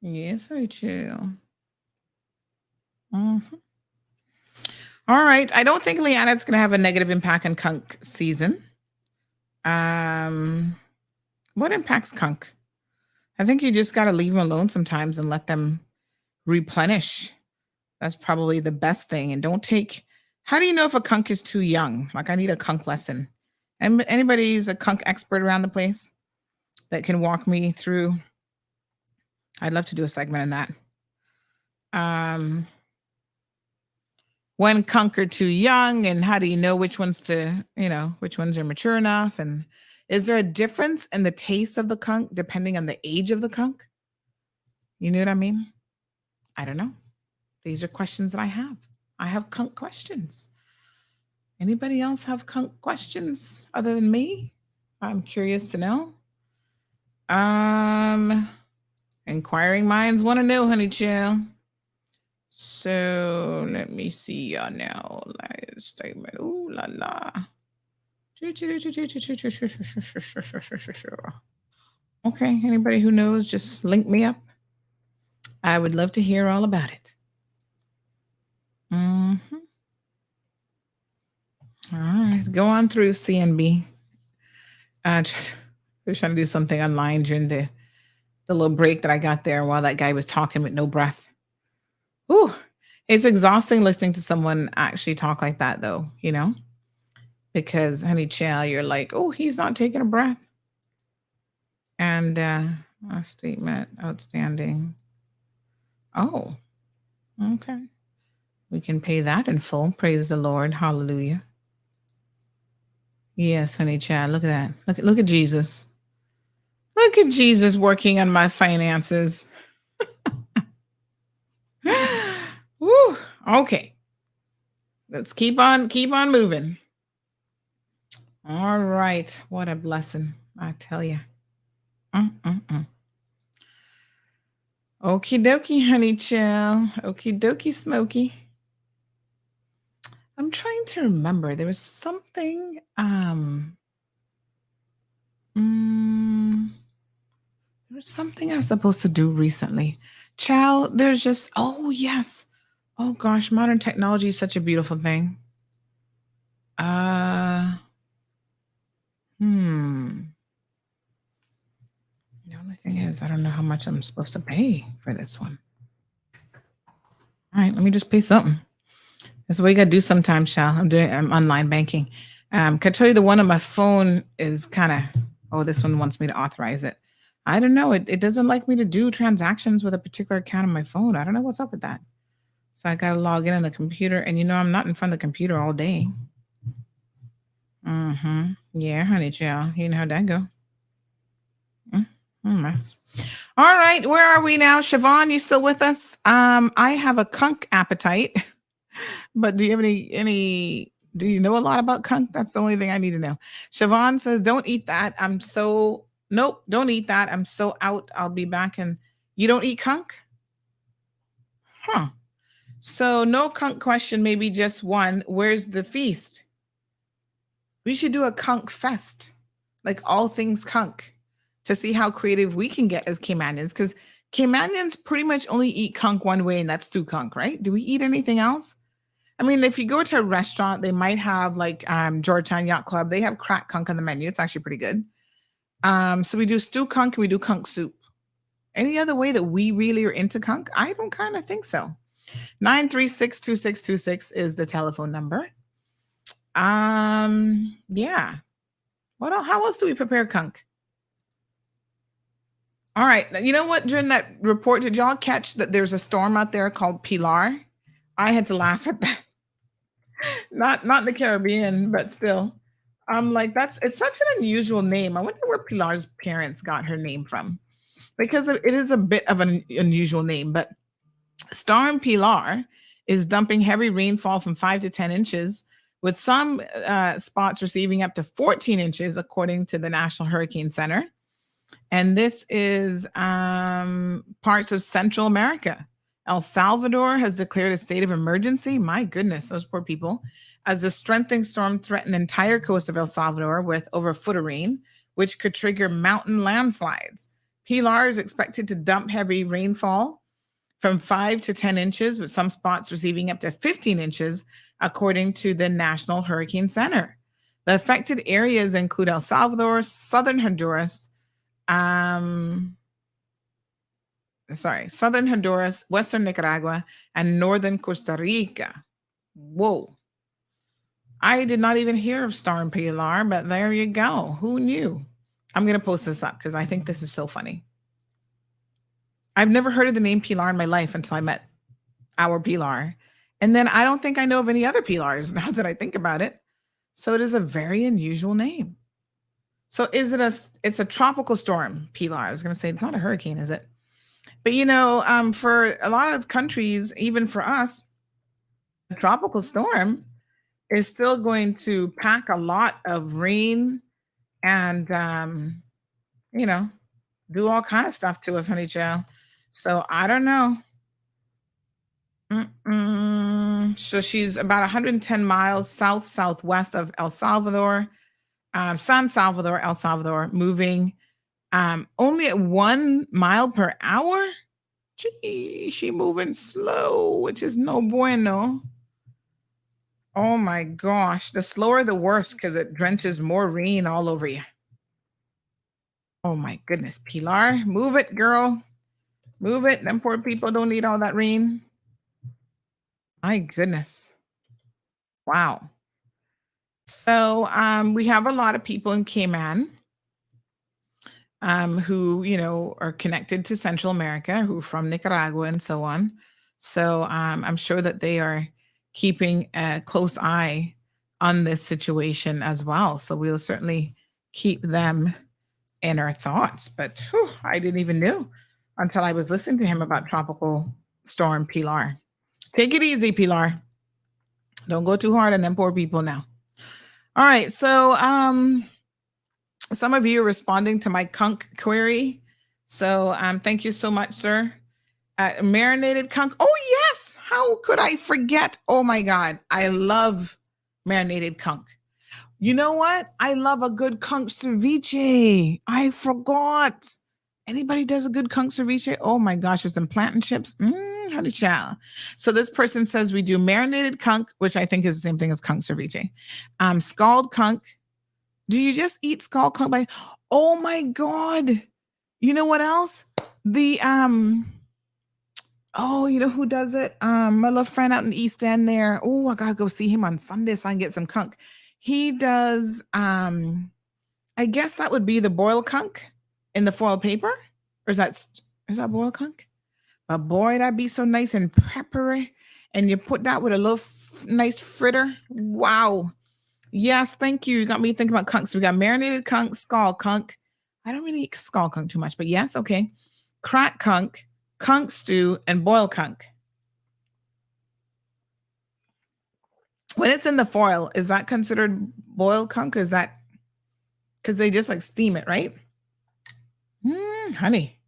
Yes, I do. All right. I don't think Leanna's going to have a negative impact on conch season. What impacts conch? I think you just got to leave them alone sometimes and let them replenish. That's probably the best thing. And don't take, how do you know if a conch is too young? Like, I need a conch lesson. And anybody who's a conch expert around the place that can walk me through, I'd love to do a segment on that. When conch are too young, and how do you know which ones to, which ones are mature enough? And is there a difference in the taste of the conch depending on the age of the conch? You know what I mean? I don't know. These are questions that I have. I have conch questions. Anybody else have conch questions other than me? I'm curious to know. Inquiring minds want to know, honey chill. So let me see y'all now. Last statement. Ooh la la. Okay, anybody who knows, just link me up. I would love to hear all about it. All right, go on through CNB. I was trying to do something online during the little break that I got there while that guy was talking with no breath. Ooh, it's exhausting listening to someone actually talk like that, though, because, honey child, you're like, oh, he's not taking a breath. And a statement outstanding. Oh, okay. We can pay that in full. Praise the Lord. Hallelujah. Yes, honey child. Look at that. Look at Jesus. Look at Jesus working on my finances. Woo. Okay. Let's keep on moving. All right. What a blessing, I tell you. Okie dokie, honey chill. Okie dokie, smoky. I'm trying to remember. There was something. There was something I was supposed to do recently. Child, there's just, oh yes. Oh gosh, modern technology is such a beautiful thing. Uh, hmm. The only thing is, I don't know how much I'm supposed to pay for this one. All right, let me just pay something. That's what you gotta do sometimes, Shal. I'm online banking. Can I tell you the one on my phone is kind of, oh, this one wants me to authorize it. I don't know. It doesn't like me to do transactions with a particular account on my phone. I don't know what's up with that. So I gotta log in on the computer, and I'm not in front of the computer all day. Mm-hmm. Yeah, honey child. You know how that go. Mess. All right, where are we now? Siobhan, you still with us? I have a kunk appetite, but do you have any do you know a lot about kunk? That's the only thing I need to know. Siobhan says, don't eat that. Nope, don't eat that. I'm so out. I'll be back. And you don't eat kunk? Huh. So no kunk question, maybe just one. Where's the feast? We should do a kunk fest, like all things kunk, to see how creative we can get as Caymanians, because Caymanians pretty much only eat kunk one way, and that's stew kunk, right? Do we eat anything else? I mean, if you go to a restaurant, they might have like Georgetown Yacht Club. They have crack kunk on the menu. It's actually pretty good. So we do stew kunk and we do kunk soup. Any other way that we really are into kunk? I don't kind of think so. 936-2626 is the telephone number. Yeah. How else do we prepare kunk? All right. You know what? During that report, did y'all catch that there's a storm out there called Pilar? I had to laugh at that. Not in the Caribbean, but still. I'm like, it's such an unusual name. I wonder where Pilar's parents got her name from, because it is a bit of an unusual name. But Storm Pilar is dumping heavy rainfall from 5 to 10 inches, with some spots receiving up to 14 inches, according to the National Hurricane Center. And this is parts of Central America. El Salvador has declared a state of emergency. My goodness, those poor people. As a strengthening storm threatened the entire coast of El Salvador with over a foot of rain, which could trigger mountain landslides. Pilar is expected to dump heavy rainfall from 5 to 10 inches, with some spots receiving up to 15 inches, according to the National Hurricane Center. The affected areas include El Salvador, southern Honduras, southern Honduras, western Nicaragua, and northern Costa Rica. Whoa. I did not even hear of Storm Pilar, but there you go. Who knew? I'm going to post this up because I think this is so funny. I've never heard of the name Pilar in my life until I met our Pilar. And then I don't think I know of any other Pilars now that I think about it. So it is a very unusual name. So it's a tropical storm, Pilar. I was going to say it's not a hurricane, is it? But for a lot of countries, even for us, a tropical storm is still going to pack a lot of rain and, do all kind of stuff to us, honey child. So I don't know. So she's about 110 miles southwest of El Salvador, San Salvador, El Salvador, moving only at 1 mile per hour. Gee, she moving slow, which is no bueno. Oh my gosh, the slower the worse, because it drenches more rain all over you. Oh my goodness, Pilar, move it, girl. Move it. Them poor people don't need all that rain. My goodness. Wow. So we have a lot of people in Cayman who, are connected to Central America, who are from Nicaragua and so on. So I'm sure that they are keeping a close eye on this situation as well. So we'll certainly keep them in our thoughts. But I didn't even know until I was listening to him about Tropical Storm Pilar. Take it easy, Pilar. Don't go too hard on them poor people now. All right. So some of you are responding to my kunk query. So thank you so much, sir. Marinated kunk. Oh, yes. How could I forget? Oh, my God. I love marinated kunk. You know what? I love a good kunk ceviche. I forgot. Anybody does a good kunk ceviche? Oh, my gosh. With some plantain chips. Honey child. So this person says we do marinated conch, which I think is the same thing as conch ceviche. Scald conch. Do you just eat scald conch? Oh my God. You know what else? The oh, you know who does it? My little friend out in East End there. Oh, I gotta go see him on Sunday so I can get some conch. He does I guess that would be the boiled conch in the foil paper. Or is that boiled conch? But boy, that'd be so nice and peppery. And you put that with a little nice fritter. Wow. Yes, thank you. You got me thinking about conch. So we got marinated conch, scald conch. I don't really eat scald conch too much, but yes, okay. Crack conch, conch stew, and boiled conch. When it's in the foil, is that considered boiled conch? Is that because they just like steam it, right? Honey.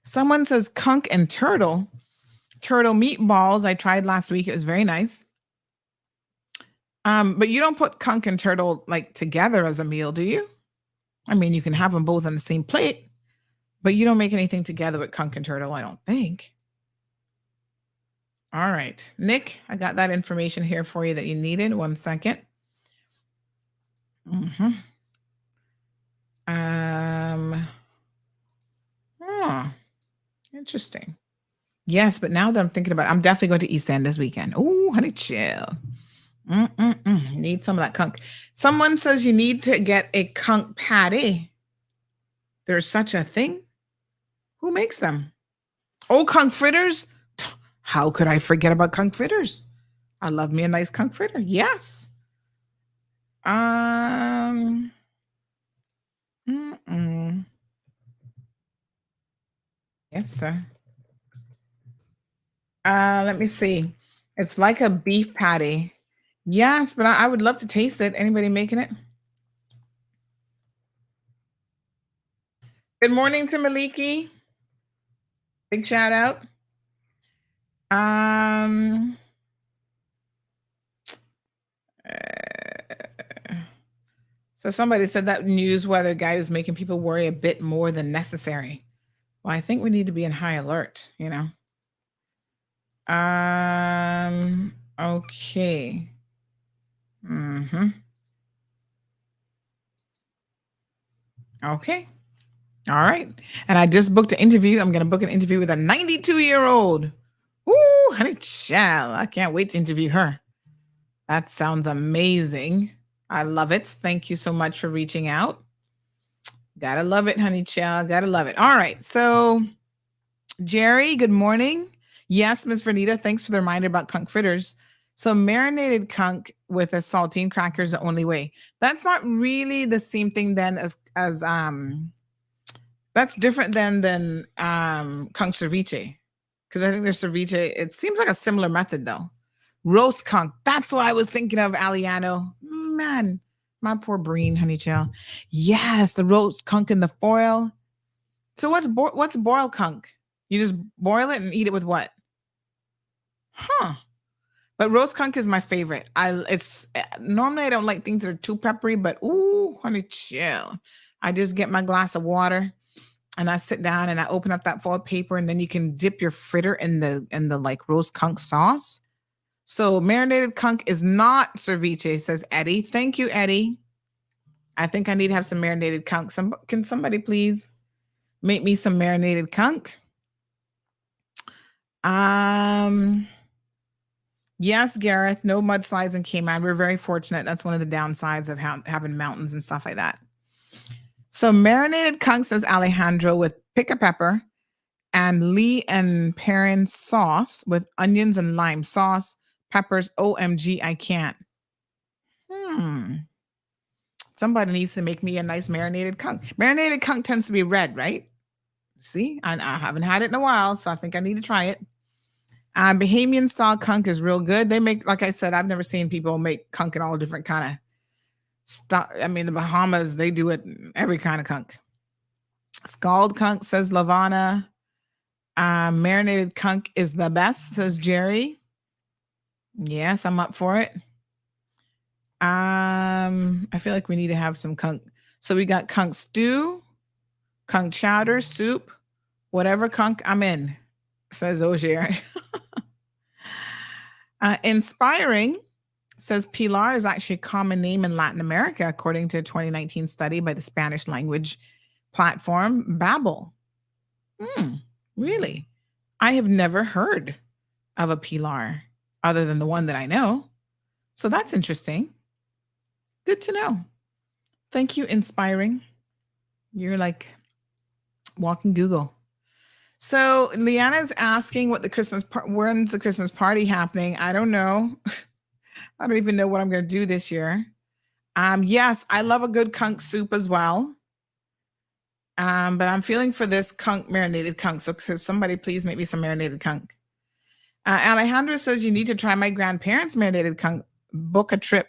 Someone says conch and turtle meatballs. I tried last week. It was very nice. But you don't put conch and turtle like together as a meal, do you? I mean, you can have them both on the same plate, but you don't make anything together with conch and turtle, I don't think. All right, Nick, I got that information here for you that you needed. 1 second. Oh, interesting. Yes, but now that I'm thinking about it, I'm definitely going to East End this weekend. Oh, honey, chill. Need some of that conch. Someone says you need to get a conch patty. There's such a thing. Who makes them? Oh, conch fritters. How could I forget about conch fritters? I love me a nice conch fritter. Yes. Yes, sir. Let me see. It's like a beef patty. Yes, but I would love to taste it. Anybody making it? Good morning to Maliki. Big shout out. So somebody said that news weather guy is making people worry a bit more than necessary. Well, I think we need to be in high alert, you know. Okay. Okay. All right. And I just booked an interview. I'm going to book an interview with a 92-year-old. Ooh, honey child. I can't wait to interview her. That sounds amazing. I love it. Thank you so much for reaching out. Gotta love it, honey child. Gotta love it. All right. So, Jerry, good morning. Yes, Miss Vernita, thanks for the reminder about conch fritters. So marinated conch with a saltine cracker is the only way. That's not really the same thing then as that's different than conch ceviche. Because I think there's ceviche. It seems like a similar method though. Roast conch. That's what I was thinking of, Aliano. Man, my poor brain, honey child. Yes, the roast conch in the foil. So what's boiled conch? You just boil it and eat it with what? Huh. But roast conch is my favorite. Normally I don't like things that are too peppery, but ooh, honey chill. I just get my glass of water and I sit down and I open up that foil paper and then you can dip your fritter in the like roast conch sauce. So marinated conch is not ceviche, says Eddie. Thank you, Eddie. I think I need to have some marinated conch. Can somebody please make me some marinated conch? Yes, Gareth, no mudslides in Cayman. We're very fortunate. That's one of the downsides of having mountains and stuff like that. So marinated conch, says Alejandro, with pica pepper and Lee and Perrin sauce with onions and lime sauce, peppers. OMG, I can't. Somebody needs to make me a nice marinated conch. Marinated conch tends to be red, right? See, I haven't had it in a while, so I think I need to try it. Bahamian style conch is real good. They make, like I said, I've never seen people make conch in all different kind of stuff. I mean, the Bahamas, they do it in every kind of conch. Scald conch, says Lavana. Marinated conch is the best, says Jerry. Yes, I'm up for it. I feel like we need to have some conch. So we got conch stew, Conch chowder, soup, whatever conch I'm in, says Ogier. Inspiring says Pilar is actually a common name in Latin America, according to a 2019 study by the Spanish language platform Babbel. Really? I have never heard of a Pilar other than the one that I know. So that's interesting. Good to know. Thank you, Inspiring. You're like walking Google. So Leanna's asking what the when's the Christmas party happening? I don't know. I don't even know what I'm going to do this year. Yes, I love a good conch soup as well. But I'm feeling for this marinated conch. So somebody please make me some marinated conch. Alejandro says you need to try my grandparents' marinated conch. Book a trip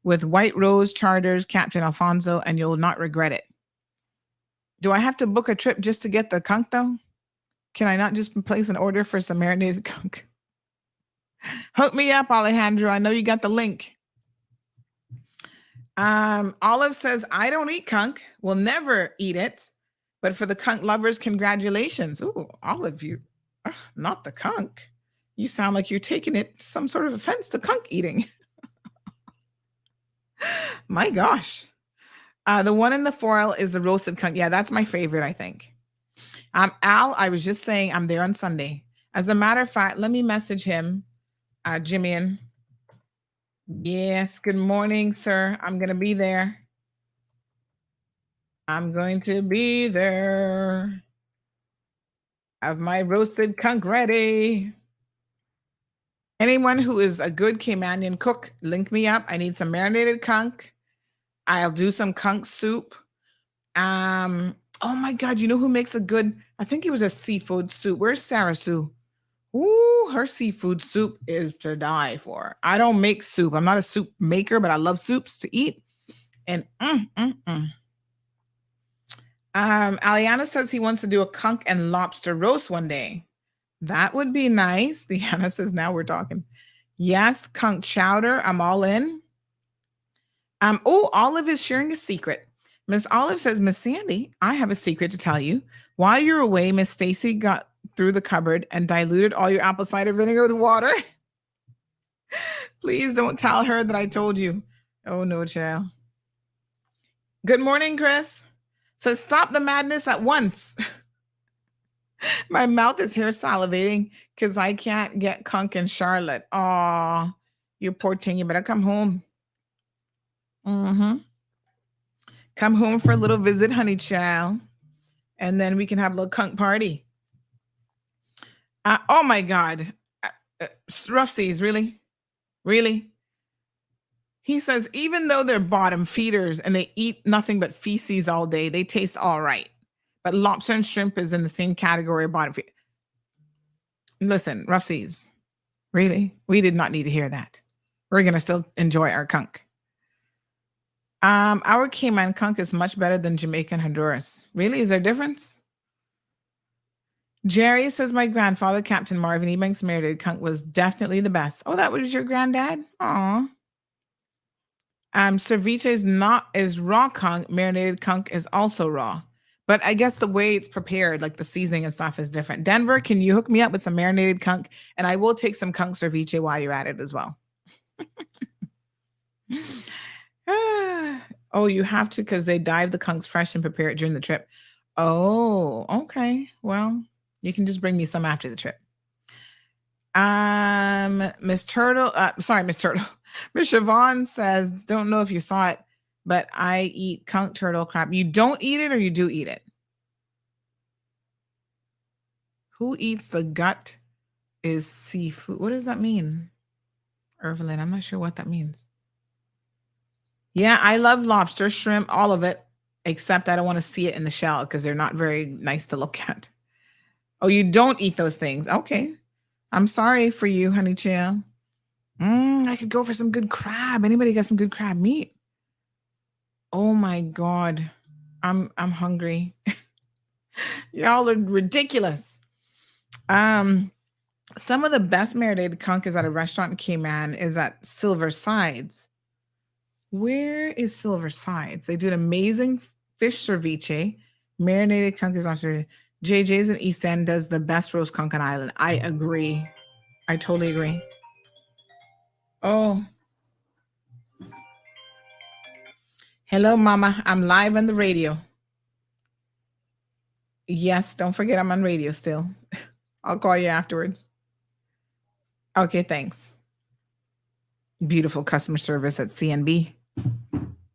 with White Rose Charters, Captain Alfonso, and you'll not regret it. Do I have to book a trip just to get the conch though? Can I not just place an order for some marinated conch? Hook me up, Alejandro. I know you got the link. Olive says, I don't eat conch. Will never eat it. But for the conch lovers, congratulations. Ooh, Olive, you, not the conch. You sound like you're taking it some sort of offense to conch eating. My gosh. The one in the foil is the roasted conch. Yeah, that's my favorite, I think. Al, I was just saying I'm there on Sunday. As a matter of fact, let me message him, Jimmy. Yes, good morning, sir. I'm going to be there. I'm going to be there. Have my roasted conch ready. Anyone who is a good Caymanian cook, link me up. I need some marinated conch. I'll do some conch soup. Oh my God, you know who makes a good, I think it was a seafood soup. Where's Sarah Sue? Ooh, her seafood soup is to die for. I don't make soup. I'm not a soup maker, but I love soups to eat. And Aliana says he wants to do a conch and lobster roast one day. That would be nice. Deanna says, now we're talking. Yes, conch chowder. I'm all in. Olive is sharing a secret. Miss Olive says, Miss Sandy, I have a secret to tell you. While you're away, Miss Stacy got through the cupboard and diluted all your apple cider vinegar with water. Please don't tell her that I told you. Oh, no, child. Good morning, Chris. So stop the madness at once. My mouth is here salivating because I can't get conch in Charlotte. Aw, you poor thing. You better come home. Come home for a little visit, honey child. And then we can have a little conch party. Oh my God. Rough Seas, really? Really? He says, even though they're bottom feeders and they eat nothing but feces all day, they taste all right. But lobster and shrimp is in the same category of bottom feed. Listen, Rough Seas, really? We did not need to hear that. We're going to still enjoy our conch. Our Cayman conch is much better than Jamaican Honduras. Really? Is there a difference? Jerry says, my grandfather, Captain Marvin Ebanks, marinated conch was definitely the best. Oh, that was your granddad? Aw. Ceviche is raw conch. Marinated conch is also raw. But I guess the way it's prepared, like the seasoning and stuff, is different. Denver, can you hook me up with some marinated conch? And I will take some conch ceviche while you're at it as well. Oh, you have to because they dive the conchs fresh and prepare it during the trip. Oh, okay. Well, you can just bring me some after the trip. Miss Turtle. Miss Turtle. Miss Siobhan says, don't know if you saw it, but I eat conch, turtle, crab. You don't eat it or you do eat it? Who eats the gut is seafood. What does that mean? Irvelin, I'm not sure what that means. Yeah, I love lobster, shrimp, all of it, except I don't want to see it in the shell because they're not very nice to look at. Oh, you don't eat those things. Okay. I'm sorry for you, honey chill. I could go for some good crab. Anybody got some good crab meat? Oh my God. I'm hungry. Y'all are ridiculous. Some of the best marinated conch is at a restaurant in Cayman is at Silver Sides. Where is Silver Sides? They do an amazing fish ceviche, Marinated conch is lobster. JJ's in East End does the best roast conch on island. I agree. I totally agree. Oh. Hello, Mama. I'm live on the radio. Yes, don't forget I'm on radio still. I'll call you afterwards. Okay, thanks. Beautiful customer service at CNB.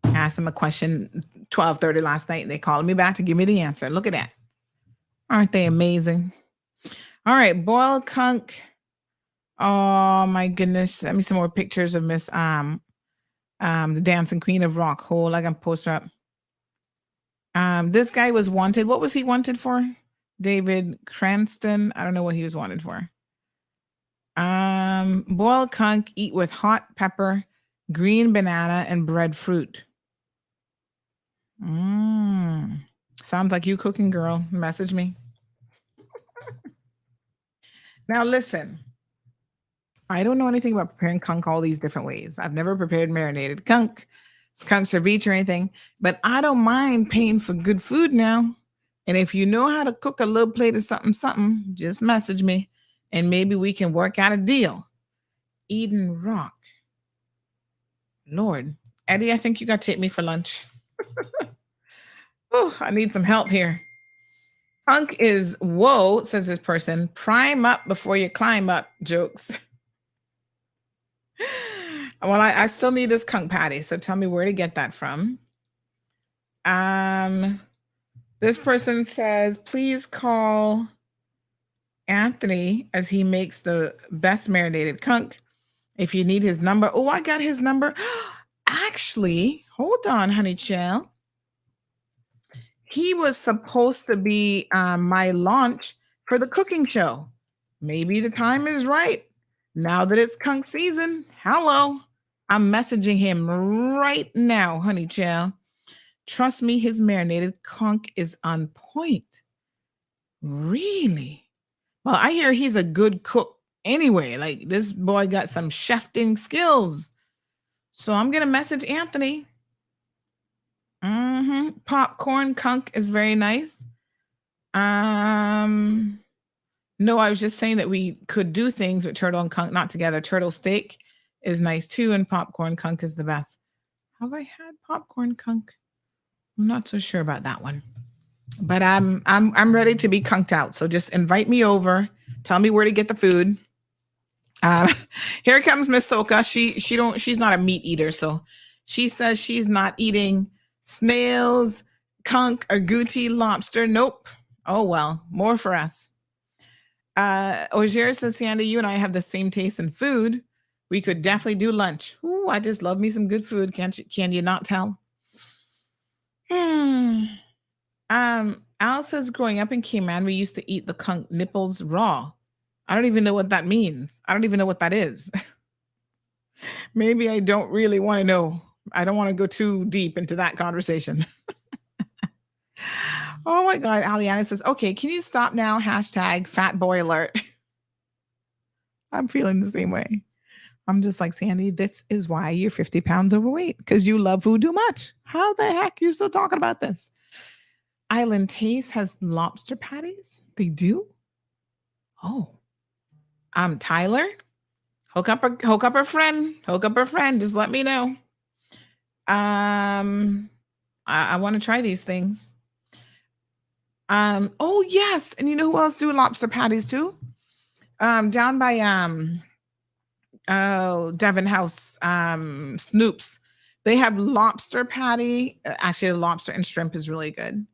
Asked them a question 12:30 last night. They called me back to give me the answer. Look at that. Aren't they amazing? All right, boiled conch. Oh my goodness. Send me some more pictures of Miss the dancing queen of rock. Hold, I can post her up. This guy was wanted. What was he wanted for? David Cranston. I don't know what he was wanted for. Boiled conch, eat with hot pepper, green banana, and breadfruit. Sounds like you cooking, girl. Message me. Now listen. I don't know anything about preparing conch all these different ways. I've never prepared marinated conch, conch ceviche or anything, but I don't mind paying for good food now. And if you know how to cook a little plate of something, just message me and maybe we can work out a deal. Eden Rock. Lord, Eddie, I think you got to take me for lunch. Oh, I need some help here. Conch is, whoa, says this person, prime up before you climb up. Jokes. Well, I still need this conch patty, so tell me where to get that from. This person says, please call Anthony as he makes the best marinated conch. If you need his number. Oh, I got his number. Actually, hold on, honey child. He was supposed to be my launch for the cooking show. Maybe the time is right. Now that it's conch season, hello. I'm messaging him right now, honey child. Trust me, his marinated conch is on point. Really? Well, I hear he's a good cook anyway. Like, this boy got some chefing skills. So I'm going to message Anthony. Popcorn conch is very nice. No, I was just saying that we could do things with turtle and conch, not together. Turtle steak is nice too, and popcorn conch is the best. Have I had popcorn conch? I'm not so sure about that one. But I'm ready to be conked out. So just invite me over. Tell me where to get the food. Here comes Miss Soka. She's not a meat eater, so she says she's not eating snails, conch, agouti, lobster. Nope. Oh well, more for us. Ogier says, Sandy, you and I have the same taste in food. We could definitely do lunch. Ooh, I just love me some good food. Can you not tell? Al says, growing up in Cayman, we used to eat the conch nipples raw. I don't even know what that means. I don't even know what that is. Maybe I don't really want to know. I don't want to go too deep into that conversation. Oh my God. Aliana says, okay, can you stop now? Hashtag fat boy alert. I'm feeling the same way. I'm just like, Sandy, this is why you're 50 pounds overweight, because you love food too much. How the heck are you still talking about this? Island Taste has lobster patties. They do? Oh. Tyler, hook up a friend. Hook up a friend. Just let me know. I want to try these things. Oh yes, and you know who else do lobster patties too? Down by Devon House, Snoop's. They have lobster patty. Actually, the lobster and shrimp is really good.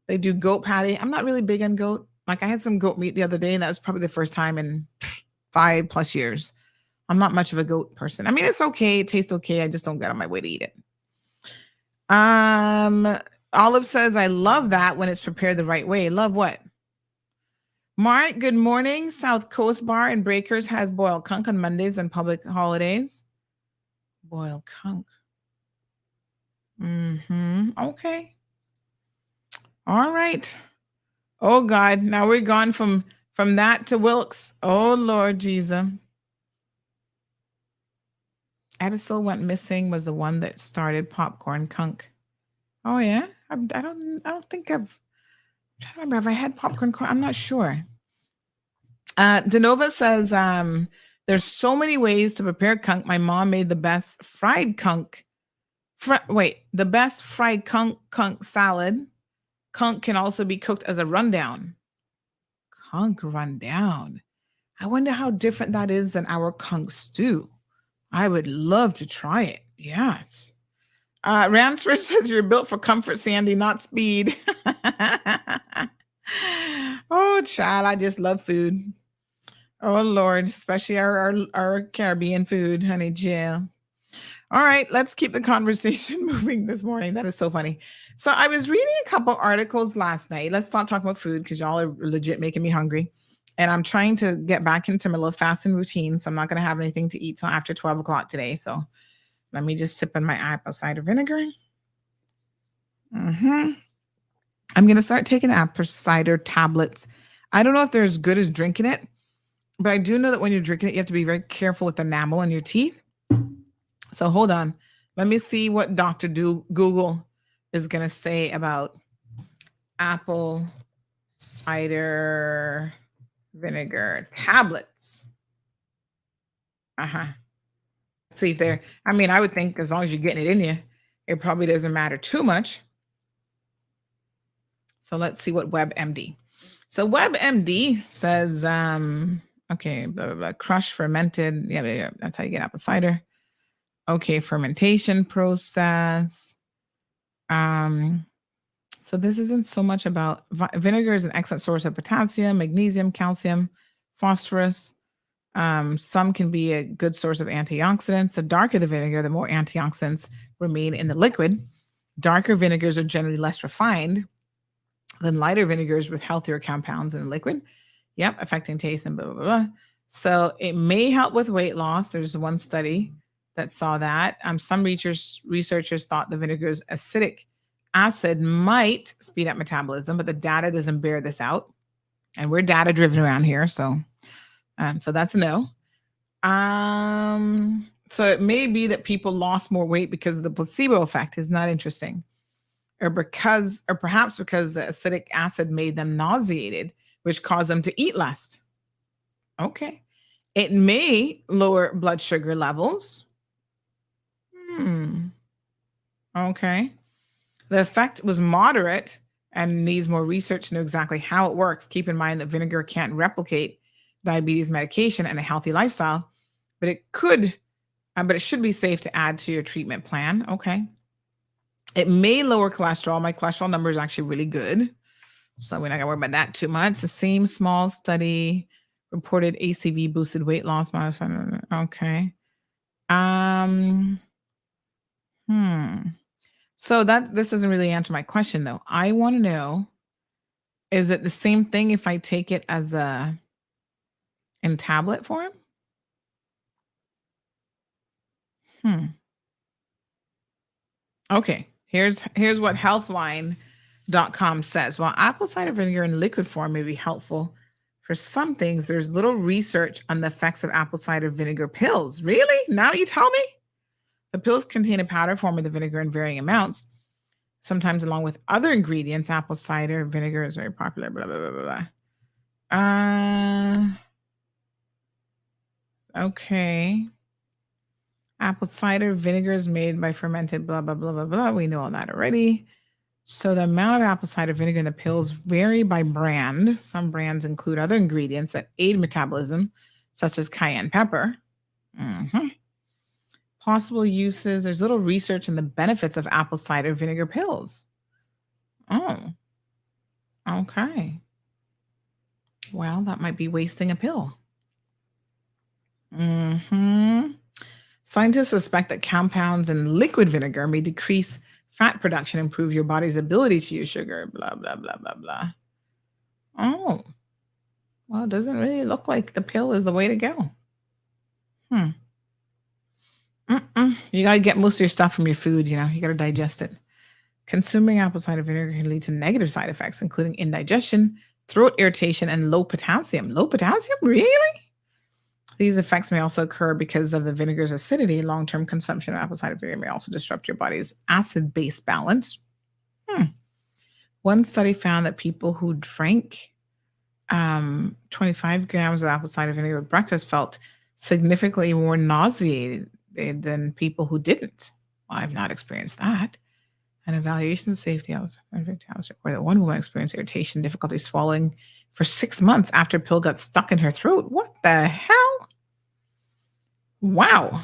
They do goat patty. I'm not really big on goat. Like, I had some goat meat the other day, and that was probably the first time in 5+ years. I'm not much of a goat person. I mean, it's okay. It tastes okay. I just don't get on my way to eat it. Olive says, I love that when it's prepared the right way. Love what? Mark, good morning. South Coast Bar in Breakers has boiled conch on Mondays and public holidays. Boiled conch. Okay. All right. Oh God. Now we're gone from that to Wilkes. Oh Lord Jesus. Edisol went missing was the one that started popcorn conch. Oh yeah. I don't think I've trying to remember if I had popcorn corn. I'm not sure. Denova says, there's so many ways to prepare conch. My mom made the best fried conch. The best fried conch salad. Conch can also be cooked as a rundown. Conch rundown. I wonder how different that is than our conch stew. I would love to try it. Yes. Ransford says you're built for comfort, Sandy, not speed. Oh, child, I just love food. Oh, Lord, especially our Caribbean food, honey, Jill. All right, let's keep the conversation moving this morning. That is so funny. So I was reading a couple articles last night. Let's stop talking about food because y'all are legit making me hungry. And I'm trying to get back into my little fasting routine. So I'm not going to have anything to eat till after 12 o'clock today. So let me just sip on my apple cider vinegar. I'm going to start taking apple cider tablets. I don't know if they're as good as drinking it, but I do know that when you're drinking it, you have to be very careful with the enamel in your teeth. So hold on. Let me see what Dr. Google is going to say about apple cider vinegar tablets. Let's see if they're, I would think as long as you're getting it in you, it probably doesn't matter too much. So let's see what WebMD. So WebMD says, okay, blah, blah, blah, crushed, fermented. Yeah, that's how you get apple cider. Okay, fermentation process. So this isn't so much about vinegar is an excellent source of potassium, magnesium, calcium, phosphorus. Some can be a good source of antioxidants. The darker the vinegar, the more antioxidants remain in the liquid. Darker vinegars are generally less refined than lighter vinegars with healthier compounds in the liquid. Yep, affecting taste and blah, blah, blah. So it may help with weight loss. There's one study that saw that. Some researchers thought the vinegar's acidic acid might speed up metabolism, but the data doesn't bear this out. And we're data driven around here. So that's a no. So it may be that people lost more weight because of the placebo effect. Is not interesting. Or perhaps because the acidic acid made them nauseated, which caused them to eat less. Okay. It may lower blood sugar levels. Okay. The effect was moderate and needs more research to know exactly how it works. Keep in mind that vinegar can't replicate diabetes medication and a healthy lifestyle, but it could, but it should be safe to add to your treatment plan. Okay. It may lower cholesterol. My cholesterol number is actually really good, so we're not gonna worry about that too much. The same small study reported ACV boosted weight loss. Okay. So this doesn't really answer my question though. I want to know, is it the same thing if I take it as in tablet form? Okay. Here's what healthline.com says. While apple cider vinegar in liquid form may be helpful for some things, there's little research on the effects of apple cider vinegar pills. Really? Now you tell me? The pills contain a powder form of the vinegar in varying amounts, sometimes along with other ingredients. Apple cider vinegar is very popular, blah, blah, blah, blah, blah. Okay. Apple cider vinegar is made by fermented blah, blah, blah, blah, blah. We know all that already. So the amount of apple cider vinegar in the pills vary by brand. Some brands include other ingredients that aid metabolism, such as cayenne pepper. Possible uses. There's little research on the benefits of apple cider vinegar pills. Oh, okay. Well, that might be wasting a pill. Scientists suspect that compounds in liquid vinegar may decrease fat production, improve your body's ability to use sugar, blah, blah, blah, blah, blah. Oh, well, it doesn't really look like the pill is the way to go. You got to get most of your stuff from your food, you got to digest it. Consuming apple cider vinegar can lead to negative side effects, including indigestion, throat irritation, and low potassium. Low potassium? Really? These effects may also occur because of the vinegar's acidity. Long-term consumption of apple cider vinegar may also disrupt your body's acid-base balance. One study found that people who drank 25 grams of apple cider vinegar with breakfast felt significantly more nauseated than people who didn't. Well, I've not experienced that. An evaluation of safety, I was reported that one woman experienced irritation, difficulty swallowing for 6 months after a pill got stuck in her throat. What the hell? Wow.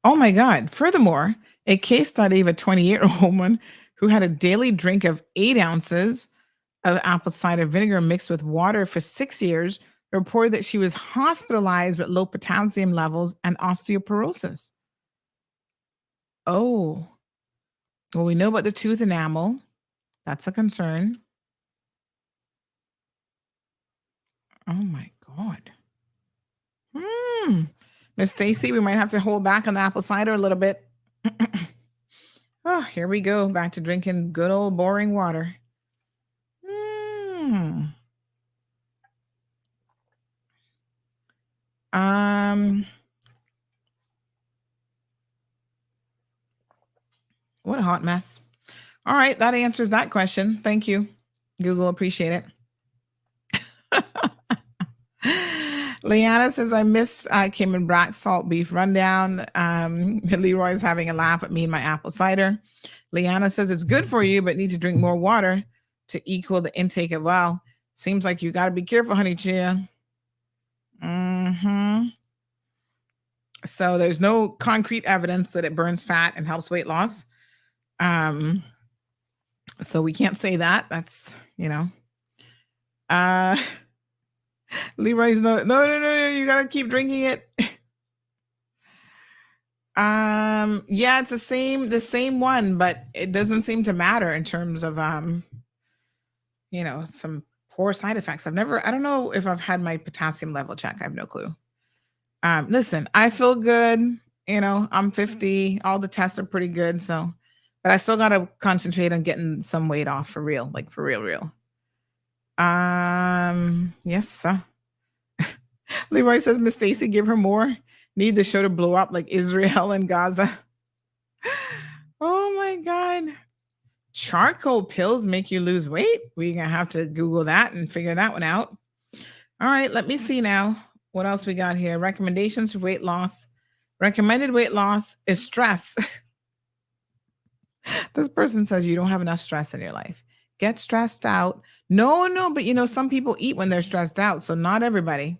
Oh my God. Furthermore, a case study of a 28-year-old woman who had a daily drink of 8 ounces of apple cider vinegar mixed with water for 6 years reported that she was hospitalized with low potassium levels and osteoporosis. Oh, well, we know about the tooth enamel. That's a concern. Oh my God. Miss Stacy, we might have to hold back on the apple cider a little bit. Oh, here we go. Back to drinking good old boring water. What a hot mess. All right, that answers that question. Thank you, Google. Appreciate it. Leanna says, I miss Cayman Black Salt Beef Rundown. Leroy's having a laugh at me and my apple cider. Leanna says, it's good for you, but need to drink more water to equal the intake of well. Seems like you got to be careful, honey chia. So there's no concrete evidence that it burns fat and helps weight loss. So we can't say that. That's, Leroy's no, you gotta keep drinking it. Yeah, it's the same one, but it doesn't seem to matter in terms of some poor side effects. I don't know if I've had my potassium level check. I have no clue. Listen, I feel good. I'm 50. All the tests are pretty good. So, but I still gotta concentrate on getting some weight off for real, like for real. Yes, sir. Leroy says, Miss Stacy, give her more. Need the show to blow up like Israel and Gaza. Oh my God. Charcoal pills make you lose weight? We're going to have to Google that and figure that one out. All right, let me see now. What else we got here? Recommendations for weight loss. Recommended weight loss is stress. This person says you don't have enough stress in your life. Get stressed out. No, but some people eat when they're stressed out. So not everybody.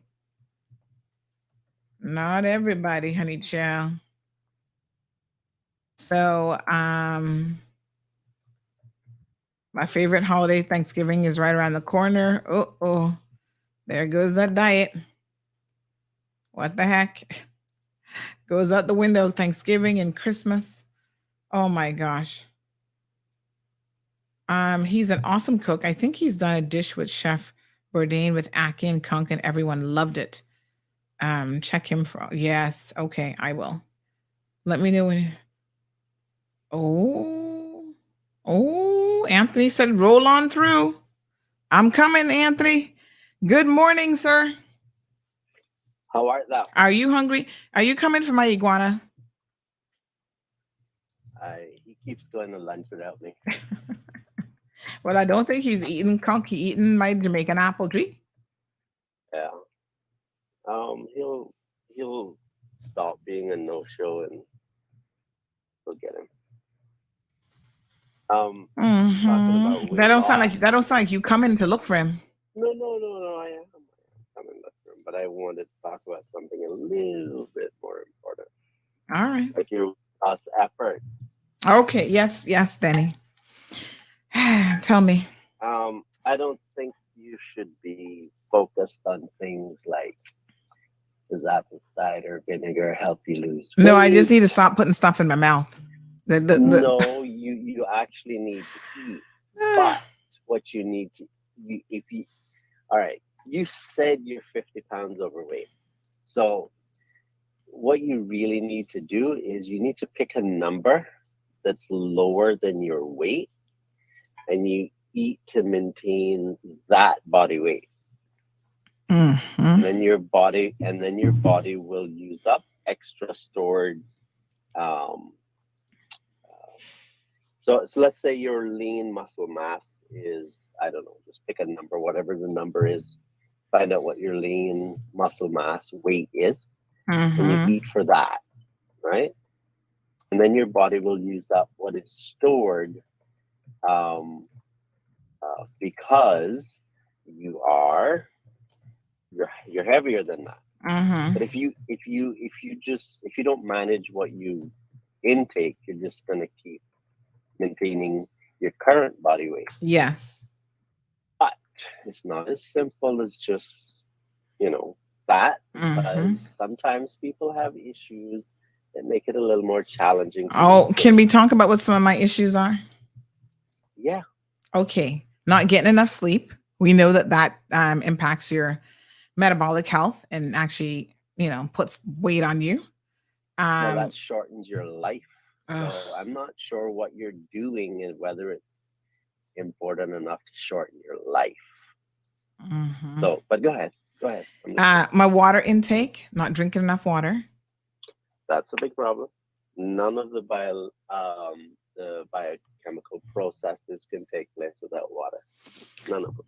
Not everybody, honey child. So, my favorite holiday, Thanksgiving, is right around the corner. Oh, there goes that diet. What the heck? Goes out the window, Thanksgiving and Christmas. Oh my gosh. He's an awesome cook. I think he's done a dish with Chef Bourdain with Aki and Kunk, and everyone loved it. Check him for, yes. Okay, I will. Let me know when. Oh, Anthony said, roll on through. I'm coming, Anthony. Good morning, sir. How art thou? Are you hungry? Are you coming for my iguana? He keeps going to lunch without me. Well, I don't think he's eating Kunk. He's eating my Jamaican apple tree. Yeah. He'll stop being a no-show and we'll get him. Talking about weight That don't loss. sound like you coming to look for him. No. I am coming to look for him, but I wanted to talk about something a little bit more important. All right. Like your efforts. Okay. Yes, Danny. Tell me. I don't think you should be focused on things like, does apple cider vinegar help you lose weight? No, I just need to stop putting stuff in my mouth. No, you actually need to eat. But what you need to, all right, you said you're 50 pounds overweight. So what you really need to do is you need to pick a number that's lower than your weight, and you eat to maintain that body weight. And then your body will use up extra stored So let's say your lean muscle mass is, I don't know, just pick a number, whatever the number is, find out what your lean muscle mass weight is, and you eat for that, right? And then your body will use up what is stored because you're heavier than that. But if you don't manage what you intake, you're just going to keep maintaining your current body weight. Yes. But it's not as simple as just, that, because sometimes people have issues that make it a little more challenging. Oh, can we talk about what some of my issues are? Yeah. Okay. Not getting enough sleep. We know that impacts your metabolic health and actually, puts weight on you. Well, that shortens your life. So I'm not sure what you're doing and whether it's important enough to shorten your life. So, but go ahead. My water intake, not drinking enough water. That's a big problem. None of the biochemical processes can take place without water. None of them.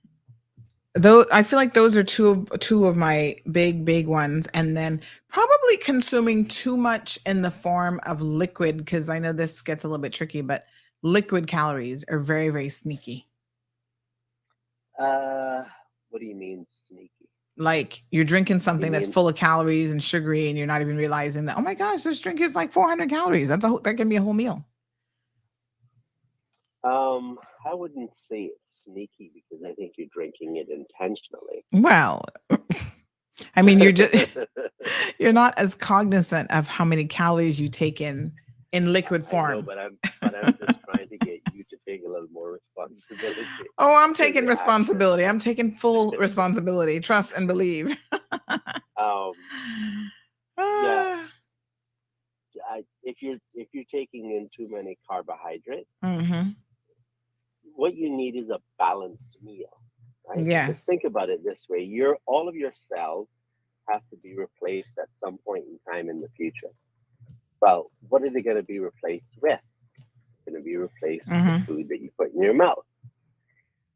Though I feel like those are two of my big ones, and then probably consuming too much in the form of liquid, because I know this gets a little bit tricky, but liquid calories are very, very sneaky. What do you mean sneaky? Like you're drinking something that's full of calories and sugary, and you're not even realizing that, oh my gosh, this drink is like 400 calories. That can be a whole meal. I wouldn't say it's sneaky because I think you're drinking it intentionally. Well, I mean, you're not as cognizant of how many calories you take in liquid form. I know, but I'm just trying to get you to take a little more responsibility. Oh, I'm taking responsibility. I'm taking full responsibility. Trust and believe. Yeah. If you're taking in too many carbohydrates, what you need is a balanced meal, right? Yes. Just think about it this way: all of your cells have to be replaced at some point in time in the future. Well, what are they going to be replaced with? They're going to be replaced with the food that you put in your mouth,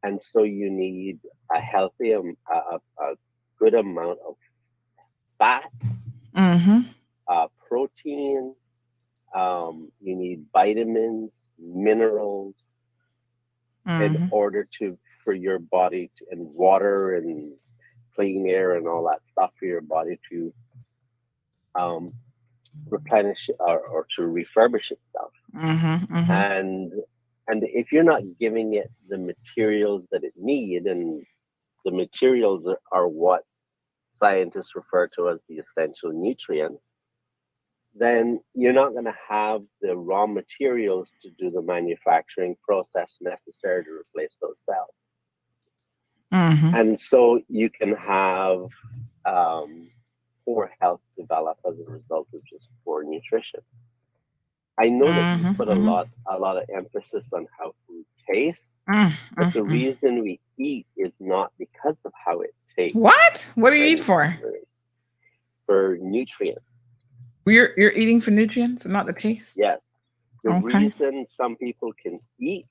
and so you need a healthy, a good amount of fat, protein. You need vitamins, minerals, in order for your body and water and clean air and all that stuff for your body to replenish or to refurbish itself. And if you're not giving it the materials that it needs, and the materials are what scientists refer to as the essential nutrients, then you're not going to have the raw materials to do the manufacturing process necessary to replace those cells. And so you can have poor health develop as a result of just poor nutrition. I know that you put a lot of emphasis on how food tastes, but the reason we eat is not because of how it tastes. What do you eat for? For nutrients. You're eating for nutrients and not the taste? Yes. The reason some people can eat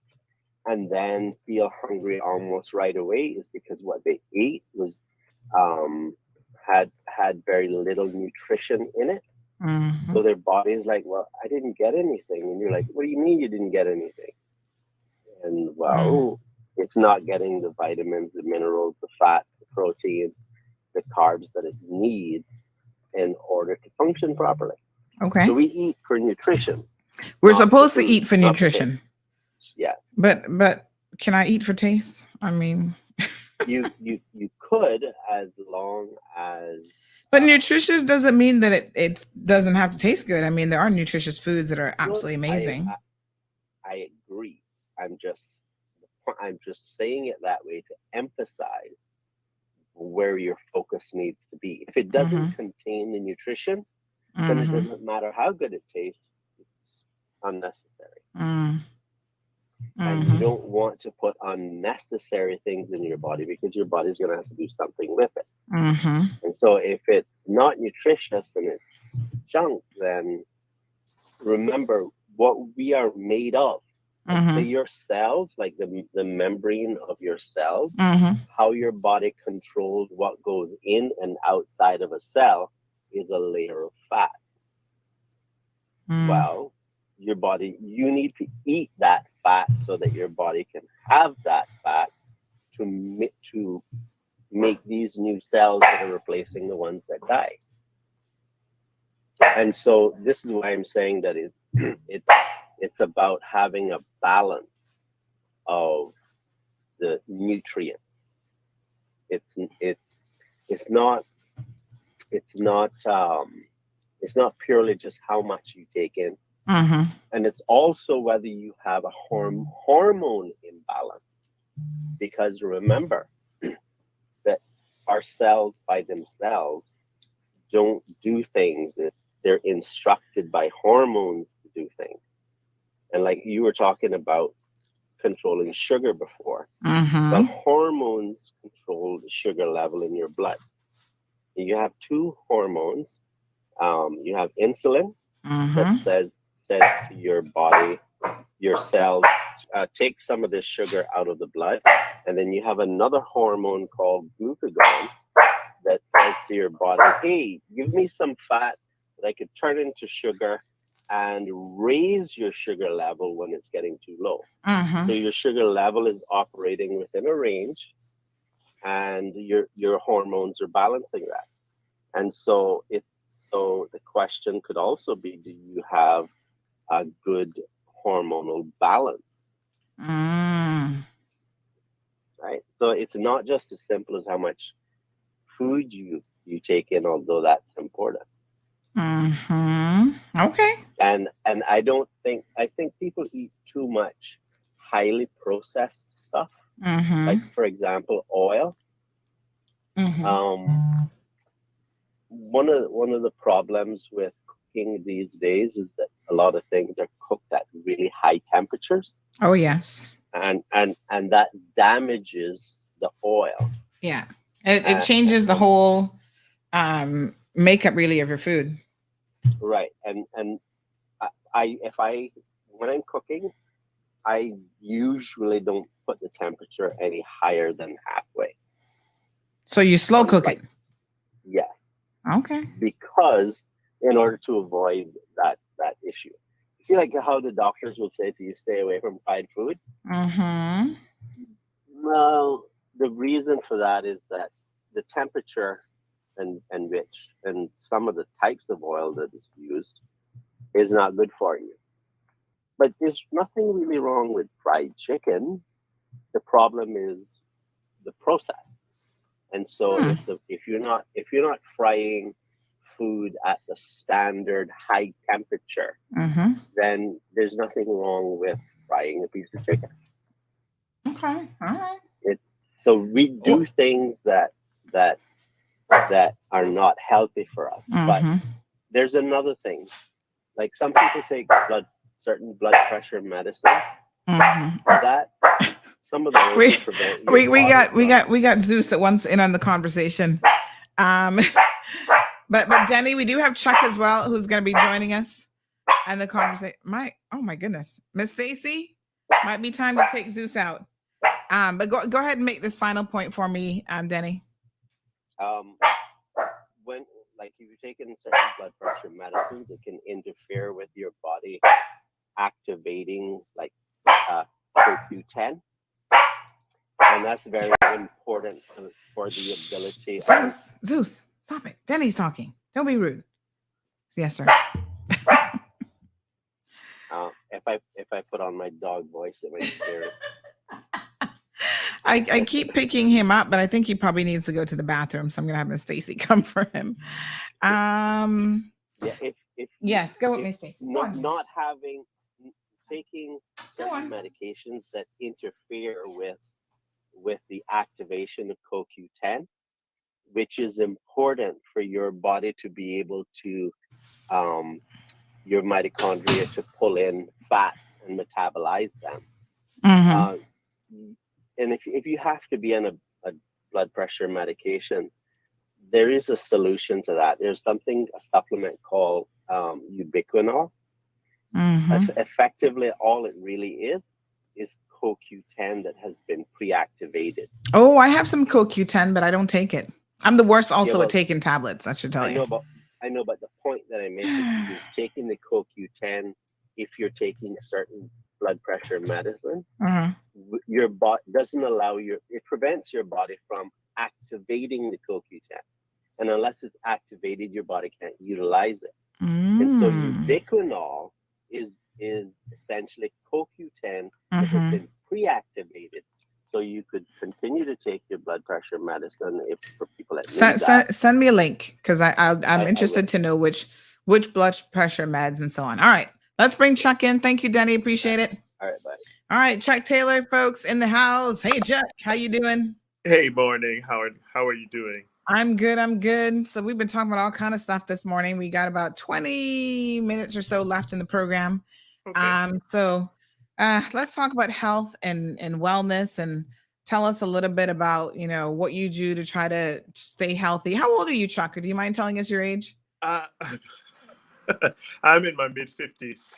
and then feel hungry almost right away is because what they ate was had very little nutrition in it. So their body is like, well, I didn't get anything. And you're like, what do you mean you didn't get anything? And well, it's not getting the vitamins, the minerals, the fats, the proteins, the carbs that it needs in order to function properly. Okay. So we eat for nutrition. We're supposed to eat for nutrition. Yes. But can I eat for taste? I mean, you could, as long as. But nutritious doesn't mean that it doesn't have to taste good. I mean, there are nutritious foods that are absolutely amazing. I agree. I'm just saying it that way to emphasize where your focus needs to be. If it doesn't contain the nutrition, then it doesn't matter how good it tastes. It's unnecessary. And you don't want to put unnecessary things in your body because your body's going to have to do something with it. And so if it's not nutritious and it's junk, then remember what we are made of Mm-hmm. So your cells, like the membrane of your cells, Mm-hmm. how your body controls what goes in and outside of a cell is a layer of fat. Well, your body, you need to eat that fat so that your body can have that fat to make these new cells that are replacing the ones that die. And so this is why I'm saying that it's about having a balance of the nutrients. It's not purely just how much you take in. Mm-hmm. And it's also whether you have a hormone imbalance. Because remember that our cells by themselves don't do things. They're instructed by hormones to do things. And like you were talking about controlling sugar before, well, hormones control the sugar level in your blood. You have two hormones. You have insulin that says to your body, your cells, take some of this sugar out of the blood. And then you have another hormone called glucagon that says to your body, hey, give me some fat that I could turn into sugar and raise your sugar level when it's getting too low. So your sugar level is operating within a range and your hormones are balancing that. And so the question could also be, do you have a good hormonal balance? Right? So it's not just as simple as how much food you take in, although that's important. Okay. And I think people eat too much highly processed stuff. Like, for example, oil. One of the problems with cooking these days is that a lot of things are cooked at really high temperatures. Oh yes. And that damages the oil. Yeah. It changes the whole makeup really of your food. Right. And when I'm cooking, I usually don't put the temperature any higher than halfway. So you slow cook it? Yes. Okay. Because in order to avoid that issue. See, like how the doctors will say to you, stay away from fried food? Well, the reason for that is that the temperature and some of the types of oil that is used is not good for you. But there's nothing really wrong with fried chicken. The problem is the process. And so if you're not frying food at the standard high temperature, then there's nothing wrong with frying a piece of chicken. Okay, all right. So we do things that are not healthy for us. But there's another thing. Like some people take certain blood pressure medicines. That some of those we got Zeus that wants in on the conversation. But Denny, we do have Chuck as well, who's going to be joining us and the conversation. Oh my goodness, Miss Stacy, might be time to take Zeus out. But go ahead and make this final point for me, Denny. When if you're taking certain blood pressure medicines, it can interfere with your body activating CoQ10, and that's very important for the ability. Zeus, stop it. Denny's talking. Don't be rude. Yes, sir. If I put on my dog voice, it might scare it. I keep picking him up, but I think he probably needs to go to the bathroom, so I'm gonna have Miss Stacy come for him. Yes, go with me, Stacy. Not taking certain medications that interfere with the activation of CoQ10, which is important for your body to be able to your mitochondria to pull in fats and metabolize them. And if you have to be on a blood pressure medication, there is a solution to that. There's a supplement called ubiquinol, Effectively, all it really is CoQ10 that has been pre-activated. Oh, I have some CoQ10, but I don't take it. I'm the worst also Yeah, at taking tablets, I should tell you. I know, but the point that I make is taking the CoQ10, if you're taking certain blood pressure medicine, your body doesn't allow it prevents your body from activating the CoQ10. And unless it's activated, your body can't utilize it. And so ubiquinol is essentially CoQ10 that has been pre-activated, so you could continue to take your blood pressure medicine if for people that need that. Send me a link because I'm interested to know which blood pressure meds and so on. All right, let's bring Chuck in. Thank you, Denny. Appreciate it. All right, bye. All right, Chuck Taylor, folks in the house. Hey, Chuck, how you doing? Hey, morning, Howard. How are you doing? I'm good. I'm good. So we've been talking about all kind of stuff this morning. We got about 20 minutes or so left in the program. Okay. Let's talk about health and wellness, and tell us a little bit about, what you do to try to stay healthy. How old are you, Chuck? Do you mind telling us your age? I'm in my mid-50s.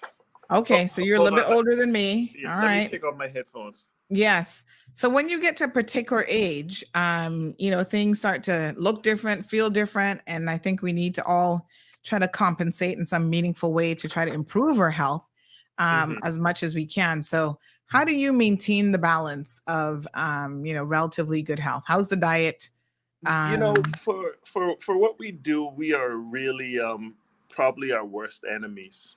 Okay, so you're a little bit older than me. Yeah, all let right. me take off my headphones. Yes. So when you get to a particular age, things start to look different, feel different. And I think we need to all try to compensate in some meaningful way to try to improve our health as much as we can. So how do you maintain the balance of, relatively good health? How's the diet? For what we do, we are really probably our worst enemies.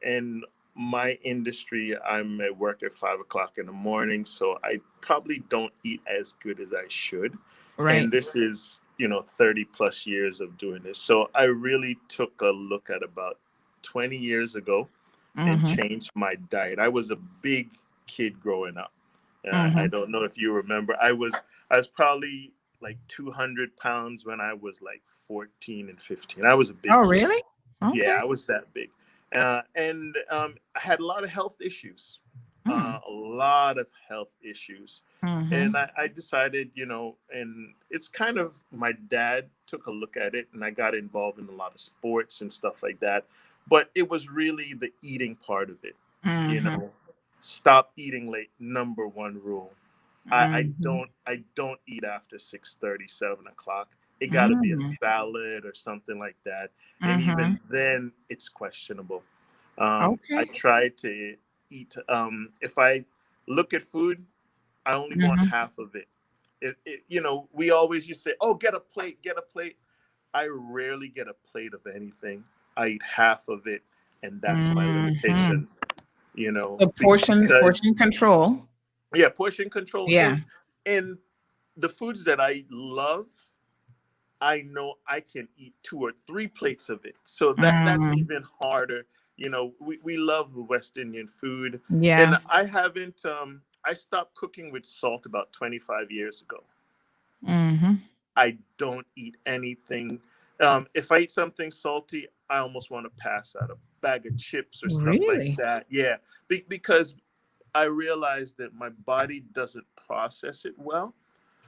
In my industry, I'm at work at 5 o'clock in the morning, so I probably don't eat as good as I should. Right. And this is, 30 plus years of doing this. So I really took a look at about 20 years ago and changed my diet. I was a big kid growing up. I don't know if you remember. I was probably like 200 pounds when I was like 14 and 15. I was a big kid. Really? Okay. Yeah, I was that big. And I had a lot of health issues, And I decided, and it's kind of, my dad took a look at it and I got involved in a lot of sports and stuff like that. But it was really the eating part of it, stop eating late. Number one rule. I don't eat after 6:30, 7 o'clock. It got to be a salad or something like that. And even then, it's questionable. I try to eat. If I look at food, I only want half of it. We always used to say, "Oh, get a plate, get a plate." I rarely get a plate of anything. I eat half of it, and that's my limitation. So portion control. Yeah, portion control. Yeah. And the foods that I love, I know I can eat 2 or 3 plates of it. So that's even harder. We love West Indian food. Yes. And I haven't, I stopped cooking with salt about 25 years ago. I don't eat anything. If I eat something salty, I almost want to pass out. A bag of chips or stuff like that. Yeah, because I realized that my body doesn't process it well.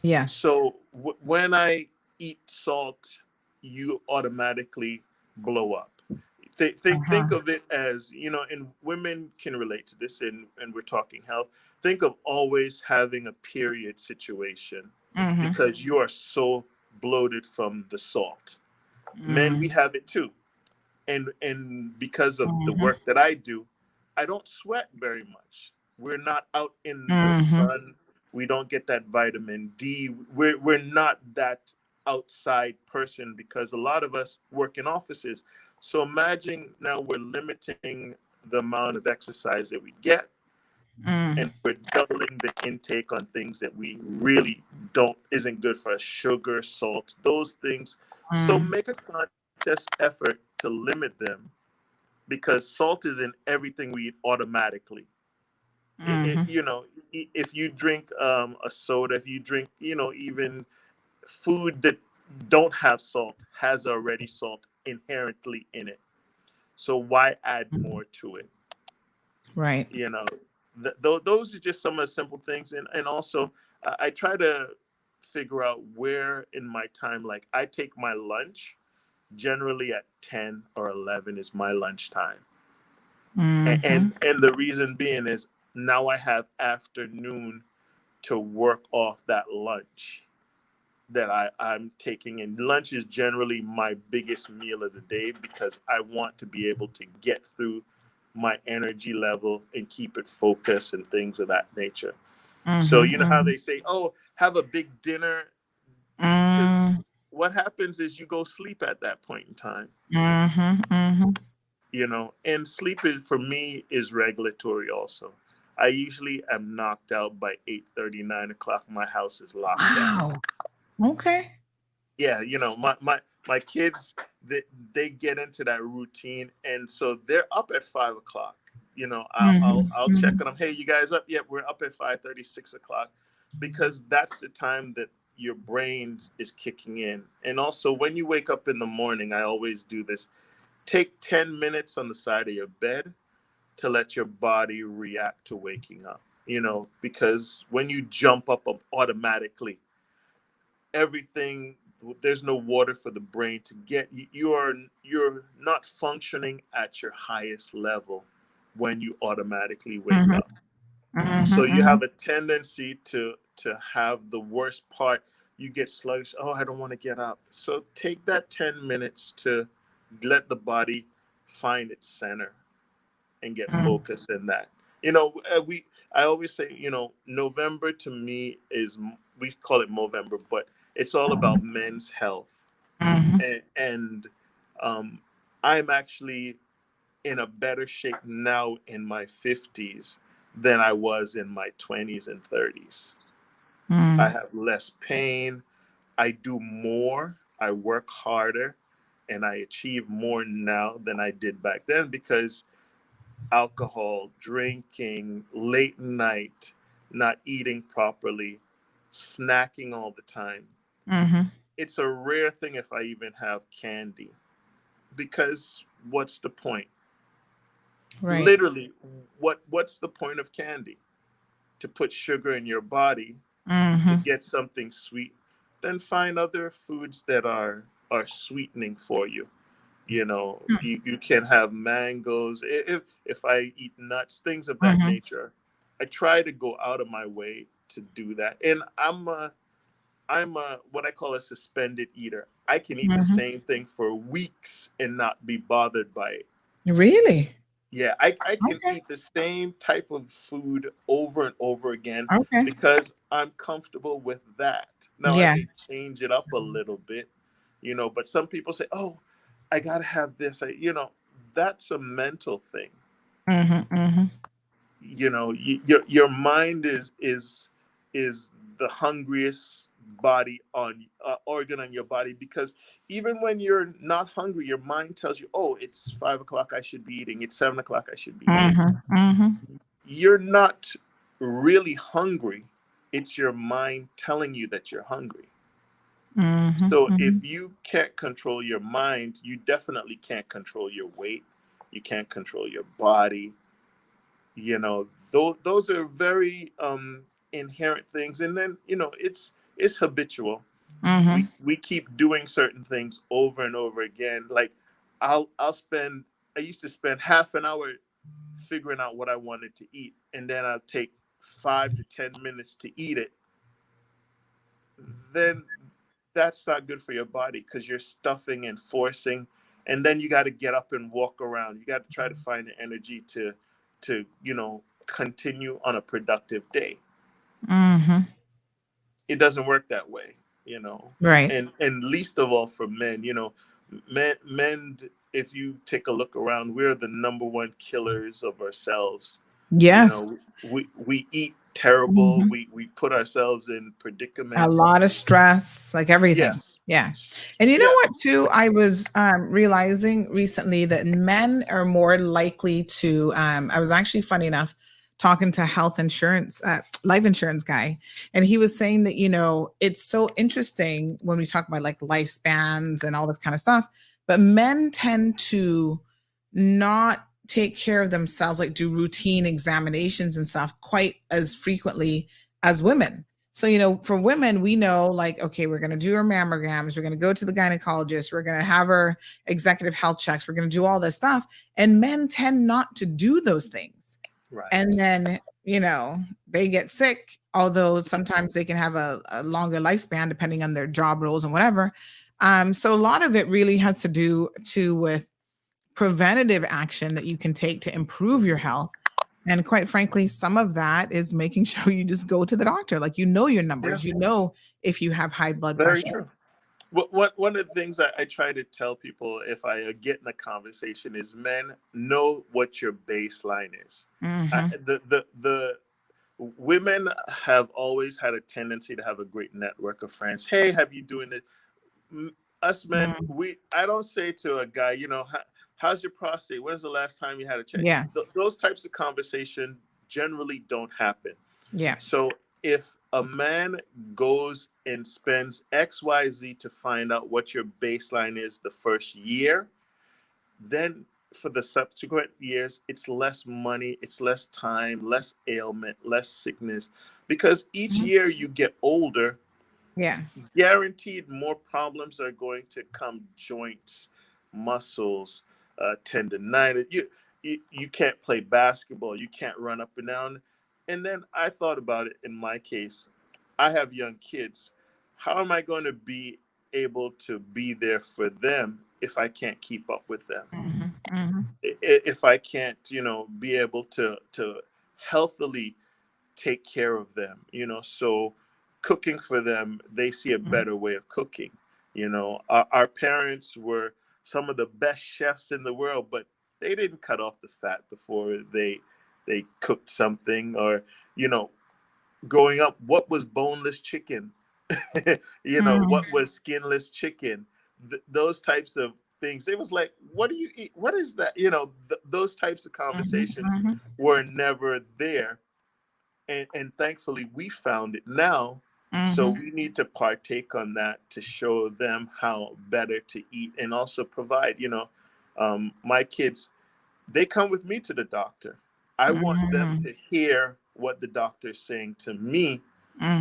Yeah. So when I eat salt, you automatically blow up. Think of it as, and women can relate to this, and we're talking health. Think of always having a period situation because you are so bloated from the salt. Men, we have it too. And because of the work that I do, I don't sweat very much. We're not out in the sun. We don't get that vitamin D. We're not that outside person because a lot of us work in offices. So imagine now we're limiting the amount of exercise that we get, and we're doubling the intake on things that we really isn't good for us: sugar, salt, those things. So make a conscious effort to limit them, because salt is in everything we eat automatically. If you drink a soda, if you drink, even food that don't have salt has already salt inherently in it. So why add more to it? Right. Those are just some of the simple things. And also, I try to figure out where in my time, like I take my lunch, generally at 10 or 11 is my lunch time. And the reason being is now I have afternoon to work off that lunch that I'm taking. And lunch is generally my biggest meal of the day because I want to be able to get through my energy level and keep it focused and things of that nature. So you know how they say, oh, have a big dinner, because what happens is you go sleep at that point in time. You know, and sleep is, for me, is regulatory also. I usually am knocked out by 8:30, 9 o'clock. My house is locked down. Okay. Yeah, you know, my kids, they get into that routine, and so they're up at 5 o'clock. You know, I'll check on them. Hey, you guys up? Yep, we're up at 5:30, 6 o'clock, because that's the time that your brain is kicking in. And also, when you wake up in the morning, I always do this. Take 10 minutes on the side of your bed to let your body react to waking up, you know, because when you jump up automatically, everything, there's no water for the brain to get. You're not functioning at your highest level when you automatically wake up. So you have a tendency to have the worst part. You get sluggish. Oh, I don't want to get up. So take that 10 minutes to let the body find its center and get focused in that. You know, I always say, you know, November to me is, we call it Movember, but it's all about men's health. And I'm actually in a better shape now in my 50s than I was in my 20s and 30s. I have less pain. I do more. I work harder, and I achieve more now than I did back then, because alcohol, drinking, late night, not eating properly, snacking all the time. It's a rare thing if I even have candy, because what's the point? Right. Literally, what's the point of candy? To put sugar in your body to get something sweet. Then find other foods that are sweetening for you. You know, you can have mangoes. If I eat nuts, things of that nature, I try to go out of my way to do that. And I'm a what I call a suspended eater. I can eat the same thing for weeks and not be bothered by it. Really? Yeah, I can eat the same type of food over and over again Okay. because I'm comfortable with that. Now I may change it up a little bit, you know, but some people say, oh, I gotta have this. You know, that's a mental thing. You know, your mind is the hungriest body on organ on your body, because even when you're not hungry, your mind tells you, oh, it's 5 o'clock, I should be eating. It's 7 o'clock, I should be eating. You're not really hungry. It's your mind telling you that you're hungry. So if you can't control your mind, you definitely can't control your weight. You can't control your body. You know, those are very inherent things. And then, you know, it's habitual. We keep doing certain things over and over again. Like I used to spend half an hour figuring out what I wanted to eat, and then I'll take 5 to 10 minutes to eat it. Then that's not good for your body, because you're stuffing and forcing, and then you got to get up and walk around. You got to try to find the energy to you know, continue on a productive day. It doesn't work that way, you know. Right. And least of all for men, you know, men, if you take a look around, we're the number one killers of ourselves. Yes. You know, we eat terrible. We put ourselves in predicaments. A lot of stress, like everything. Yes. Yeah. And you know what, too? I was realizing recently that men are more likely to, I was actually, funny enough, talking to health insurance, life insurance guy. And he was saying that, you know, it's so interesting when we talk about like lifespans and all this kind of stuff, but men tend to not take care of themselves, like do routine examinations and stuff quite as frequently as women. So, you know, for women, we know like, okay, we're going to do our mammograms. We're going to go to the gynecologist. We're going to have our executive health checks. We're going to do all this stuff. And men tend not to do those things. Right. And then, you know, they get sick, although sometimes they can have a longer lifespan depending on their job roles and whatever. So a lot of it really has to do with preventative action that you can take to improve your health. And quite frankly, some of that is making sure you just go to the doctor. Like, you know your numbers, Yeah. you know if you have high blood Very pressure. true. One of the things I try to tell people if I get in a conversation is, men, know what your baseline is. The women have always had a tendency to have a great network of friends. Hey, have you doing this? Us men, I don't say to a guy, you know, how's your prostate? When's the last time you had a check? Yes. Those types of conversation generally don't happen. Yeah. So if a man goes and spends XYZ to find out what your baseline is the first year, then for the subsequent years, it's less money, it's less time, less ailment, less sickness. Because each year you get older, yeah, guaranteed more problems are going to come: joints, muscles, tendonitis. You can't play basketball, you can't run up and down. And then I thought about it in my case. I have young kids. How am I going to be able to be there for them if I can't keep up with them? If I can't, you know, be able to healthily take care of them, you know. So cooking for them, they see a better way of cooking. You know, our parents were some of the best chefs in the world, but they didn't cut off the fat before they cooked something. Or, you know, growing up, what was boneless chicken? You know, what was skinless chicken? Those types of things. It was like, what do you eat? What is that? You know, those types of conversations were never there. And thankfully we found it now. So we need to partake on that to show them how better to eat, and also provide, you know, my kids, they come with me to the doctor. I want them to hear what the doctor's saying to me,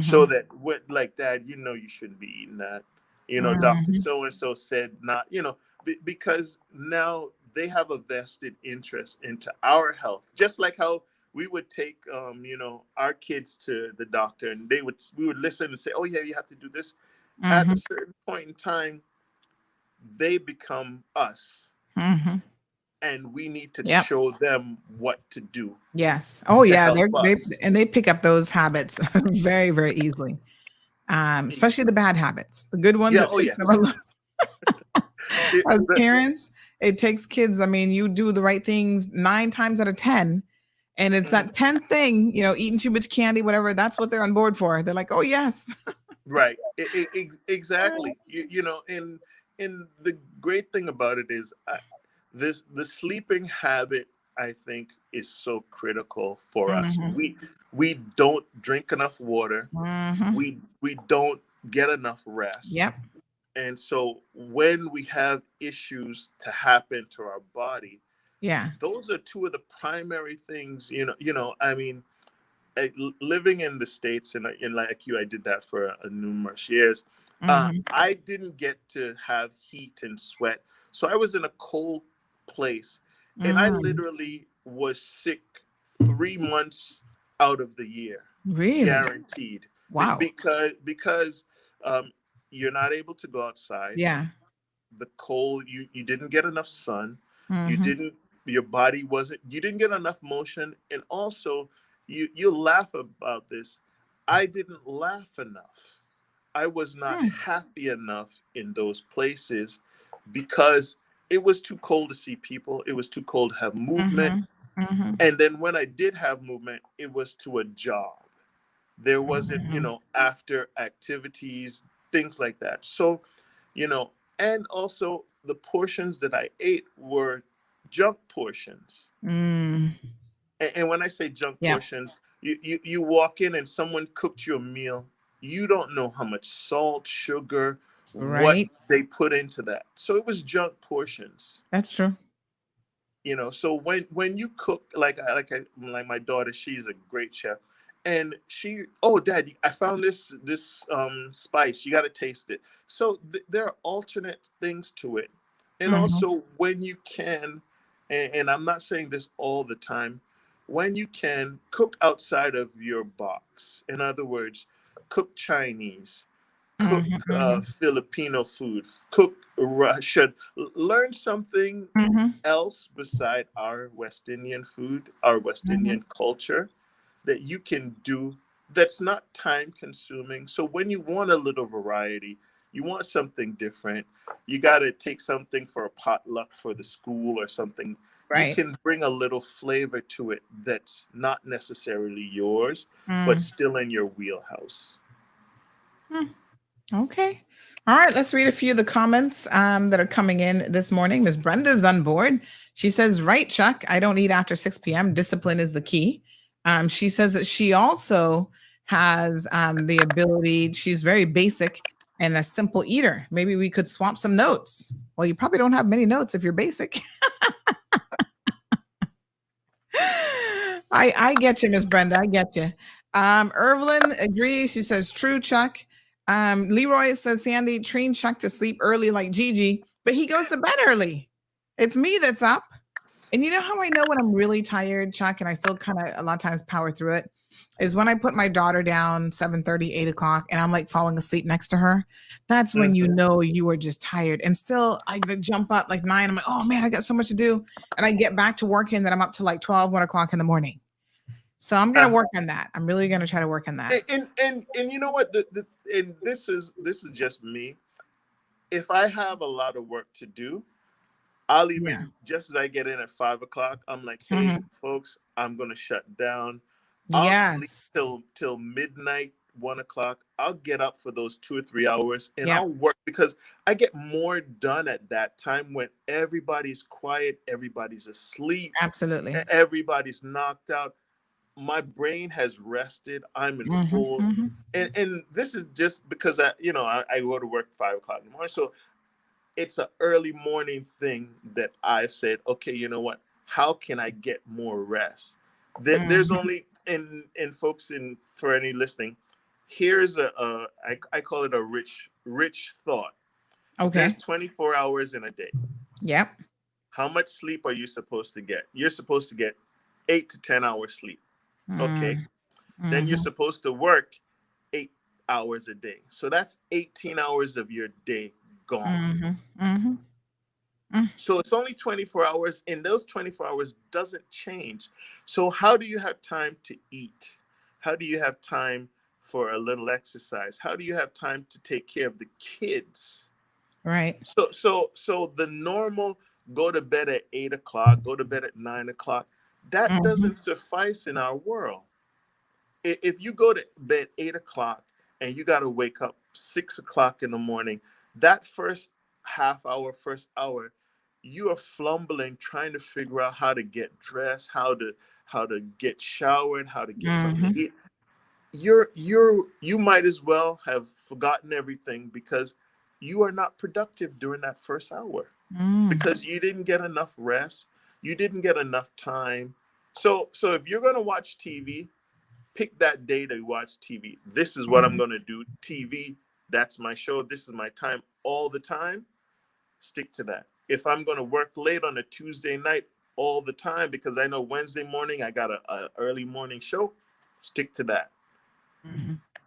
so that what, like, Dad, you know, you shouldn't be eating that. You know, Dr. So-and-so said not, you know, because now they have a vested interest into our health, just like how we would take, you know, our kids to the doctor, and we would listen and say, oh yeah, you have to do this. At a certain point in time, they become us, and we need to show them what to do. Yes. Oh yeah, help us. they pick up those habits very, very easily. Especially the bad habits. The good ones, Yeah. it takes them a lot. As parents, it takes kids. I mean, you do the right things 9 times out of 10, and it's that 10th thing, you know, eating too much candy, whatever. That's what they're on board for. They're like, oh yes. Right. Exactly. You know, and the great thing about it is, the sleeping habit, I think, is so critical for us. We don't drink enough water. We don't get enough rest. Yep. And so when we have issues to happen to our body, yeah, those are two of the primary things. You know, I mean, living in the States, and like you, I did that for numerous years. I didn't get to have heat and sweat, so I was in a cold place, and I literally was sick 3 months out of the year. Really? Guaranteed. Wow. Because you're not able to go outside. Yeah. The cold, you didn't get enough sun. Your body wasn't, you didn't get enough motion. And also, you laugh about this, I didn't laugh enough. I was not happy enough in those places, because it was too cold to see people. It was too cold to have movement. And then when I did have movement, it was to a job. There wasn't, you know, after activities, things like that. So, you know, and also the portions that I ate were junk portions. And when I say junk portions, you walk in and someone cooked you a meal. You don't know how much salt, sugar, what they put into that. So it was junk portions. That's true. You know, so when you cook, like my daughter, she's a great chef, And oh, Dad, I found this spice. You got to taste it. So there are alternate things to it. And also when you can, and I'm not saying this all the time, when you can cook outside of your box. In other words, cook Chinese, cook Filipino food, cook Russian. Learn something else beside our West Indian food, our West Indian culture that you can do that's not time consuming. So when you want a little variety, you want something different, you got to take something for a potluck for the school or something. You can bring a little flavor to it that's not necessarily yours, but still in your wheelhouse. Okay. All right. Let's read a few of the comments that are coming in this morning. Ms. Brenda's on board. She says, right, Chuck, I don't eat after 6 p.m. Discipline is the key. She says that she also has the ability. She's very basic and a simple eater. Maybe we could swap some notes. Well, you probably don't have many notes if you're basic. I get you, Miss Brenda. I get you. Evelyn agrees. She says, true, Chuck. Leroy says, Sandy, train Chuck to sleep early like Gigi, but he goes to bed early. It's me that's up. And you know how I know when I'm really tired, Chuck, and I still kind of a lot of times power through it, is when I put my daughter down 7:30, 8 o'clock, and I'm like falling asleep next to her. That's when you know you are just tired. And still, I jump up like 9. I'm like, oh man, I got so much to do. And I get back to work, and then I'm up to like 12, 1 o'clock in the morning. So I'm going to work on that. I'm really going to try to work on that. And you know what? And this is just me. If I have a lot of work to do, I'll even, just as I get in at 5 o'clock, I'm like, hey, folks, I'm going to shut down. I'll sleep till midnight, 1 o'clock. I'll get up for those 2 or 3 hours and I'll work, because I get more done at that time when everybody's quiet, everybody's asleep. Absolutely. Everybody's knocked out. My brain has rested. I'm in full. And this is just because I go to work 5 o'clock in the morning. So it's an early morning thing that I said, okay, you know what? How can I get more rest? There's only, and folks, for any listening, here's I call it a rich thought. Okay. There's 24 hours in a day. Yep. How much sleep are you supposed to get? You're supposed to get 8 to 10 hours sleep. Okay. Then you're supposed to work 8 hours a day. So that's 18 hours of your day gone. So it's only 24 hours, and those 24 hours doesn't change. So how do you have time to eat? How do you have time for a little exercise? How do you have time to take care of the kids? Right. So the normal go to bed at 8 o'clock, go to bed at 9 o'clock, that doesn't suffice in our world. If you go to bed 8 o'clock and you got to wake up 6 o'clock in the morning, that first first hour, you are fumbling trying to figure out how to get dressed, how to get showered, how to get something to eat. You might as well have forgotten everything, because you are not productive during that first hour, because you didn't get enough rest. You didn't get enough time. So if you're going to watch TV, pick that day to watch TV. This is what I'm going to do. TV, that's my show. This is my time all the time. Stick to that. If I'm going to work late on a Tuesday night all the time, because I know Wednesday morning I got a early morning show, stick to that.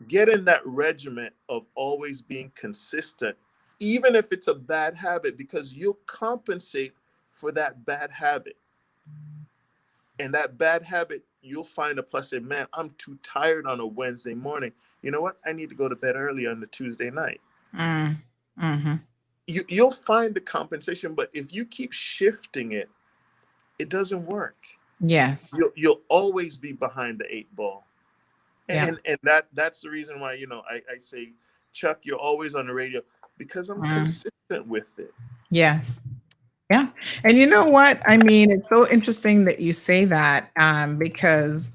Get in that regiment of always being consistent, even if it's a bad habit, because you'll compensate for that bad habit. And that bad habit, you'll find a plus. Say, man, I'm too tired on a Wednesday morning. You know what? I need to go to bed early on the Tuesday night. You'll find the compensation, but if you keep shifting it, it doesn't work. Yes. You'll always be behind the 8 ball. And that's the reason why, I say, Chuck, you're always on the radio, because I'm consistent with it. Yes. Yeah. And you know what? I mean, it's so interesting that you say that, because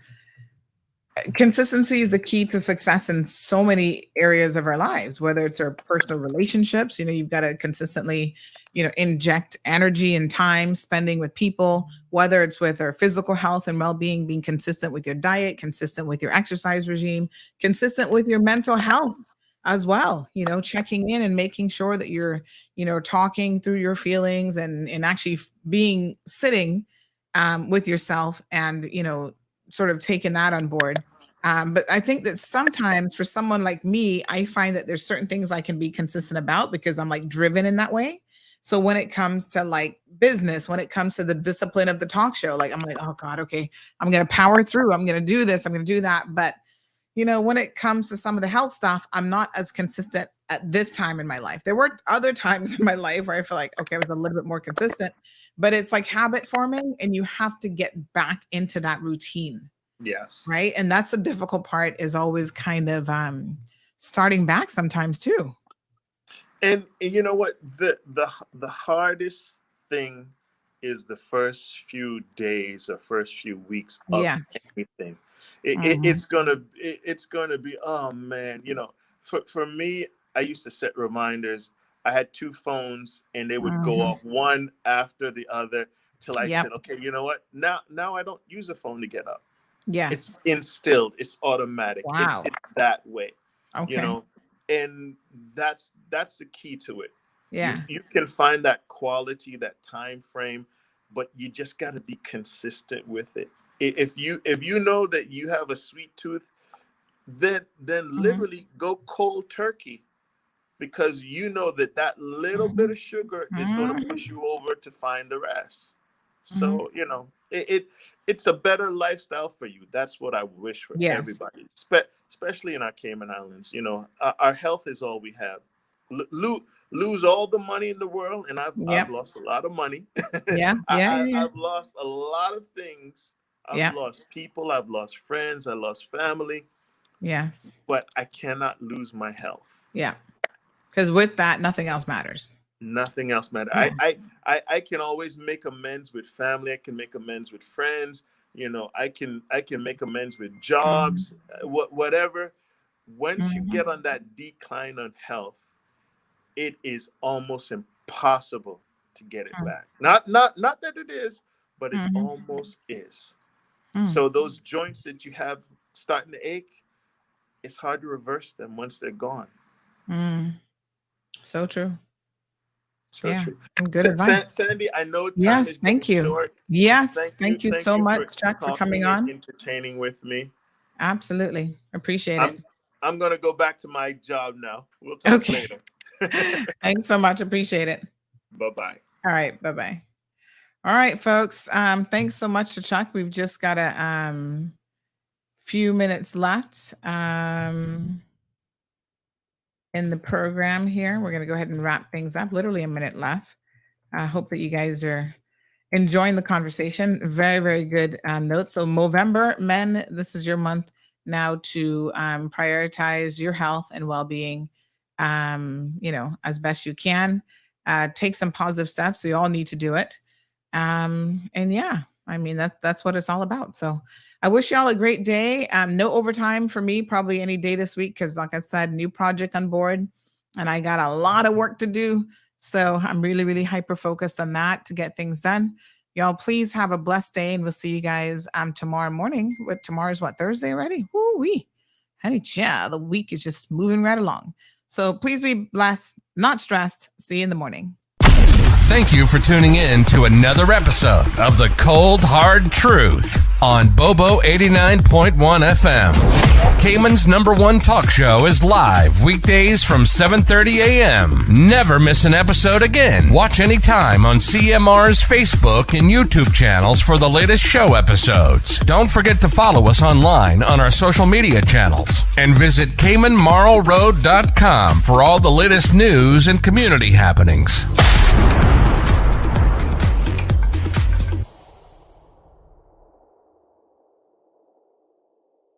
consistency is the key to success in so many areas of our lives, whether it's our personal relationships. You've got to consistently inject energy and time spending with people, whether it's with our physical health and well-being, being consistent with your diet, consistent with your exercise regime, consistent with your mental health as well, checking in and making sure that you're, talking through your feelings and actually sitting with yourself and, sort of taking that on board. But I think that sometimes for someone like me, I find that there's certain things I can be consistent about because I'm like driven in that way. So when it comes to like business, when it comes to the discipline of the talk show, like I'm like, oh God, okay, I'm going to power through. I'm going to do this. I'm going to do that. But when it comes to some of the health stuff, I'm not as consistent at this time in my life. There were other times in my life where I feel like, okay, I was a little bit more consistent, but it's like habit forming and you have to get back into that routine. Yes. Right. And that's the difficult part, is always kind of starting back sometimes too. And you know what? The hardest thing is the first few days or first few weeks of anything. It's gonna be, oh man, for me, I used to set reminders. I had 2 phones and they would go off one after the other till I said, okay, you know what? Now I don't use a phone to get up. Yeah. It's instilled. It's automatic. Wow. It's that way. Okay. And that's the key to it. Yeah. You can find that quality, that time frame, but you just got to be consistent with it. If you know that you have a sweet tooth, then literally go cold turkey, because you know that little bit of sugar is going to push you over to find the rest. So, it's a better lifestyle for you. That's what I wish for everybody, especially in our Cayman Islands. Our health is all we have. Lose all the money in the world, and I've lost a lot of money. I've lost a lot of things. I've lost people. I've lost friends. I lost family. Yes. But I cannot lose my health. Yeah. Because with that, nothing else matters. Nothing else matters. I can always make amends with family. I can make amends with friends. I can make amends with jobs, whatever. Once you get on that decline on health, it is almost impossible to get it back. Not that it is, but it almost is. So those joints that you have starting to ache, it's hard to reverse them once they're gone. So true. So true. Good advice. Sandy, I know time yes, is thank you. Short. Yes, thank you so much, Chuck, for coming on. Entertaining with me. Absolutely. Appreciate it. I'm going to go back to my job now. We'll talk later. Thanks so much. Appreciate it. Bye-bye. All right. Bye-bye. All right, folks. Thanks so much to Chuck. We've just got a few minutes left in the program here. We're going to go ahead and wrap things up. Literally a minute left. I hope that you guys are enjoying the conversation. Very, very good notes. So Movember, men, this is your month now to prioritize your health and well-being, as best you can. Take some positive steps. We all need to do it. That's what it's all about. So I wish y'all a great day. No overtime for me, probably any day this week, because like I said, new project on board and I got a lot of work to do. So I'm really, really hyper focused on that to get things done. Y'all, please have a blessed day, and we'll see you guys tomorrow morning. Tomorrow's Thursday already? Woo-wee. Honey, the week is just moving right along. So please be blessed, not stressed. See you in the morning. Thank you for tuning in to another episode of The Cold Hard Truth on Bobo 89.1 FM. Cayman's #1 talk show is live weekdays from 7:30 a.m. Never miss an episode again. Watch anytime on CMR's Facebook and YouTube channels for the latest show episodes. Don't forget to follow us online on our social media channels and visit CaymanMarlRoad.com for all the latest news and community happenings.